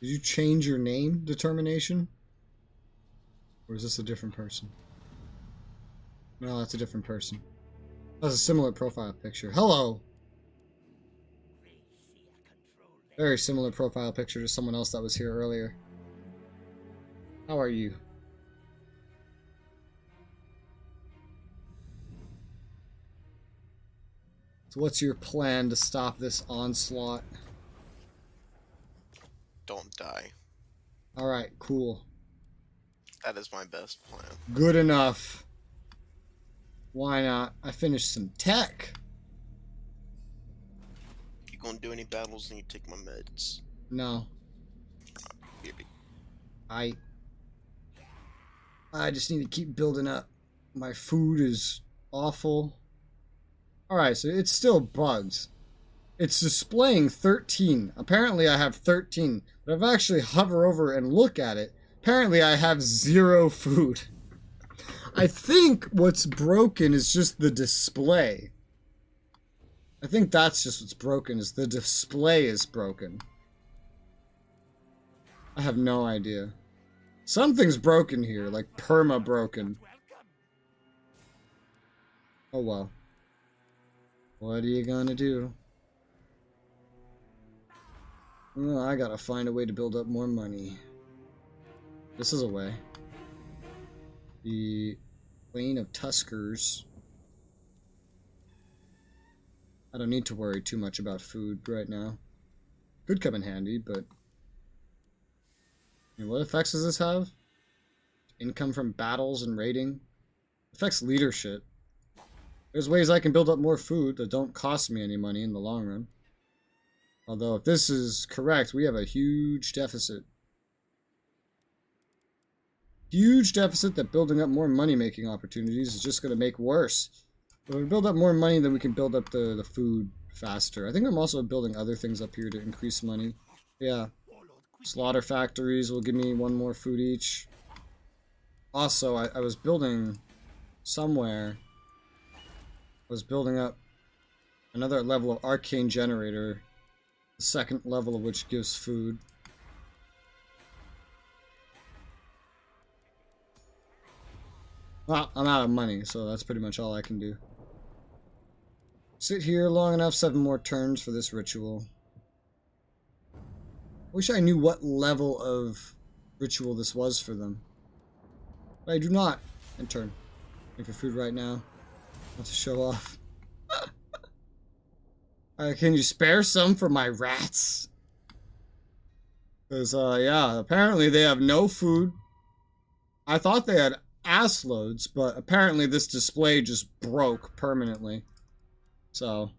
Did you change your name, Determination? Or is this a different person? No, that's a different person. That's a similar profile picture. Hello! Very similar profile picture to someone else that was here earlier. How are you? So what's your plan to stop this onslaught? Don't die. Alright, cool. That is my best plan. Good enough. Why not? I finished some tech. You gonna do any battles and you take my meds? No. Maybe. I just need to keep building up. My food is awful. Alright, so it's still bugs. It's displaying 13. Apparently I have 13. But if I actually hover over and look at it, apparently I have 0 food. I think what's broken is just the display. I think that's just what's broken, is the display is broken. I have no idea. Something's broken here, like perma broken. Oh well. What are you gonna do? Well, I gotta find a way to build up more money. This is a way. The Plain of Tuskers. I don't need to worry too much about food right now. Could come in handy, but... And what effects does this have? Income from battles and raiding. Affects leadership. There's ways I can build up more food that don't cost me any money in the long run. Although, if this is correct, we have a huge deficit. Huge deficit that building up more money-making opportunities is just going to make worse. If we build up more money, then we can build up the food faster. I think I'm also building other things up here to increase money. Yeah. Slaughter factories will give me 1 more food each. Also, I was building somewhere. I was building up another level of arcane generator. The 2nd level of which gives food. Well, I'm out of money, so that's pretty much all I can do. Sit here long enough, 7 more turns for this ritual. Wish I knew what level of ritual this was for them. But I do not. End turn. Make for food right now. Want to show off. Can you spare some for my rats? Because, yeah, apparently they have no food. I thought they had ass loads, but apparently this display just broke permanently. So,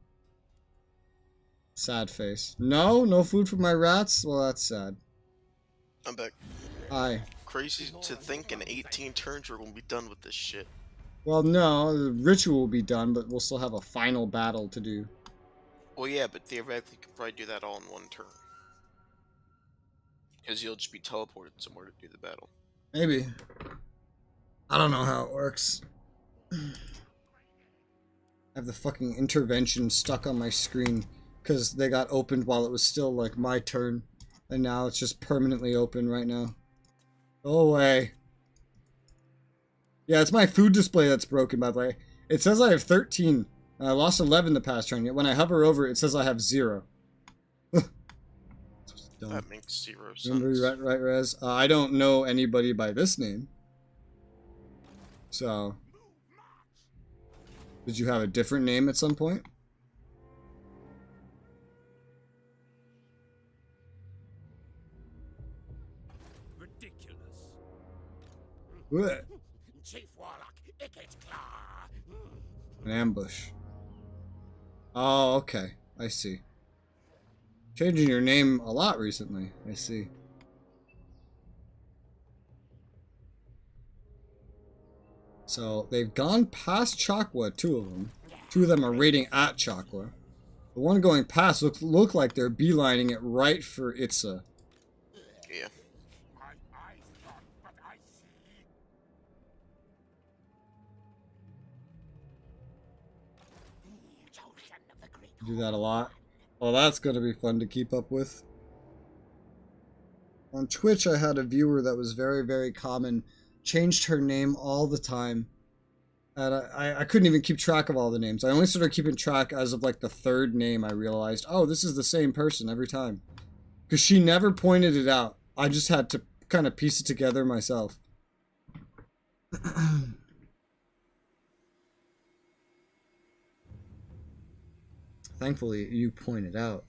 sad face. No food for my rats? Well, that's sad. I'm back. Hi. Crazy to think in 18 turns we're gonna be done with this shit. Well, no, the ritual will be done, but we'll still have a final battle to do. Well, yeah, but theoretically, you could probably do that all in 1 turn. Because you'll just be teleported somewhere to do the battle. Maybe. I don't know how it works. I have the fucking intervention stuck on my screen because they got opened while it was still like my turn, and now it's just permanently open right now. Go away. Yeah, it's my food display that's broken, by the way. It says I have 13. And I lost 11 the past turn, yet when I hover over it says I have 0. That makes 0 sense. Remember, right, Rez? I don't know anybody by this name. So, did you have a different name at some point? Ridiculous. What? Chief Warlock, Icket's Claw. An ambush. Oh, okay. I see. Changing your name a lot recently. I see. So, they've gone past Chakwa, 2 of them. 2 of them are raiding at Chakwa. The one going past look like they're beelining it right for Itza. Yeah. My eyes not, but I see. Chosen of the great Do that a lot. Well, that's going to be fun to keep up with. On Twitch, I had a viewer that was very, very common. Changed her name all the time. And I couldn't even keep track of all the names. I only started keeping track as of like the 3rd name. I realized, oh, this is the same person every time. Because she never pointed it out. I just had to kind of piece it together myself. Thankfully, you pointed out.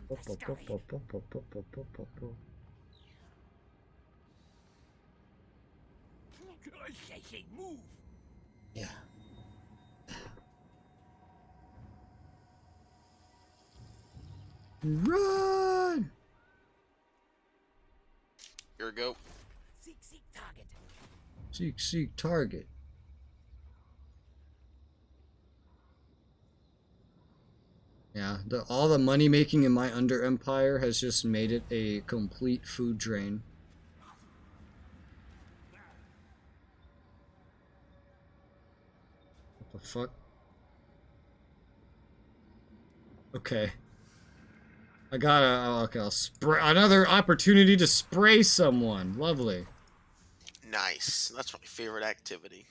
I say move. Yeah. Run! Here we go. Seek target. Seek target. Yeah, all the money making in my Under Empire has just made it a complete food drain. What the fuck? Okay. I got okay, I'll spray another opportunity to spray someone. Lovely. Nice. That's my favorite activity.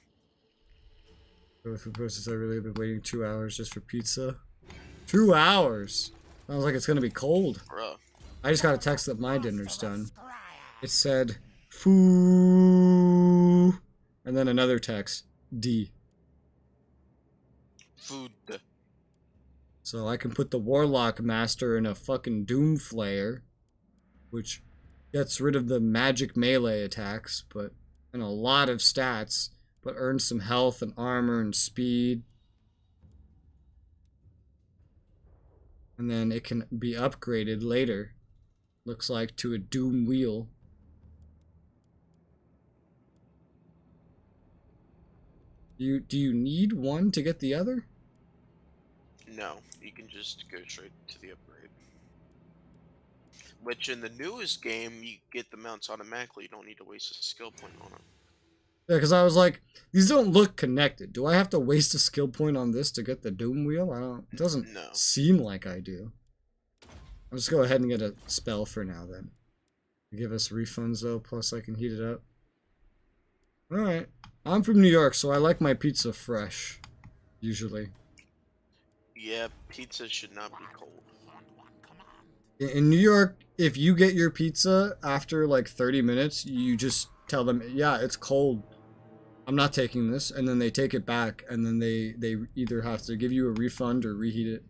The food process, I really have been waiting 2 hours just for pizza. 2 hours? Sounds like it's gonna be cold. Bruh. I just got a text that my dinner's done. It said, foo, and then another text, D. Food. So I can put the Warlock Master in a fucking Doom Flayer, which gets rid of the magic melee attacks, but and a lot of stats, but earns some health and armor and speed. And then it can be upgraded later. Looks like to a Doom wheel. Do you need one to get the other? No, you can just go straight to the upgrade. Which in the newest game, you get the mounts automatically. You don't need to waste a skill point on it. Yeah, because I was like, these don't look connected. Do I have to waste a skill point on this to get the Doom wheel? I don't. It doesn't No. seem like I do. I'll just go ahead and get a spell for now then. Give us refunds though, plus I can heat it up. Alright. I'm from New York, so I like my pizza fresh. Usually. Yeah, pizza should not be cold. In New York, if you get your pizza after like 30 minutes, you just tell them, yeah, it's cold. I'm not taking this. And then they take it back, and then they either have to give you a refund or reheat it.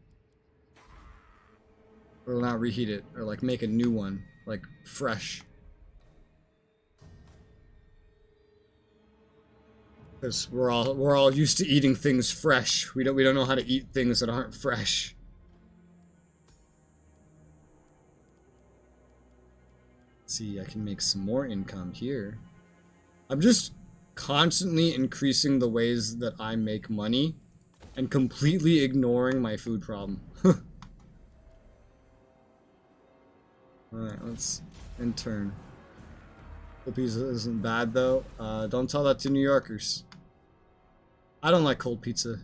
Or not reheat it, or like make a new one, like fresh. Because we're all used to eating things fresh. We don't know how to eat things that aren't fresh. Let's see, I can make some more income here. I'm just constantly increasing the ways that I make money and completely ignoring my food problem. Alright, let's intern. Cold pizza isn't bad though. Don't tell that to New Yorkers. I don't like cold pizza.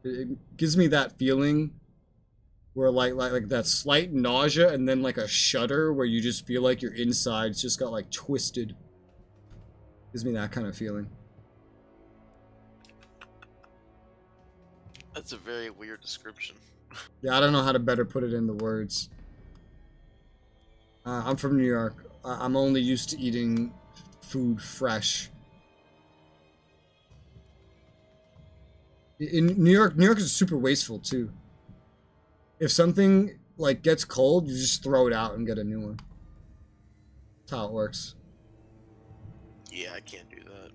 It gives me that feeling where like that slight nausea and then like a shudder where you just feel like your insides just got like twisted. Gives me that kind of feeling. That's a very weird description. Yeah, I don't know how to better put it into words. I'm from New York. I'm only used to eating food fresh. In New York is super wasteful too. If something like gets cold, you just throw it out and get a new one. That's how it works. Yeah, I can't do that.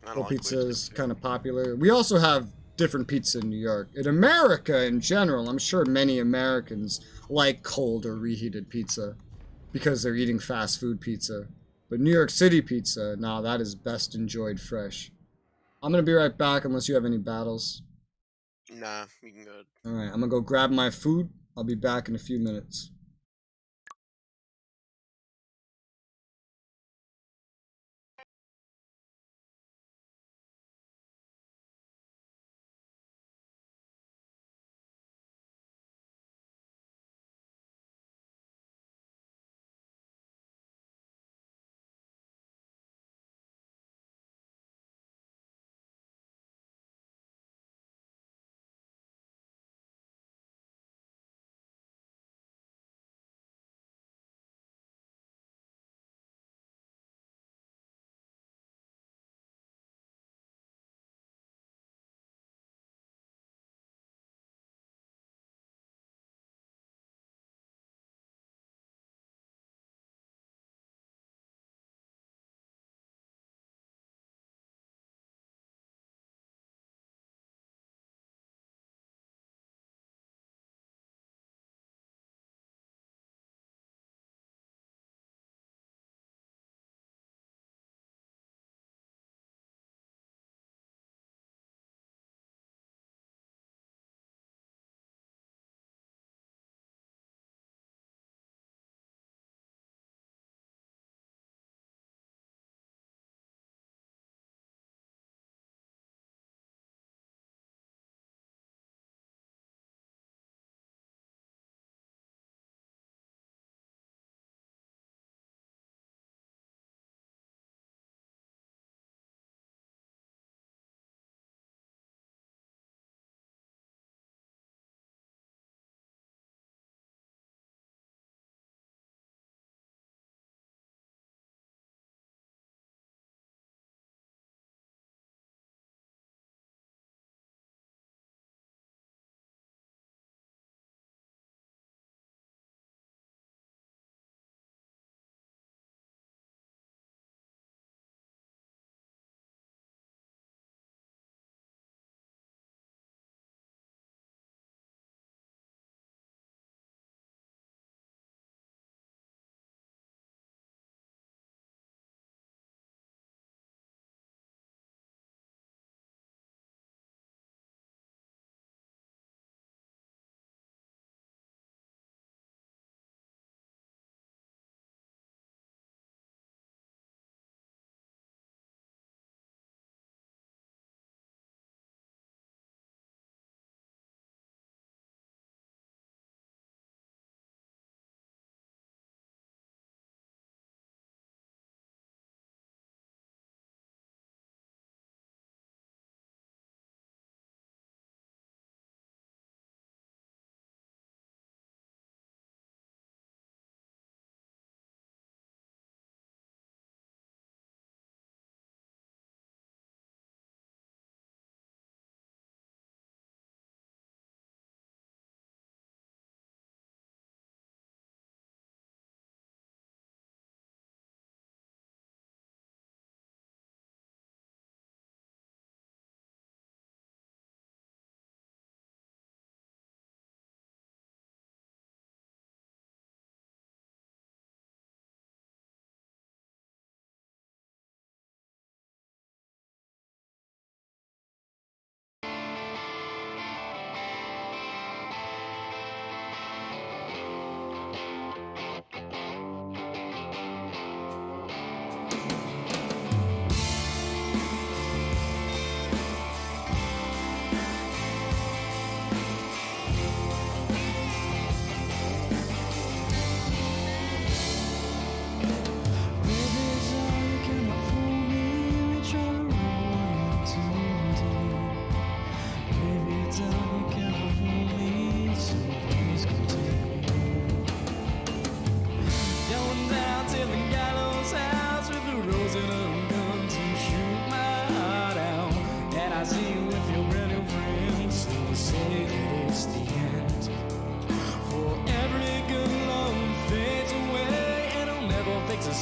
I don't Cold like pizza wasting is food. kind of popular. We also have different pizza in New York. In America in general, I'm sure many Americans like cold or reheated pizza because they're eating fast food pizza. But New York City pizza, nah, that is best enjoyed fresh. I'm gonna be right back unless you have any battles. Nah, you can go. Alright, I'm gonna go grab my food. I'll be back in a few minutes.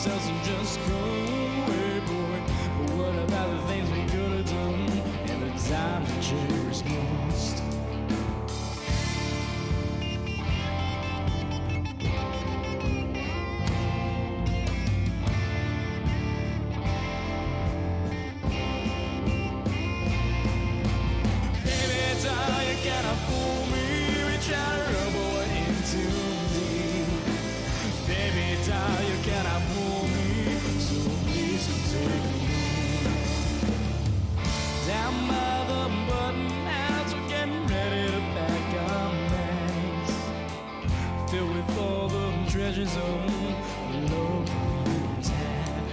ourselves and just go away, boy. But what about the things we could have done and the time to cherish most? Baby, darling, you cannot fool me. We try to rub our into deep. Baby, darling, you cannot fool me. So please come take me down by the button house. We're getting ready to pack our bags, filled with all the treasures of love we had.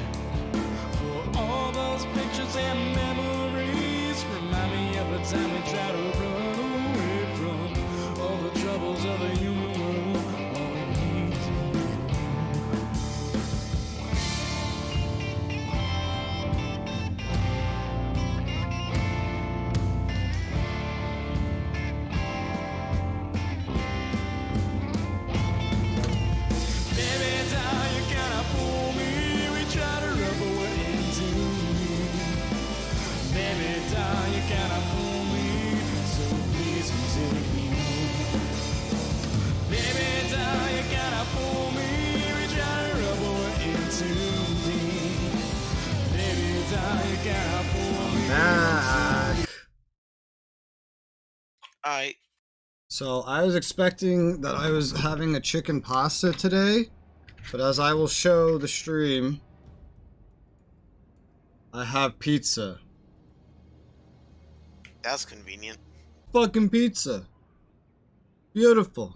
For all those pictures and memories, remind me of the time we tried to run away from all the troubles of the human world. All we need is you. Baby, darling, you cannot fool me. We try to rub our into me. Baby, darling, you cannot fool me. So please come take me home. Baby, darling, you cannot fool me. We try to rub our into me. Baby, darling, you cannot fool me. Back. I So I was expecting that I was having a chicken pasta today, but as I will show the stream, I have pizza. that's convenient. Fucking pizza. Beautiful.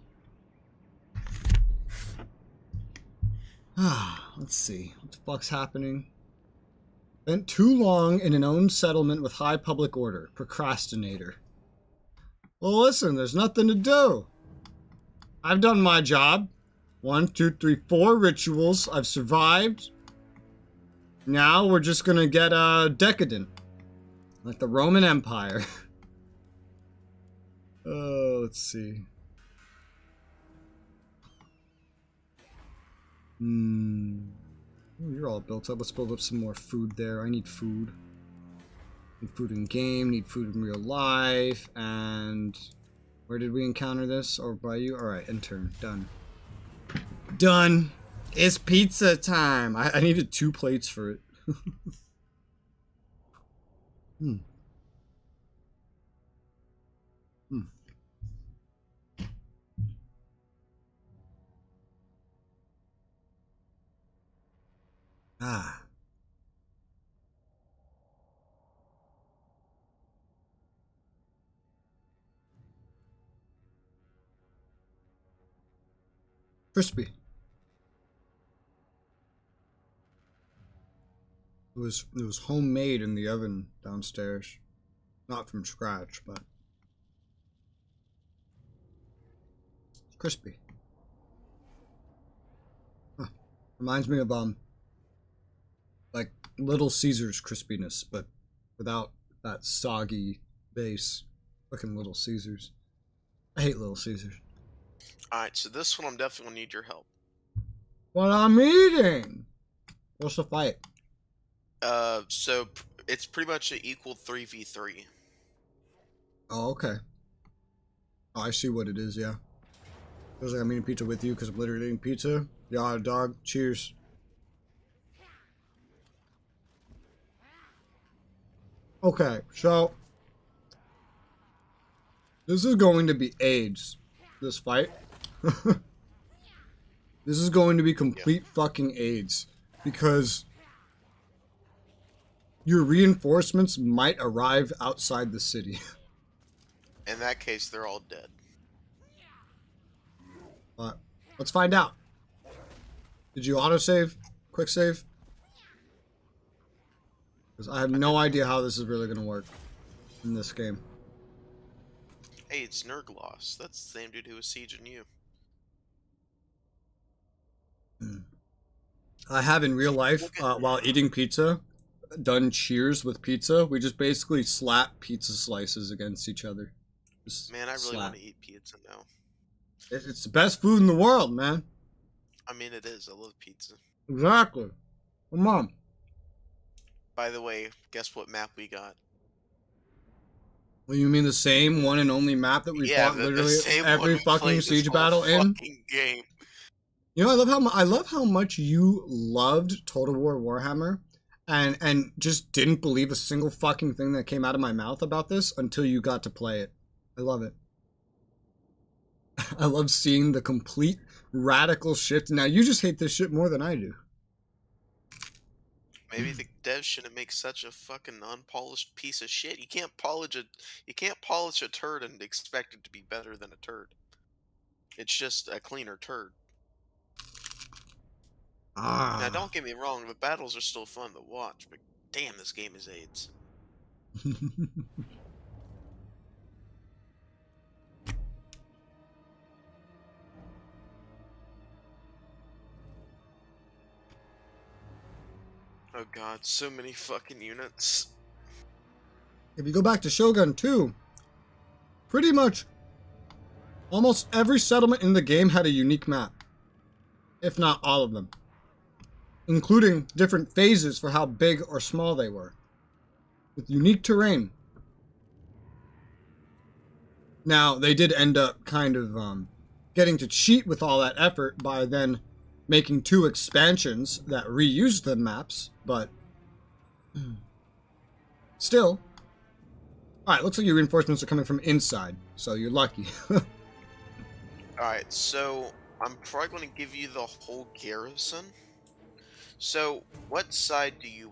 Let's see. What the fuck's happening? Spent too long in an owned settlement with high public order. Procrastinator. Well, listen, there's nothing to do. I've done my job. 1, 2, 3, 4 rituals. I've survived. Now we're just gonna get decadent. Like the Roman Empire. Oh, let's see. Oh, you're all built up. Let's build up some more food there. I need food. Need food in game, need food in real life, and where did we encounter this? Or by you? Alright, intern. Done. Done! It's pizza time! I needed 2 plates for it. Ah. Crispy. It was homemade in the oven downstairs. Not from scratch, but it's crispy. Huh. Reminds me of like Little Caesars crispiness, but without that soggy base. Fucking Little Caesars. I hate Little Caesars. Alright, so this one I'm definitely gonna need your help. What I'm eating! What's the fight? So it's pretty much an equal 3v3. Oh, okay. Oh, I see what it is, yeah. Feels like I'm eating pizza with you because I'm literally eating pizza. Yeah, dog. Cheers. Okay, so this is going to be AIDS, this fight. This is going to be complete fucking AIDS because your reinforcements might arrive outside the city. In that case, they're all dead. But let's find out. Did you autosave? Quick save? Because I have no idea how this is really going to work in this game. Hey, it's Nurgloss. That's the same dude who was sieging you. I have in real life, while eating pizza, done cheers with pizza. We just basically slap pizza slices against each other. Just Man, I really slap. want to eat pizza now. It's the best food in the world, man. I mean, it is. I love pizza. Exactly. Come on. By the way, guess what map we got? Well, you mean the same one and only map that we fought the literally same one every we fucking played this siege whole battle in? fucking game. You know, I love how much you loved Total War Warhammer, and just didn't believe a single fucking thing that came out of my mouth about this until you got to play it. I love it. I love seeing the complete radical shift. Now you just hate this shit more than I do. Maybe the devs shouldn't make such a fucking unpolished piece of shit. You can't polish a turd and expect it to be better than a turd. It's just a cleaner turd. Now, don't get me wrong, the battles are still fun to watch, but damn, this game is AIDS. Oh god, so many fucking units. If you go back to Shogun 2, pretty much almost every settlement in the game had a unique map. If not all of them. Including different phases for how big or small they were. With unique terrain. Now, they did end up kind of getting to cheat with all that effort by then making 2 expansions that reused the maps, but still. Alright, looks like your reinforcements are coming from inside, so you're lucky. Alright, so I'm probably going to give you the whole garrison. So, what side do you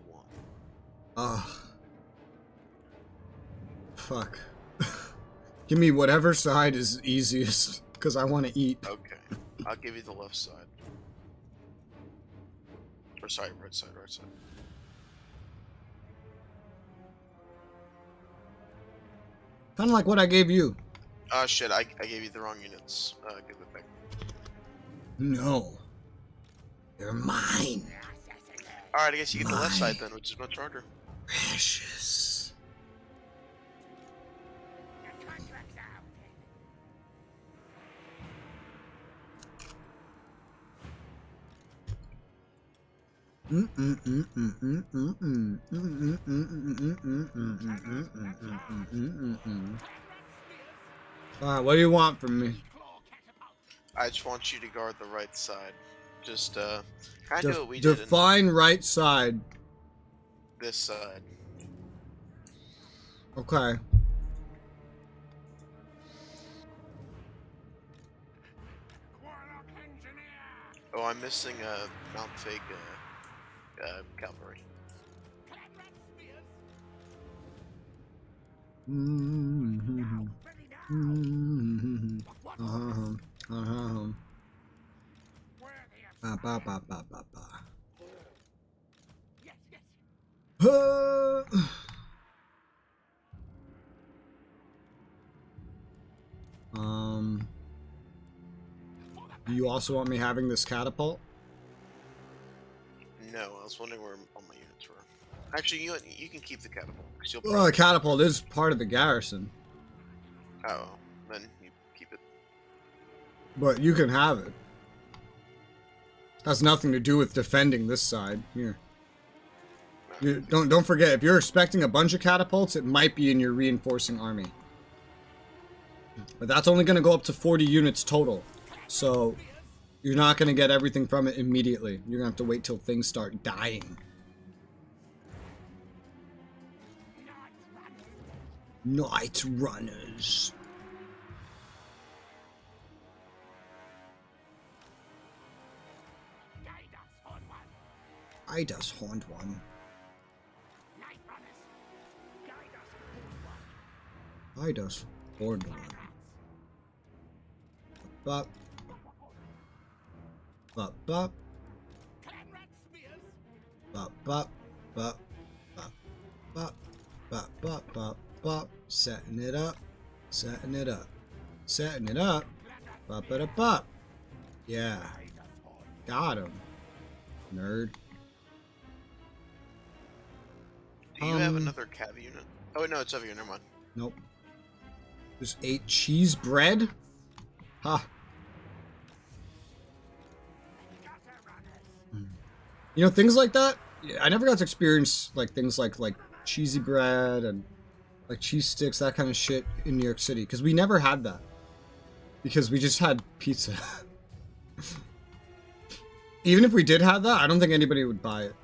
want? Fuck. Give me whatever side is easiest, because I want to eat. Okay, I'll give you the left side. Or sorry, right side, right side. Kind of like what I gave you. Oh shit, I gave you the wrong units. Give it back. No. You're mine. Alright, I guess you get the left side then, which is much harder. Precious. What do you want from me? I just want you to guard the right side. Just, kind of what we did in Define right side. this side. Okay. Oh, I'm missing, Mount Fig, cavalry. Do you also want me having this catapult? No, I was wondering where all my units were. Actually, you can keep the catapult. 'Cause you'll Well, the catapult is part of the garrison, oh, then you keep it. but you can have it. Has nothing to do with defending this side. Here. Don't forget, if you're expecting a bunch of catapults, it might be in your reinforcing army. But that's only going to go up to 40 units total. So you're not going to get everything from it immediately. You're going to have to wait till things start dying. Night Runners. Ida's Horned One. Ida's Horned One. Bop. Bop, bop. Bop, bop, bop, bop, bop, bop, bop, bop, bop. Setting it up. Setting it up. Setting it up. Bop it up, bop. Yeah. Got him. Nerd. Do you have another cav unit? Oh, no, it's over here. Never mind. Nope. Just ate cheese bread? Ha. You know, things like that, I never got to experience like things like cheesy bread and like cheese sticks, that kind of shit in New York City, because we never had that. Because we just had pizza. Even if we did have that, I don't think anybody would buy it.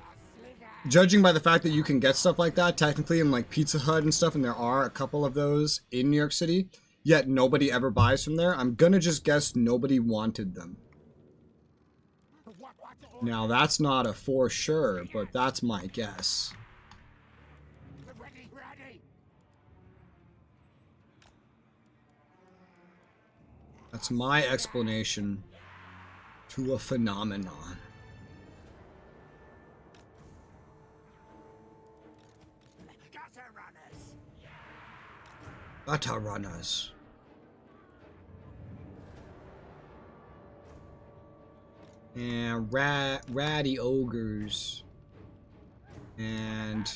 Judging by the fact that you can get stuff like that technically in like Pizza Hut and stuff, and there are a couple of those in New York City, yet nobody ever buys from there, I'm gonna just guess nobody wanted them. Now that's not a for sure, but that's my guess. Ready, ready. That's my explanation to a phenomenon. Gutter runners. Gutter runners. And ratty ogres. And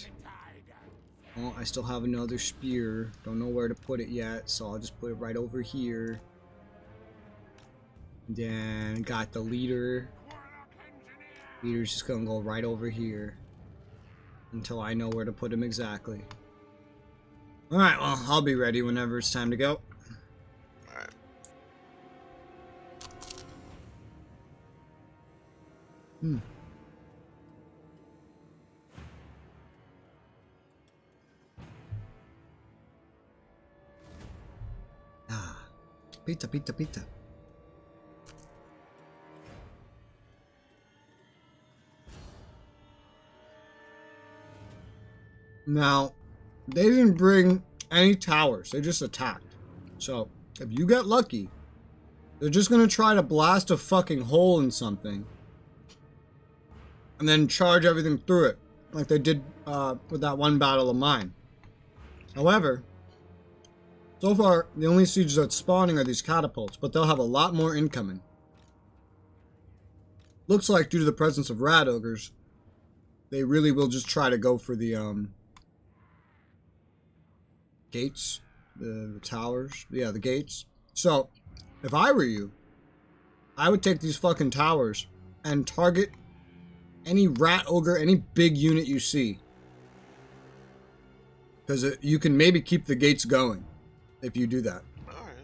well, I still have another spear. Don't know where to put it yet, so I'll just put it right over here. Then got the leader. Leader's just gonna go right over here until I know where to put him exactly. Alright, well, I'll be ready whenever it's time to go. Alright. Ah, pizza, pizza, pizza. Now, they didn't bring any towers. They just attacked. So, if you get lucky, they're just gonna try to blast a fucking hole in something and then charge everything through it, like they did with that one battle of mine. However, so far, the only sieges that's spawning are these catapults, but they'll have a lot more incoming. Looks like due to the presence of rat ogres, they really will just try to go for the gates, the towers. Yeah, the gates. So, if I were you, I would take these fucking towers and target any rat ogre, any big unit you see. Because you can maybe keep the gates going if you do that. Alright.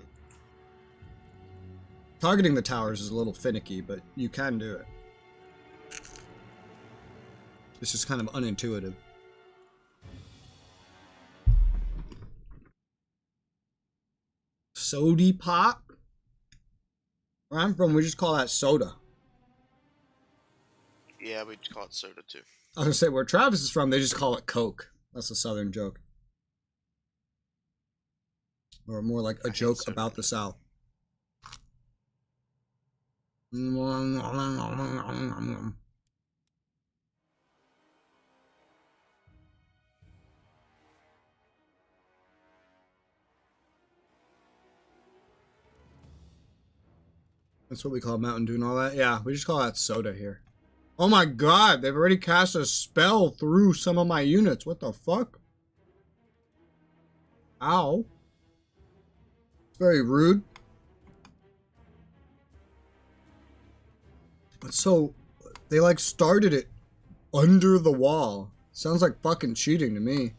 Targeting the towers is a little finicky, but you can do it. It's just kind of unintuitive. Sody pop? Where I'm from, we just call that soda. Yeah, we call it soda too. I was gonna say, where Travis is from, they just call it Coke. That's a southern joke. Or more like a joke about the South. That's what we call Mountain Dew and all that? Yeah, we just call that soda here. Oh my god, they've already cast a spell through some of my units. What the fuck? Ow. It's very rude. So, they like started it under the wall. Sounds like fucking cheating to me.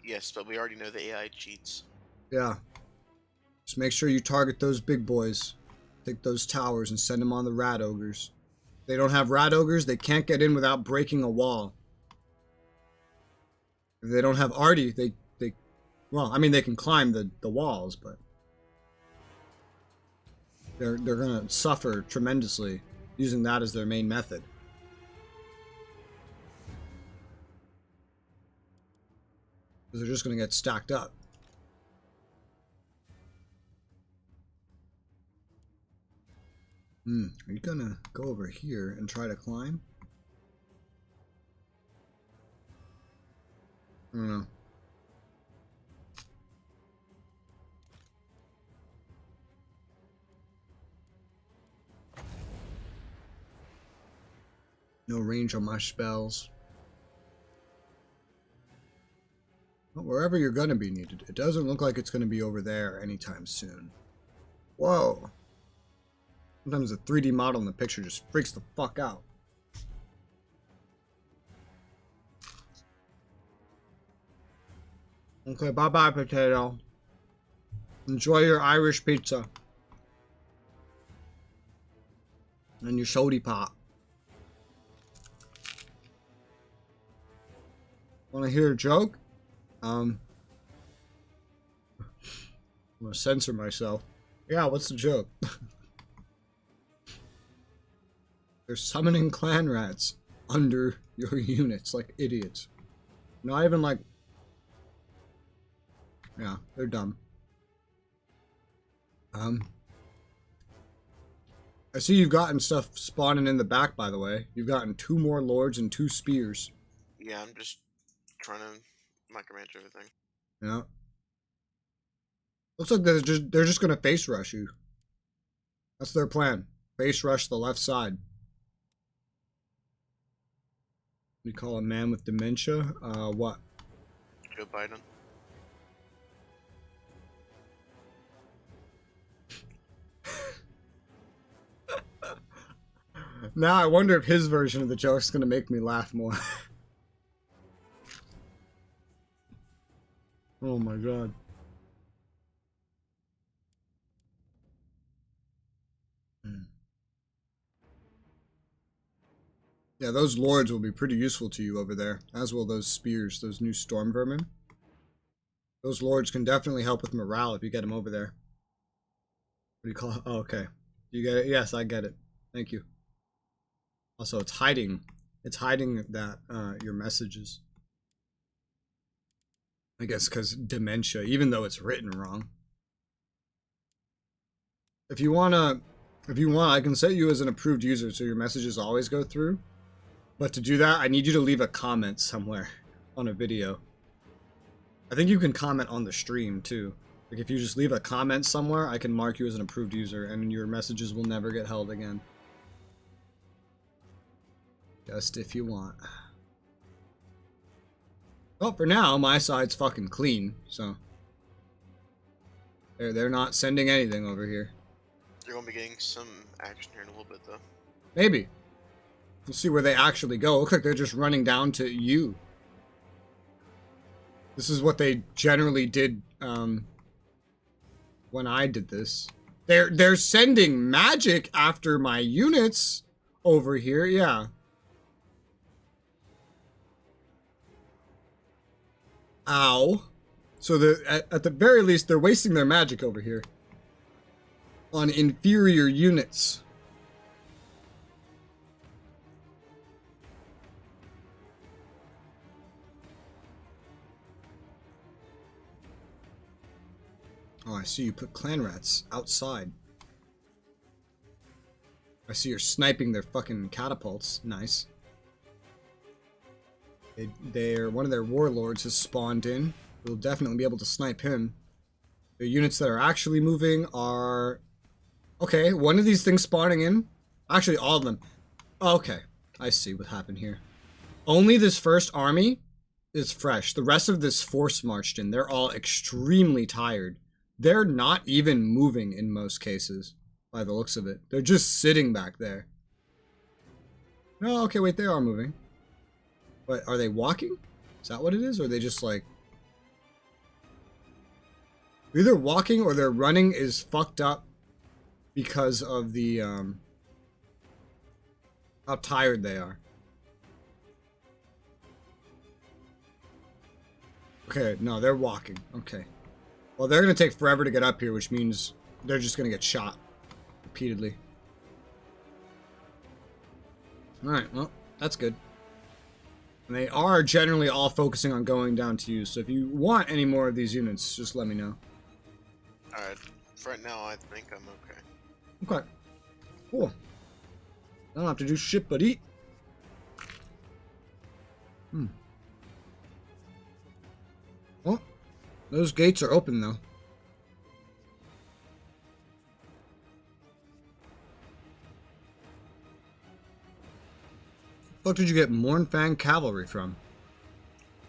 Yes, but we already know the AI cheats. Yeah. Just make sure you target those big boys. Take those towers and send them on the rat ogres. If they don't have rat ogres, they can't get in without breaking a wall. If they don't have Artie, they well, I mean they can climb the walls, but they're gonna suffer tremendously using that as their main method. Because they're just gonna get stacked up. Are you gonna go over here and try to climb? I don't know. No range on my spells. But wherever you're gonna be needed, it doesn't look like it's gonna be over there anytime soon. Whoa. Sometimes the 3D model in the picture just freaks the fuck out. Okay, bye-bye, potato. Enjoy your Irish pizza. And your sody pop. Want to hear a joke? I'm gonna censor myself. Yeah, what's the joke? They're summoning clan rats under your units like idiots. Not even like... Yeah, they're dumb. I see you've gotten stuff spawning in the back, by the way. You've gotten 2 more lords and 2 spears. Yeah, I'm just trying to micromanage everything. Yeah. Looks like they're just gonna face rush you. That's their plan. Face rush the left side. We call a man with dementia. What? Joe Biden. Now I wonder if his version of the joke's gonna make me laugh more. Oh my god. Yeah, those lords will be pretty useful to you over there, as will those spears, those new storm vermin. Those lords can definitely help with morale if you get them over there. What do you call it? Oh, okay. You get it? Yes, I get it. Thank you. Also, it's hiding that, your messages. I guess because dementia, even though it's written wrong. If you want, I can set you as an approved user so your messages always go through. But to do that, I need you to leave a comment somewhere on a video. I think you can comment on the stream too. Like if you just leave a comment somewhere, I can mark you as an approved user and your messages will never get held again. Just if you want. Well, for now, my side's fucking clean, so... They're not sending anything over here. You're gonna be getting some action here in a little bit, though. Maybe. We'll see where they actually go. Looks like they're just running down to you. This is what they generally did, when I did this. They're sending magic after my units over here, yeah. Ow. So at the very least, they're wasting their magic over here on inferior units. Oh, I see you put clan rats outside. I see you're sniping their fucking catapults. Nice. One of their warlords has spawned in. We'll definitely be able to snipe him. The units that are actually moving are... Okay, one of these things spawning in. Actually, all of them. Okay, I see what happened here. Only this first army is fresh. The rest of this force marched in. They're all extremely tired. They're not even moving in most cases, by the looks of it. They're just sitting back there. No, okay, wait, they are moving. But are they walking? Is that what it is? Or are they just like... Either walking or their running is fucked up because of the, how tired they are. Okay, no, they're walking. Okay. Well, they're going to take forever to get up here, which means they're just going to get shot repeatedly. Alright, well, that's good. And they are generally all focusing on going down to you, so if you want any more of these units, just let me know. Alright, for right now, I think I'm okay. Okay. Cool. I don't have to do shit but eat. Well, those gates are open though. What did you get Mornfang Cavalry from?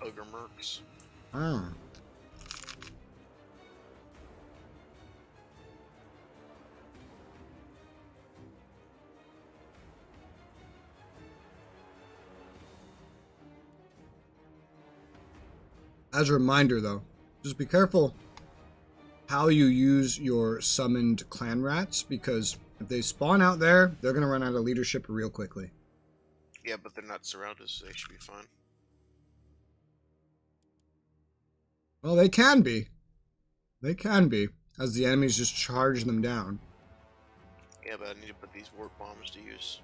Ogre Mercs. Ah. As a reminder though, Just be careful how you use your summoned clan rats, because if they spawn out there, they're going to run out of leadership real quickly. Yeah, but they're not surrounded, so they should be fine. Well, they can be. They can be, as the enemies just charge them down. Yeah, but I need to put these warp bombs to use.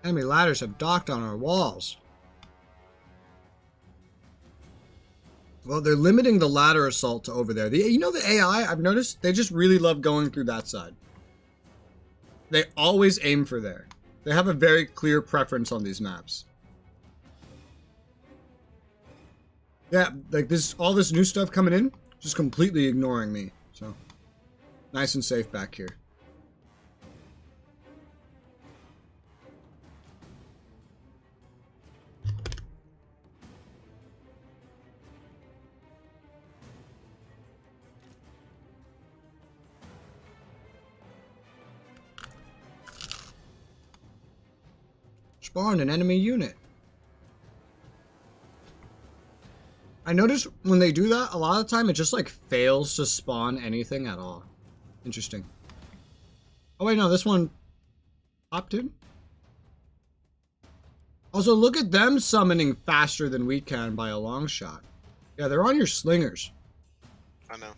Enemy ladders have docked on our walls. Well, they're limiting the ladder assault to over there. You know the AI, I've noticed, they just really love going through that side. They always aim for there. They have a very clear preference on these maps. Yeah, like this, all this new stuff coming in, just completely ignoring me. So, nice and safe back here. Spawn an enemy unit. I notice when they do that, a lot of the time it just like fails to spawn anything at all. Interesting. Oh wait, no, this one popped in. Also, look at them summoning faster than we can by a long shot. Yeah, they're on your slingers. I know.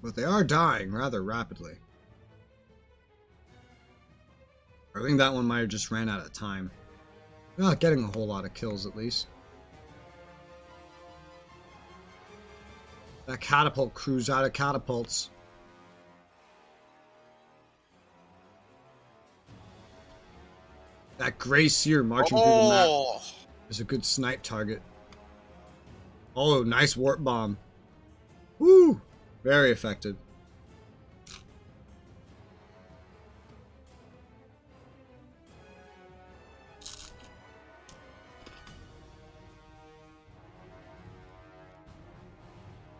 But they are dying rather rapidly. I think that one might have just ran out of time. They're not getting a whole lot of kills, at least. That catapult crew's out of catapults. That gray seer marching through the map is a good snipe target. Oh, nice warp bomb. Woo! Very effective.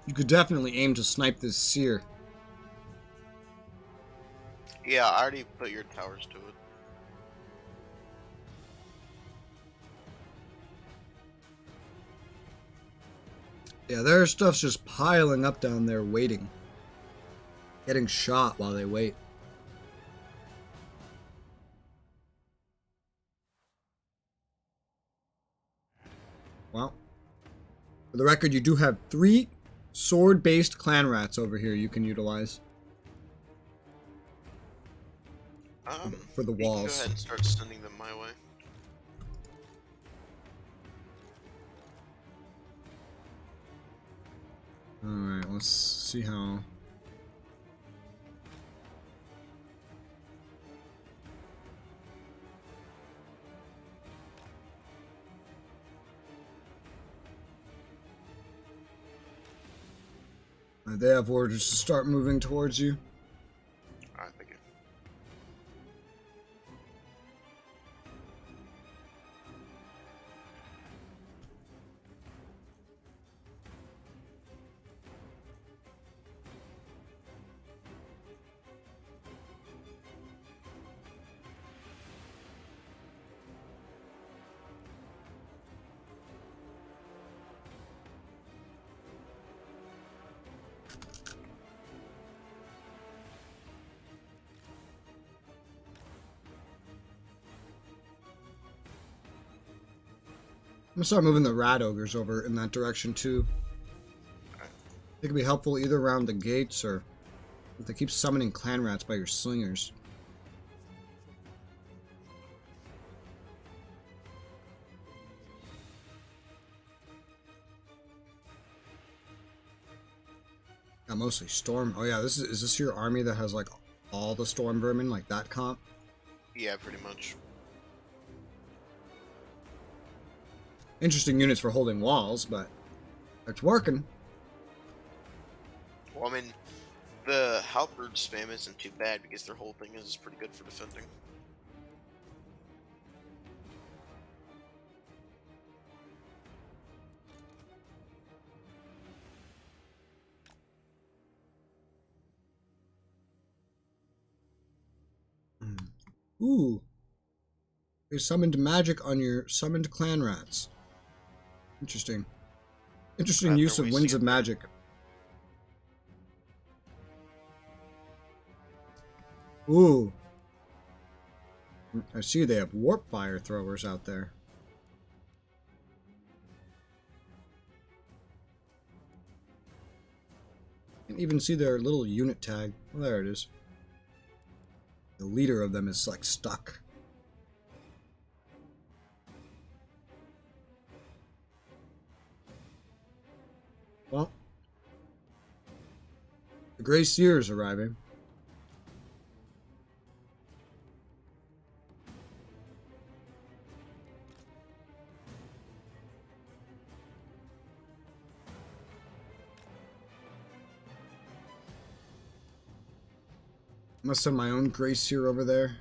You could definitely aim to snipe this seer. Yeah, I already put your towers to it. Yeah, their stuff's just piling up down there waiting. Getting shot while they wait. Well, for the record, you do have 3 sword-based clan rats over here you can utilize. For the You can walls. go ahead and start sending them my way. Alright, let's see how... They have orders to start moving towards you. I think it. I'm gonna start moving the rat ogres over in that direction too. It could be helpful either around the gates or if they keep summoning clan rats by your slingers. Got mostly storm. Oh yeah, is this your army that has like all the storm vermin, like that comp? Yeah, pretty much. Interesting units for holding walls, but it's working. Well, I mean, the halberd spam isn't too bad because their whole thing is pretty good for defending. Ooh. They summoned magic on your summoned clan rats. Interesting. Interesting Glad use they're of winds wasting of it. magic. Ooh. I see they have warp fire throwers out there. You can even see their little unit tag. Oh, there it is. The leader of them is like stuck. Well, the Grey Seer is arriving. I must send my own Grey Seer over there,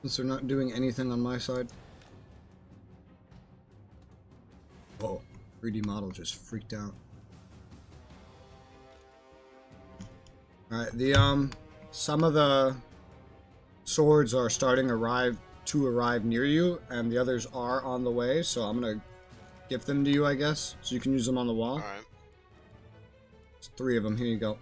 since they're not doing anything on my side. Oh, 3D model just freaked out. Alright, some of the swords are starting to arrive near you, and the others are on the way, so I'm gonna gift them to you, I guess, so you can use them on the wall. Alright. There's 3 of them, here you go.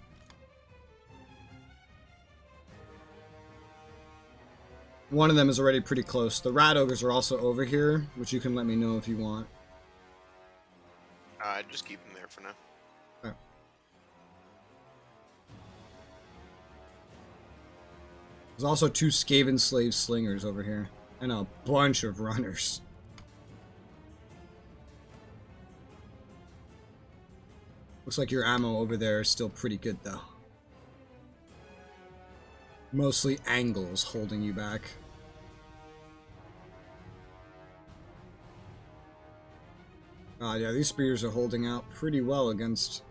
One of them is already pretty close. The rat ogres are also over here, which you can let me know if you want. Just keep them there for now. Okay. There's also 2 Skaven slave slingers over here, and a bunch of runners. Looks like your ammo over there is still pretty good, though. Mostly angles holding you back. Yeah, these spears are holding out pretty well against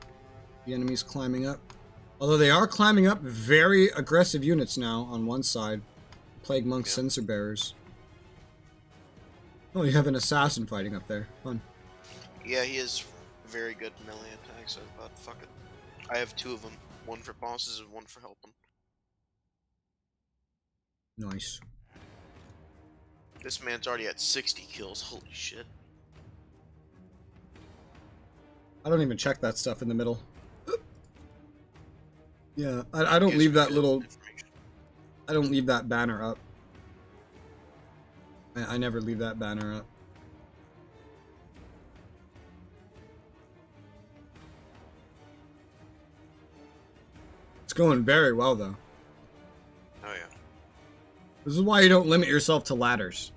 the enemies climbing up. Although they are climbing up very aggressive units now on one side. Plague Monk Censer Bearers. Oh, you have an assassin fighting up there. Fun. Yeah, he is very good melee attacks, so I thought, fuck it. I have 2 of them. One for bosses and one for helping. Nice. This man's already at 60 kills. Holy shit. I don't even check that stuff in the middle. Yeah, I don't Gives leave me that good little... information. I don't leave that banner up. I never leave that banner up. It's going very well, though. Oh yeah. This is why you don't limit yourself to ladders.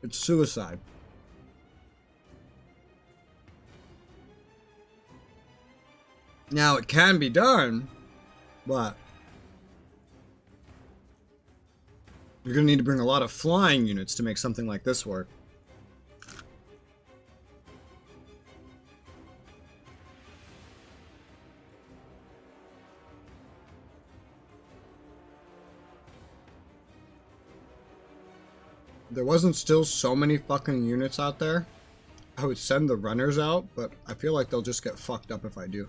It's suicide. Now, it can be done, but you're going to need to bring a lot of flying units to make something like this work. If there wasn't still so many fucking units out there, I would send the runners out, but I feel like they'll just get fucked up if I do.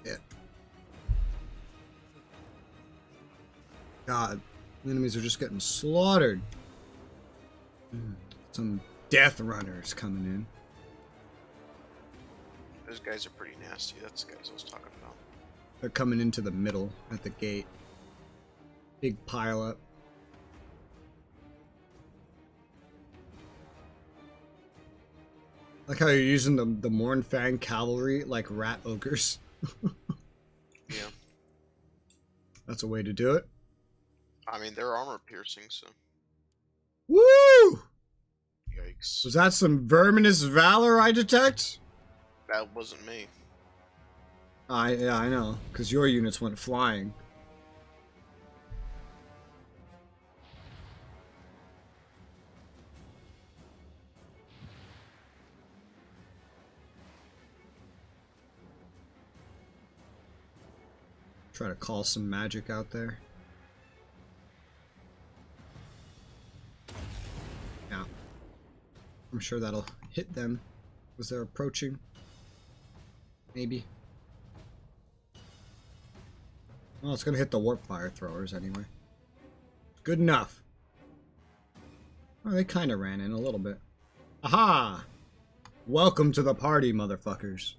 Yeah. God, the enemies are just getting slaughtered. Some death runners coming in. Those guys are pretty nasty. That's the guys I was talking about. They're coming into the middle at the gate. Big pile up. Like how you're using the Mornfang cavalry like rat ogres. Yeah. That's a way to do it. I mean, they're armor piercing, so. Woo! Yikes. Was that some verminous valor I detect? That wasn't me. Yeah, I know. Because your units went flying. Try to call some magic out there. Yeah. I'm sure that'll hit them as they're approaching. Maybe. Well, it's gonna hit the warp fire throwers anyway. Good enough. Oh, they kind of ran in a little bit. Aha! Welcome to the party, motherfuckers.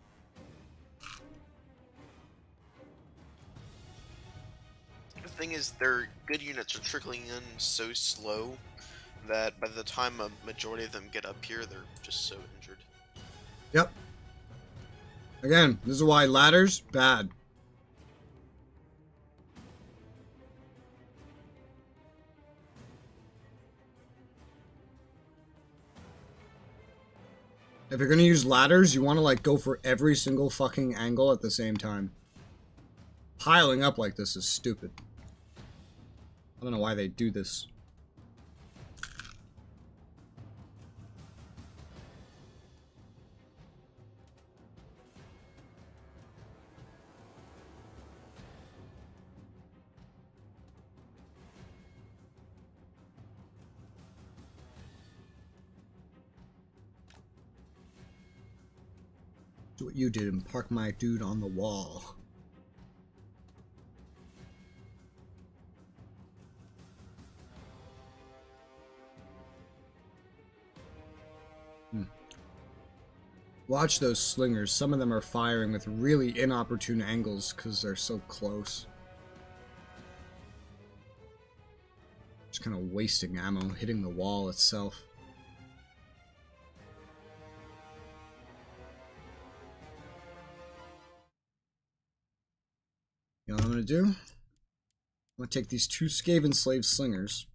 The thing is, their good units are trickling in so slow that by the time a majority of them get up here, they're just so injured. Yep. Again, this is why ladders, bad. If you're gonna use ladders, you want to like go for every single fucking angle at the same time. Piling up like this is stupid. I don't know why they do this. Do what you did and park my dude on the wall. Watch those slingers. Some of them are firing with really inopportune angles because they're so close. Just kind of wasting ammo, hitting the wall itself. You know what I'm going to do? I'm going to take these two Skaven slave slingers,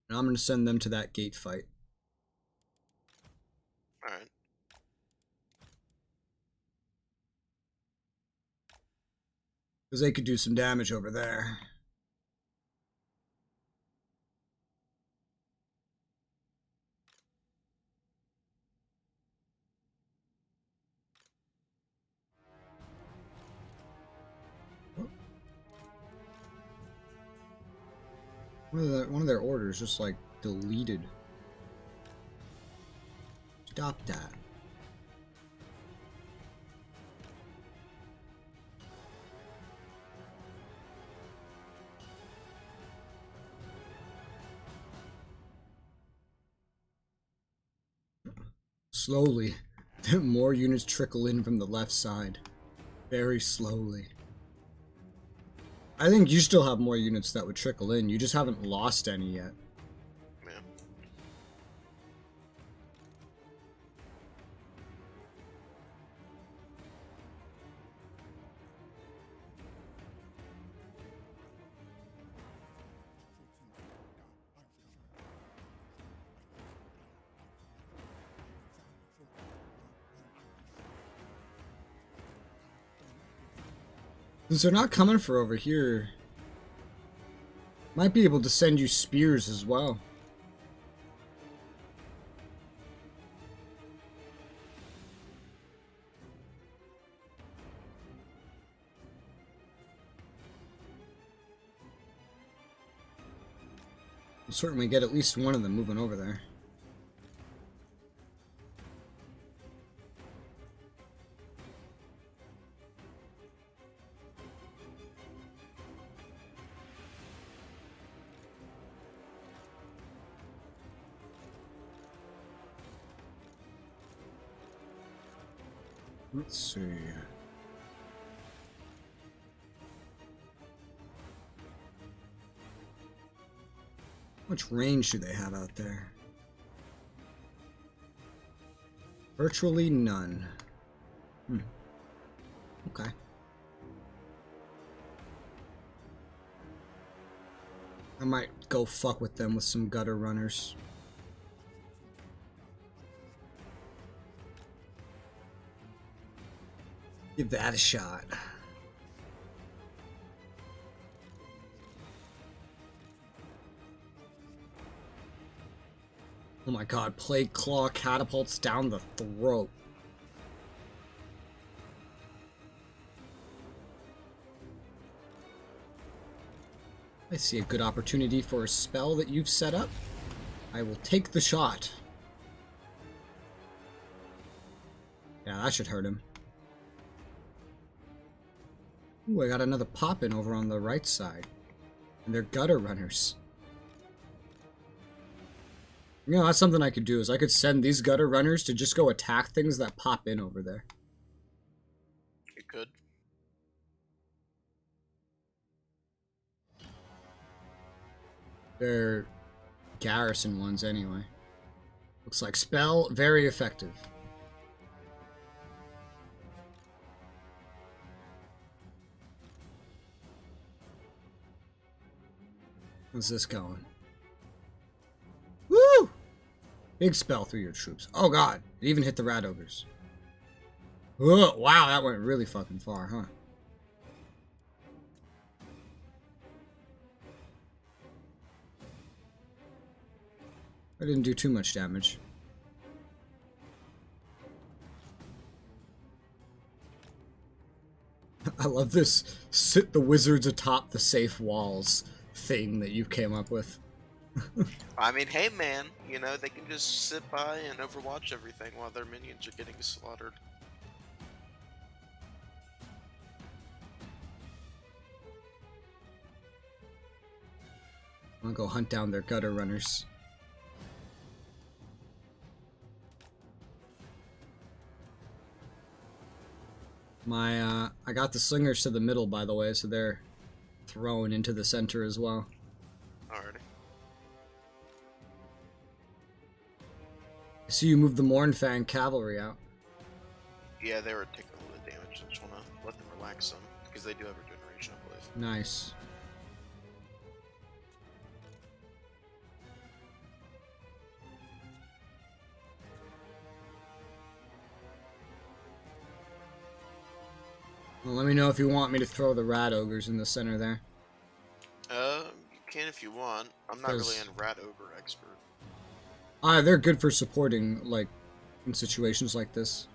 and I'm going to send them to that gate fight. Alright. Because they could do some damage over there. One of their orders just like deleted. Stop that. Slowly, more units trickle in from the left side. Very slowly. I think you still have more units that would trickle in. You just haven't lost any yet. Yeah. Since they're not coming for over here, might be able to send you spears as well. We'll certainly get at least one of them moving over there. Let's see. How much range do they have out there? Virtually none. Okay. I might go fuck with them with some gutter runners. Give that a shot. Oh my god, Plague Claw catapults down the throat. I see a good opportunity for a spell that you've set up. I will take the shot. Yeah, that should hurt him. Ooh, I got another pop-in over on the right side. And they're gutter runners. You know, that's something I could do, is I could send these gutter runners to just go attack things that pop in over there. You could. They're garrison ones anyway. Looks like spell, very effective. How's this going? Woo! Big spell through your troops. Oh god, it even hit the rat ogres. Whoa, wow, that went really fucking far, huh? I didn't do too much damage. I love this sit the wizards atop the safe walls thing that you came up with. I mean, hey man, you know, they can just sit by and overwatch everything while their minions are getting slaughtered. I'm gonna go hunt down their gutter runners. I got the slingers to the middle, by the way, so they're thrown into the center as well. Alrighty. I see you moved the Mornfang cavalry out. Yeah, they were taking a little bit of damage. I just want to let them relax some, because they do have regeneration, I believe. Nice. Well, let me know if you want me to throw the rat ogres in the center there. You can if you want. I'm not really a rat ogre expert. They're good for supporting, like, in situations like this.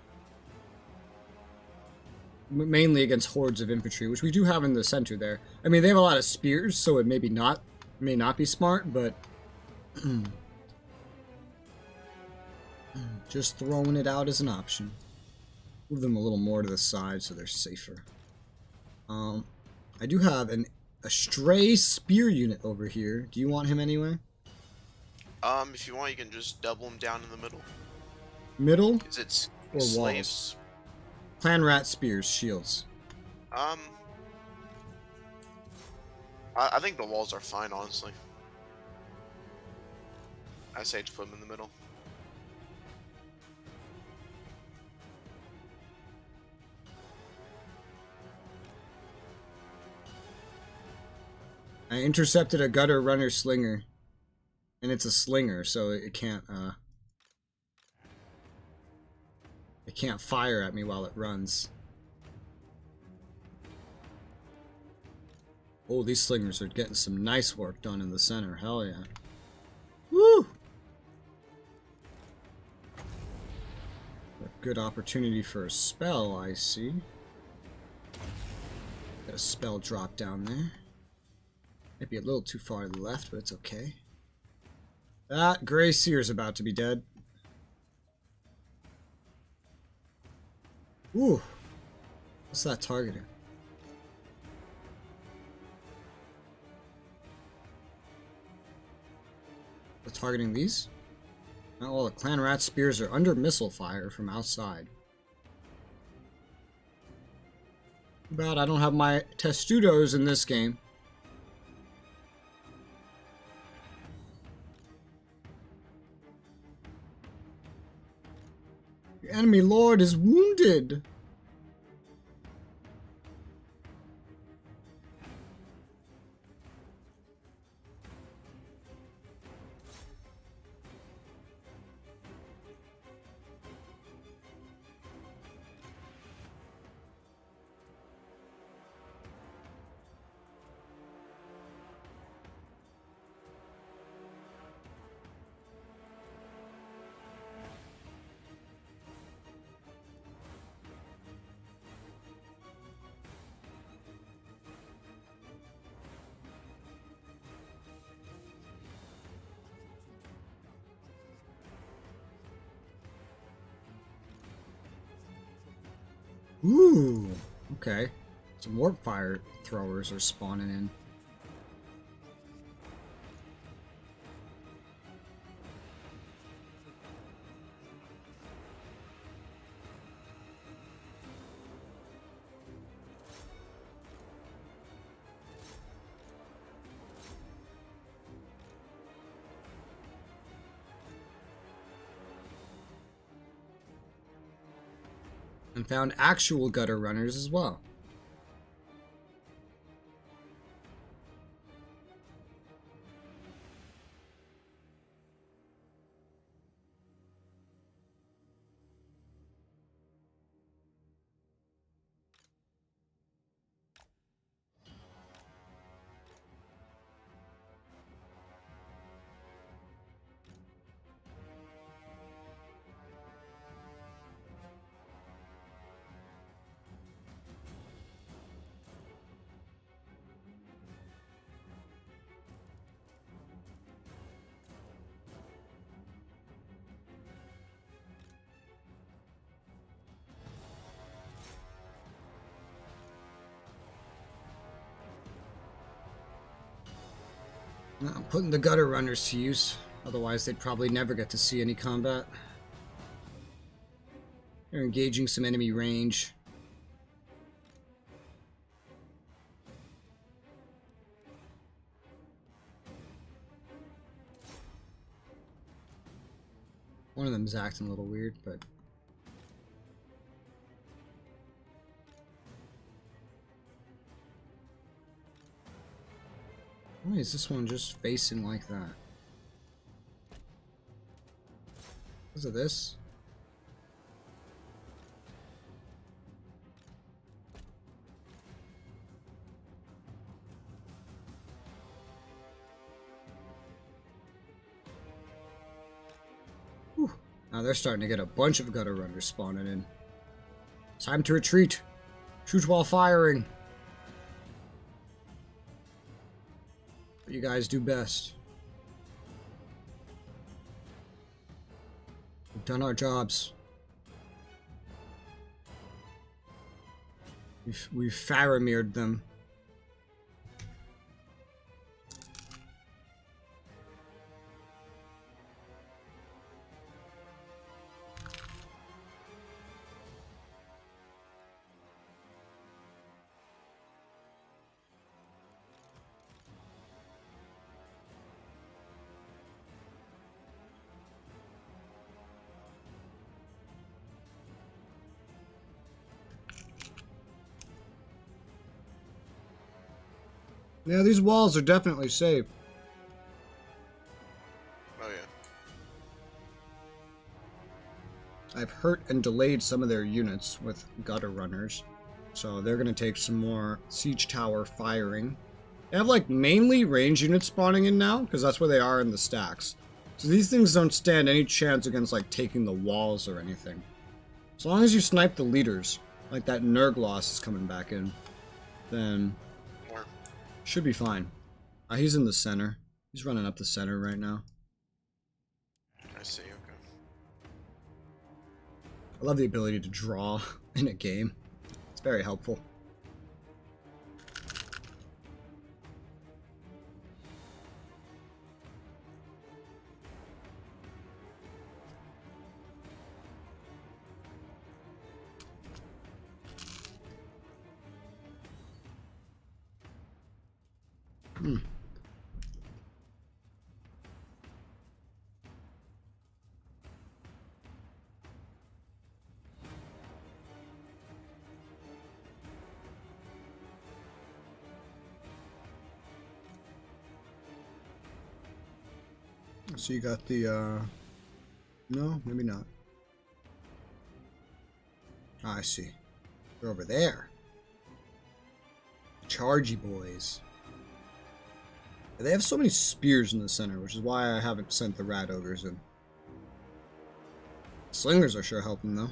Mainly against hordes of infantry, which we do have in the center there. I mean, they have a lot of spears, so it may not be smart, but just throwing it out as an option. Move them a little more to the side so they're safer. I do have a stray spear unit over here. Do you want him anyway? If you want, you can just double them down in the middle. Middle? Is it Or slaves? walls? Clan rat spears, shields. I think the walls are fine, honestly. I say just put them in the middle. I intercepted a gutter runner slinger. And it's a slinger, so it can't fire at me while it runs. Oh, these slingers are getting some nice work done in the center. Hell yeah. Woo! A good opportunity for a spell, I see. Got a spell drop down there. Might be a little too far to the left, but it's okay. That Grey Seer's about to be dead. Ooh. What's that targeting? They're targeting these? Not all the clan rat spears are under missile fire from outside. Too bad I don't have my testudos in this game. The enemy lord is wounded. Ooh, okay. Some warp fire throwers are spawning in. And found actual gutter runners as well. I'm putting the gutter runners to use, otherwise they'd probably never get to see any combat. They're engaging some enemy range. One of them's acting a little weird, but... Why is this one just facing like that? Because of this? Whew. Now they're starting to get a bunch of gutter runners spawning in. Time to retreat. Shoot while firing. What you guys do best. We've done our jobs. We've Faramir'd them. Yeah, these walls are definitely safe. Oh yeah. I've hurt and delayed some of their units with gutter runners, so they're gonna take some more siege tower firing. They have like mainly range units spawning in now, because that's where they are in the stacks. So these things don't stand any chance against like taking the walls or anything. As long as you snipe the leaders, like that Nurgloss is coming back in, then More. should be fine. He's in the center. He's running up the center right now. I see. Okay. I love the ability to draw in a game. It's very helpful. So you got the, no, maybe not. Ah, I see. They're over there. Chargy boys. They have so many spears in the center, which is why I haven't sent the rat ogres in. Slingers are sure helping though.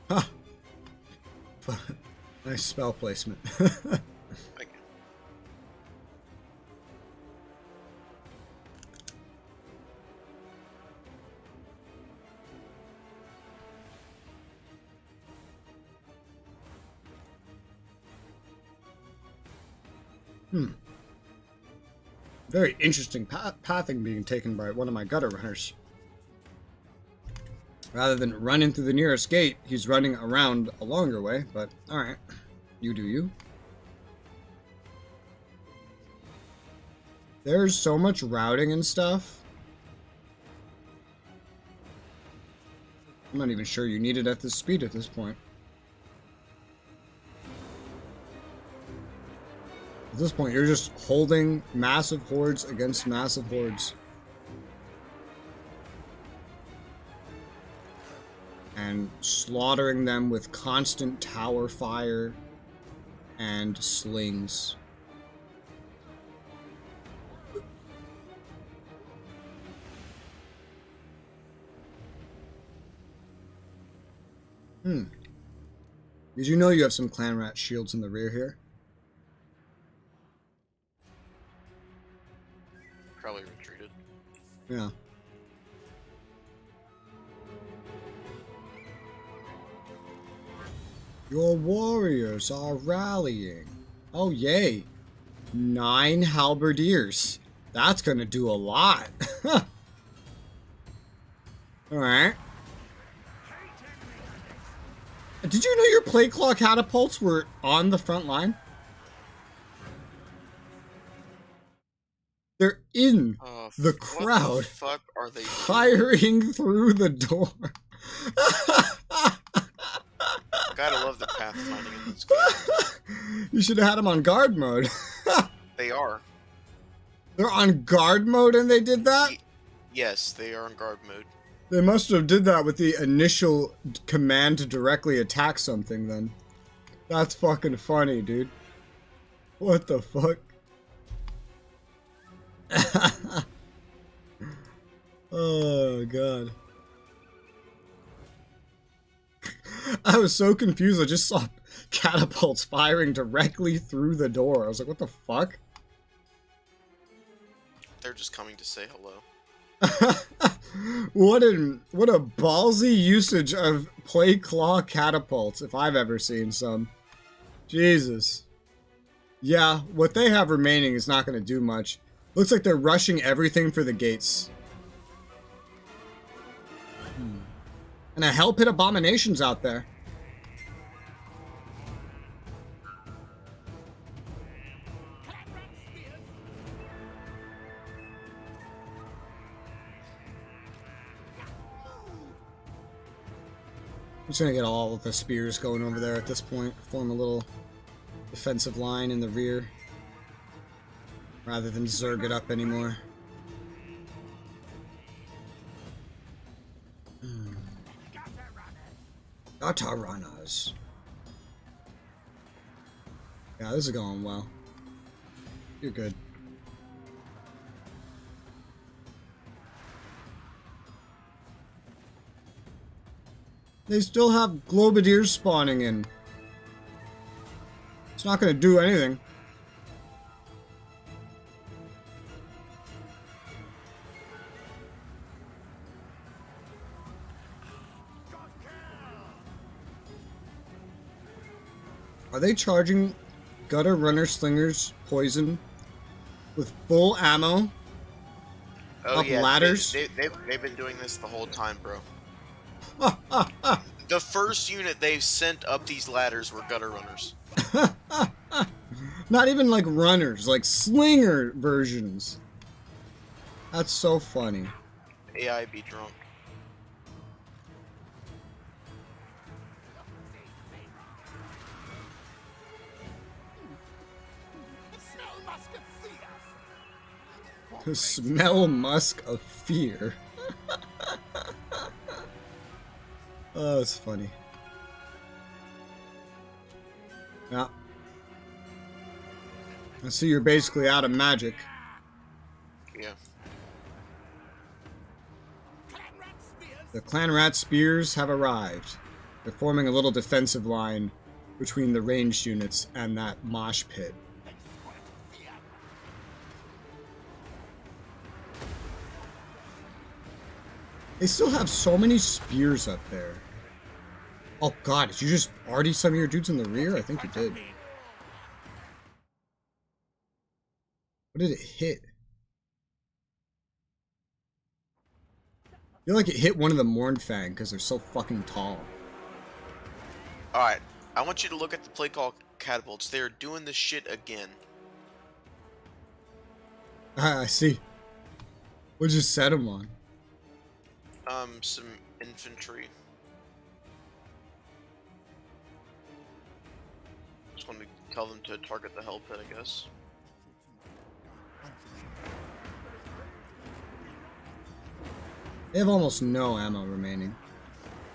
Ha! Nice spell placement. Thank you. Very interesting pathing being taken by one of my gutter runners. Rather than running through the nearest gate, he's running around a longer way, but alright. You do you. There's so much routing and stuff. I'm not even sure you need it at this speed at this point. At this point, you're just holding massive hordes against massive hordes. And slaughtering them with constant tower fire and slings. Did you know you have some clan rat shields in the rear here? Probably retreated. Yeah. Your warriors are rallying. Oh, yay. 9 halberdiers. That's gonna do a lot. Alright. Did you know your plate claw catapults were on the front line? They're in the crowd. What the fuck are they firing through the door. Gotta love the pathfinding in this game. You should have had them on guard mode. They are. They're on guard mode and they did that? Yes, they are on guard mode. They must have did that with the initial command to directly attack something then. That's fucking funny, dude. What the fuck? Oh, God. I was so confused. I just saw catapults firing directly through the door. I was like, what the fuck? They're just coming to say hello. What a ballsy usage of plate claw catapults, if I've ever seen some. Jesus. Yeah, what they have remaining is not going to do much. Looks like they're rushing everything for the gates. And a hell pit abomination's out there. I'm just gonna get all of the spears going over there at this point. Form a little defensive line in the rear. Rather than zerg it up anymore. Gutter runners. Yeah, this is going well. You're good. They still have globadiers spawning in. It's not going to do anything. Are they charging gutter runner slingers poison with full ammo? Oh up yeah, ladders? they've been doing this the whole time, bro. The first unit they've sent up these ladders were gutter runners. Not even like runners, like slinger versions. That's so funny. AI be drunk. The smell musk of fear. Oh, it's funny. Yeah. I see you're basically out of magic. Yeah. The clan rat spears have arrived. They're forming a little defensive line between the ranged units and that mosh pit. They still have so many spears up there. Oh god, did you just already some of your dudes in the rear? I think you did. What did it hit? I feel like it hit one of the Mournfang because they're so fucking tall. Alright, I want you to look at the play call catapults. They are doing this shit again. Ah, I see. What'd you set them on? Some infantry. Just want to tell them to target the hell pit, I guess. They have almost no ammo remaining.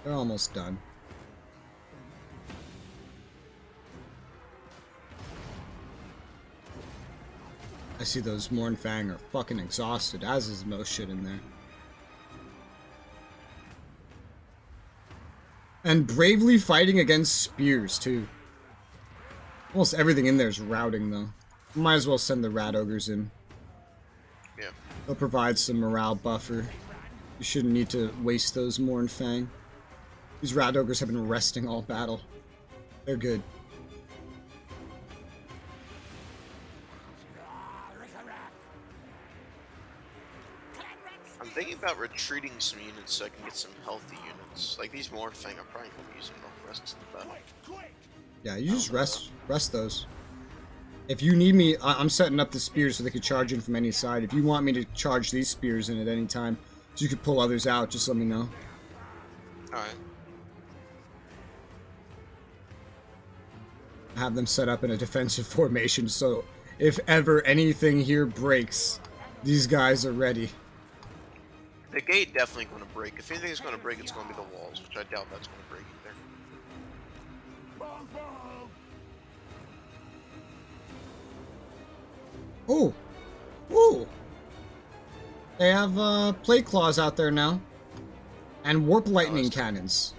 They're almost done. I see those Mournfang are fucking exhausted, as is most shit in there. And bravely fighting against spears, too. Almost everything in there is routing, though. Might as well send the Rat Ogres in. Yeah. They'll provide some morale buffer. You shouldn't need to waste those Mournfang. These Rat Ogres have been resting all battle. They're good. I'm thinking about retreating some units so I can get some healthy units. Like these Morphang, I'm probably going to use them the rest of the battle. Yeah, you just rest those. If you need me, I'm setting up the spears so they can charge in from any side. If you want me to charge these spears in at any time, so you could pull others out, just let me know. Alright. I have them set up in a defensive formation, so if ever anything here breaks, these guys are ready. The gate definitely going to break. If anything's going to break, it's going to be the walls, which I doubt that's going to break either. Oh! Oh! They have plate claws out there now. And warp lightning cannons.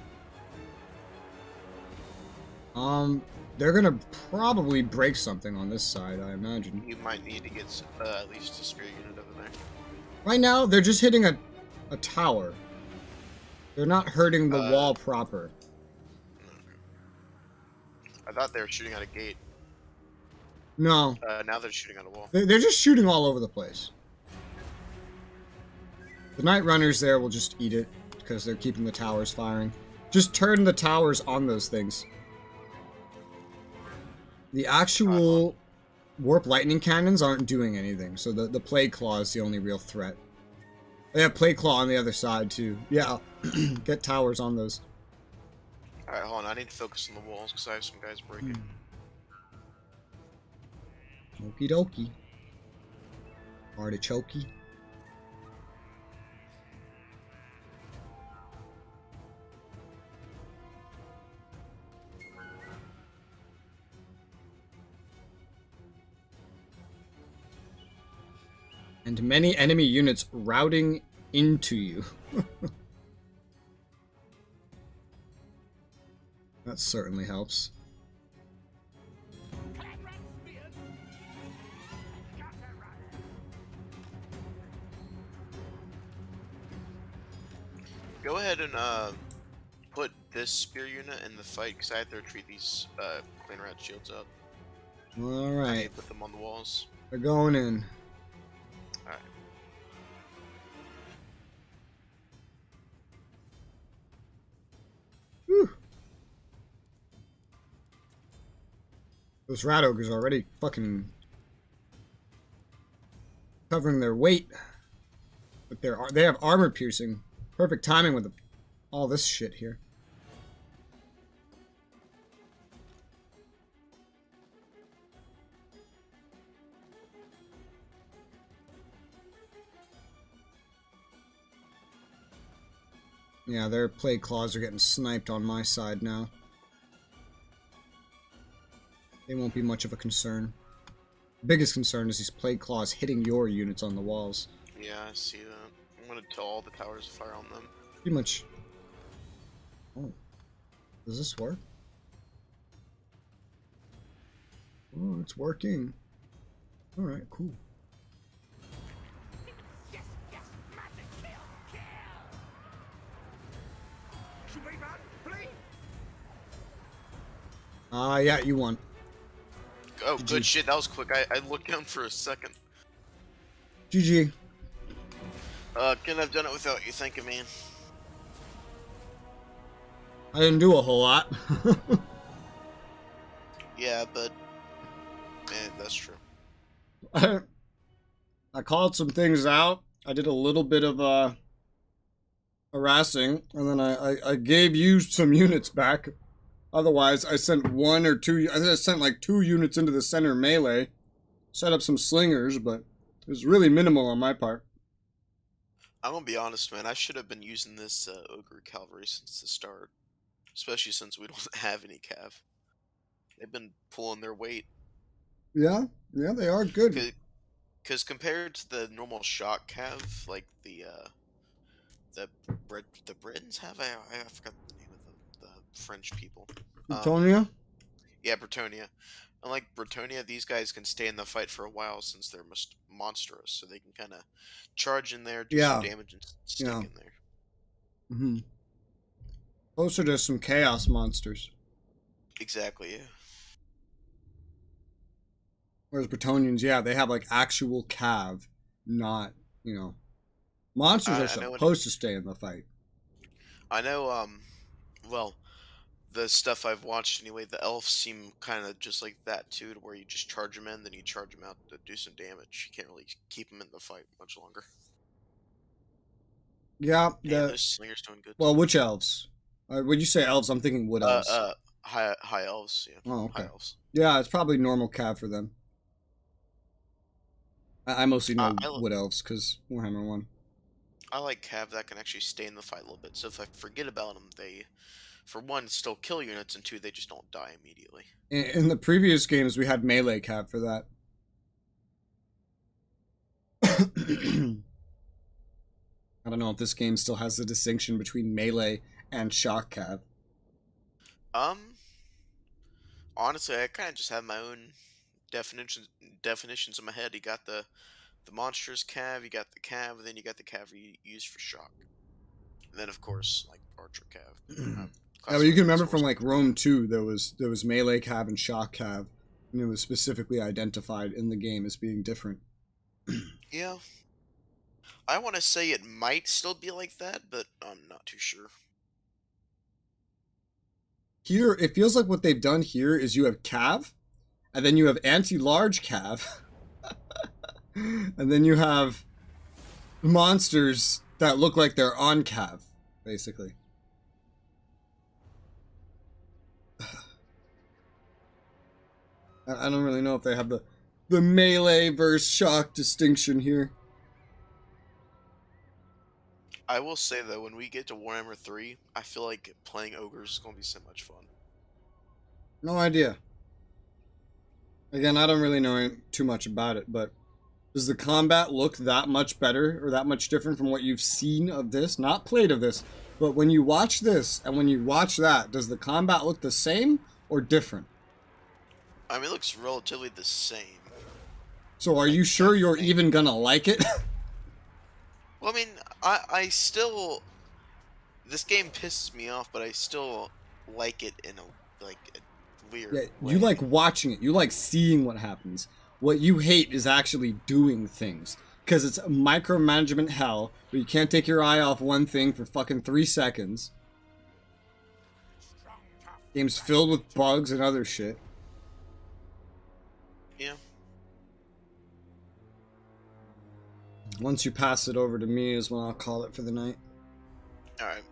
They're gonna probably break something on this side, I imagine. You might need to get at least a spear unit over there. Right now, they're just hitting a tower. They're not hurting the wall proper. I thought they were shooting at a gate. No. Now they're shooting at a wall. They're just shooting all over the place. The Night Runners there will just eat it, because they're keeping the towers firing. Just turn the towers on those things. The actual warp lightning cannons aren't doing anything, so the Plague Claw is the only real threat. They have Plague Claw on the other side, too. Yeah, get towers on those. Alright, hold on. I need to focus on the walls, because I have some guys breaking. Okie dokie. Artichokey. And many enemy units routing into you. That certainly helps. Go ahead and put this spear unit in the fight, because I have to retreat these Konglomerat shields out. I need Alright, to put them on the walls. they're going in. Alright. Whew. Those Rat Ogres are already fucking covering their weight. But they have armor piercing. Perfect timing with all this shit here. Yeah, their Plague Claws are getting sniped on my side now. They won't be much of a concern. Biggest concern is these Plague Claws hitting your units on the walls. Yeah, I see that. I'm gonna tell all the towers to fire on them. Pretty much. Oh. Does this work? Oh, it's working. Alright, cool. Yes, yes, magic, kill, kill! Should we run, please? Yeah, you won. Oh, good shit. That was quick. I looked down for a second. GG. Couldn't have done it without you thinking, man. I didn't do a whole lot. Yeah, but man, that's true. I called some things out. I did a little bit of harassing, and then I gave you some units back. Otherwise, I sent one or two. I sent like 2 units into the center melee, set up some slingers, but it was really minimal on my part. I'm gonna be honest, man. I should have been using this ogre cavalry since the start, especially since we don't have any cav. They've been pulling their weight. Yeah, they are good. Because compared to the normal shock cav, like the Britons have, I forgot the name of the French people. Antonia? Yeah, Bretonia. Unlike Bretonia, these guys can stay in the fight for a while since they're monstrous, so they can kind of charge in there, do some damage, and stick in there. Mm-hmm. Closer to some chaos monsters. Exactly, yeah. Whereas Bretonians, yeah, they have like actual cav, not, monsters are supposed to stay in the fight. I know, well, the stuff I've watched anyway, the elves seem kind of just like that too, to where you just charge them in, then you charge them out to do some damage. You can't really keep them in the fight much longer. Yeah, those slingers doing good. Well, which elves? When you say elves, I'm thinking wood elves. High elves, yeah. Oh, okay. High elves. Yeah, it's probably normal cav for them. I mostly know wood elves because Warhammer 1. I like cav that can actually stay in the fight a little bit. So if I forget about them, they, for one, still kill units, and 2, they just don't die immediately. In the previous games, we had melee cav for that. I don't know if this game still has the distinction between melee and shock cav. Honestly, I kind of just have my own definitions in my head. You got the monstrous cav, you got the cav, and then you got the cav you use for shock. And then, of course, like archer cav. Yeah, but you can remember from like Rome 2, there was melee cav and shock cav, and it was specifically identified in the game as being different. Yeah. I want to say it might still be like that, but I'm not too sure. Here, it feels like what they've done here is you have cav, and then you have anti-large cav, and then you have monsters that look like they're on cav, basically. I don't really know if they have the melee versus shock distinction here. I will say though, when we get to Warhammer 3, I feel like playing ogres is going to be so much fun. No idea. Again, I don't really know too much about it, but does the combat look that much better or that much different from what you've seen of this? Not played of this, but when you watch this and when you watch that, does the combat look the same or different? I mean, it looks relatively the same. So are you sure you're even gonna like it? Well, I mean, I still... This game pisses me off, but I still like it in a weird way. You like watching it. You like seeing what happens. What you hate is actually doing things. Because it's micromanagement hell, where you can't take your eye off one thing for fucking 3 seconds. Game's filled with bugs and other shit. Yeah. Once you pass it over to me is when I'll call it for the night. Alright.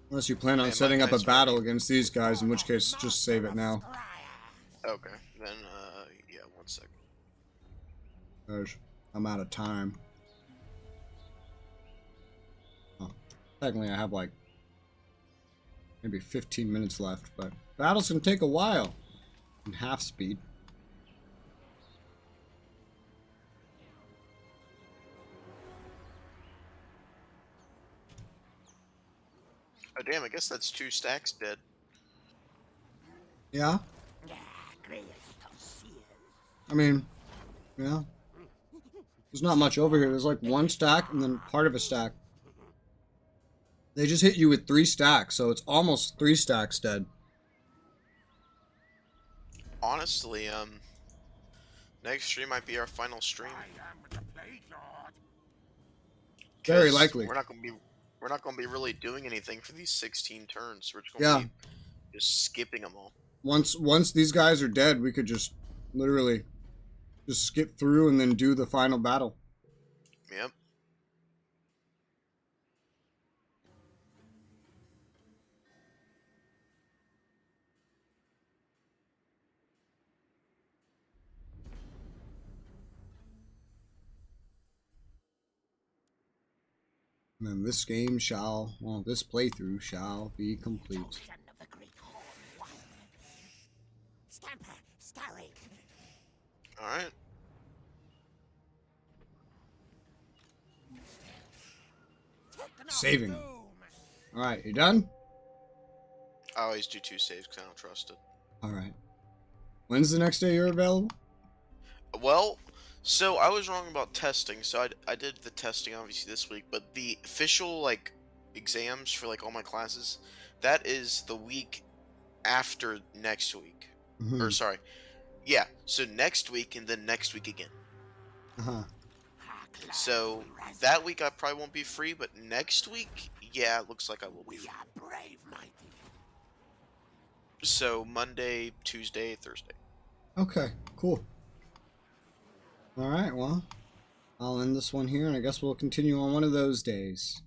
Unless you plan on setting up a battle against these guys, in which case just save it now. Okay, then, yeah, 1 second. Gosh, I'm out of time. Oh, technically I have like maybe 15 minutes left, but battles can take a while in half speed. Oh damn, I guess that's 2 stacks dead. Yeah? I mean, yeah. There's not much over here. There's like 1 stack and then part of a stack. They just hit you with 3 stacks, so it's almost 3 stacks dead. Honestly, next stream might be our final stream. Very 'Cause likely. We're not gonna be really doing anything for these 16 turns. We're just gonna be just skipping them all. Once these guys are dead, we could just literally just skip through and then do the final battle. Yep. And then this playthrough shall be complete. All right. Saving. Alright, you done? I always do 2 saves because I don't trust it. Alright. When's the next day you're available? Well, so I was wrong about testing. So I did the testing obviously this week, but the official like exams for like all my classes, that is the week after next week. Mhm. Or sorry, yeah. So next week and then next week again. Uh-huh. So that week I probably won't be free, but next week, yeah, it looks like I will be free. So Monday, Tuesday, Thursday. Okay, cool. Alright, well, I'll end this one here, and I guess we'll continue on one of those days.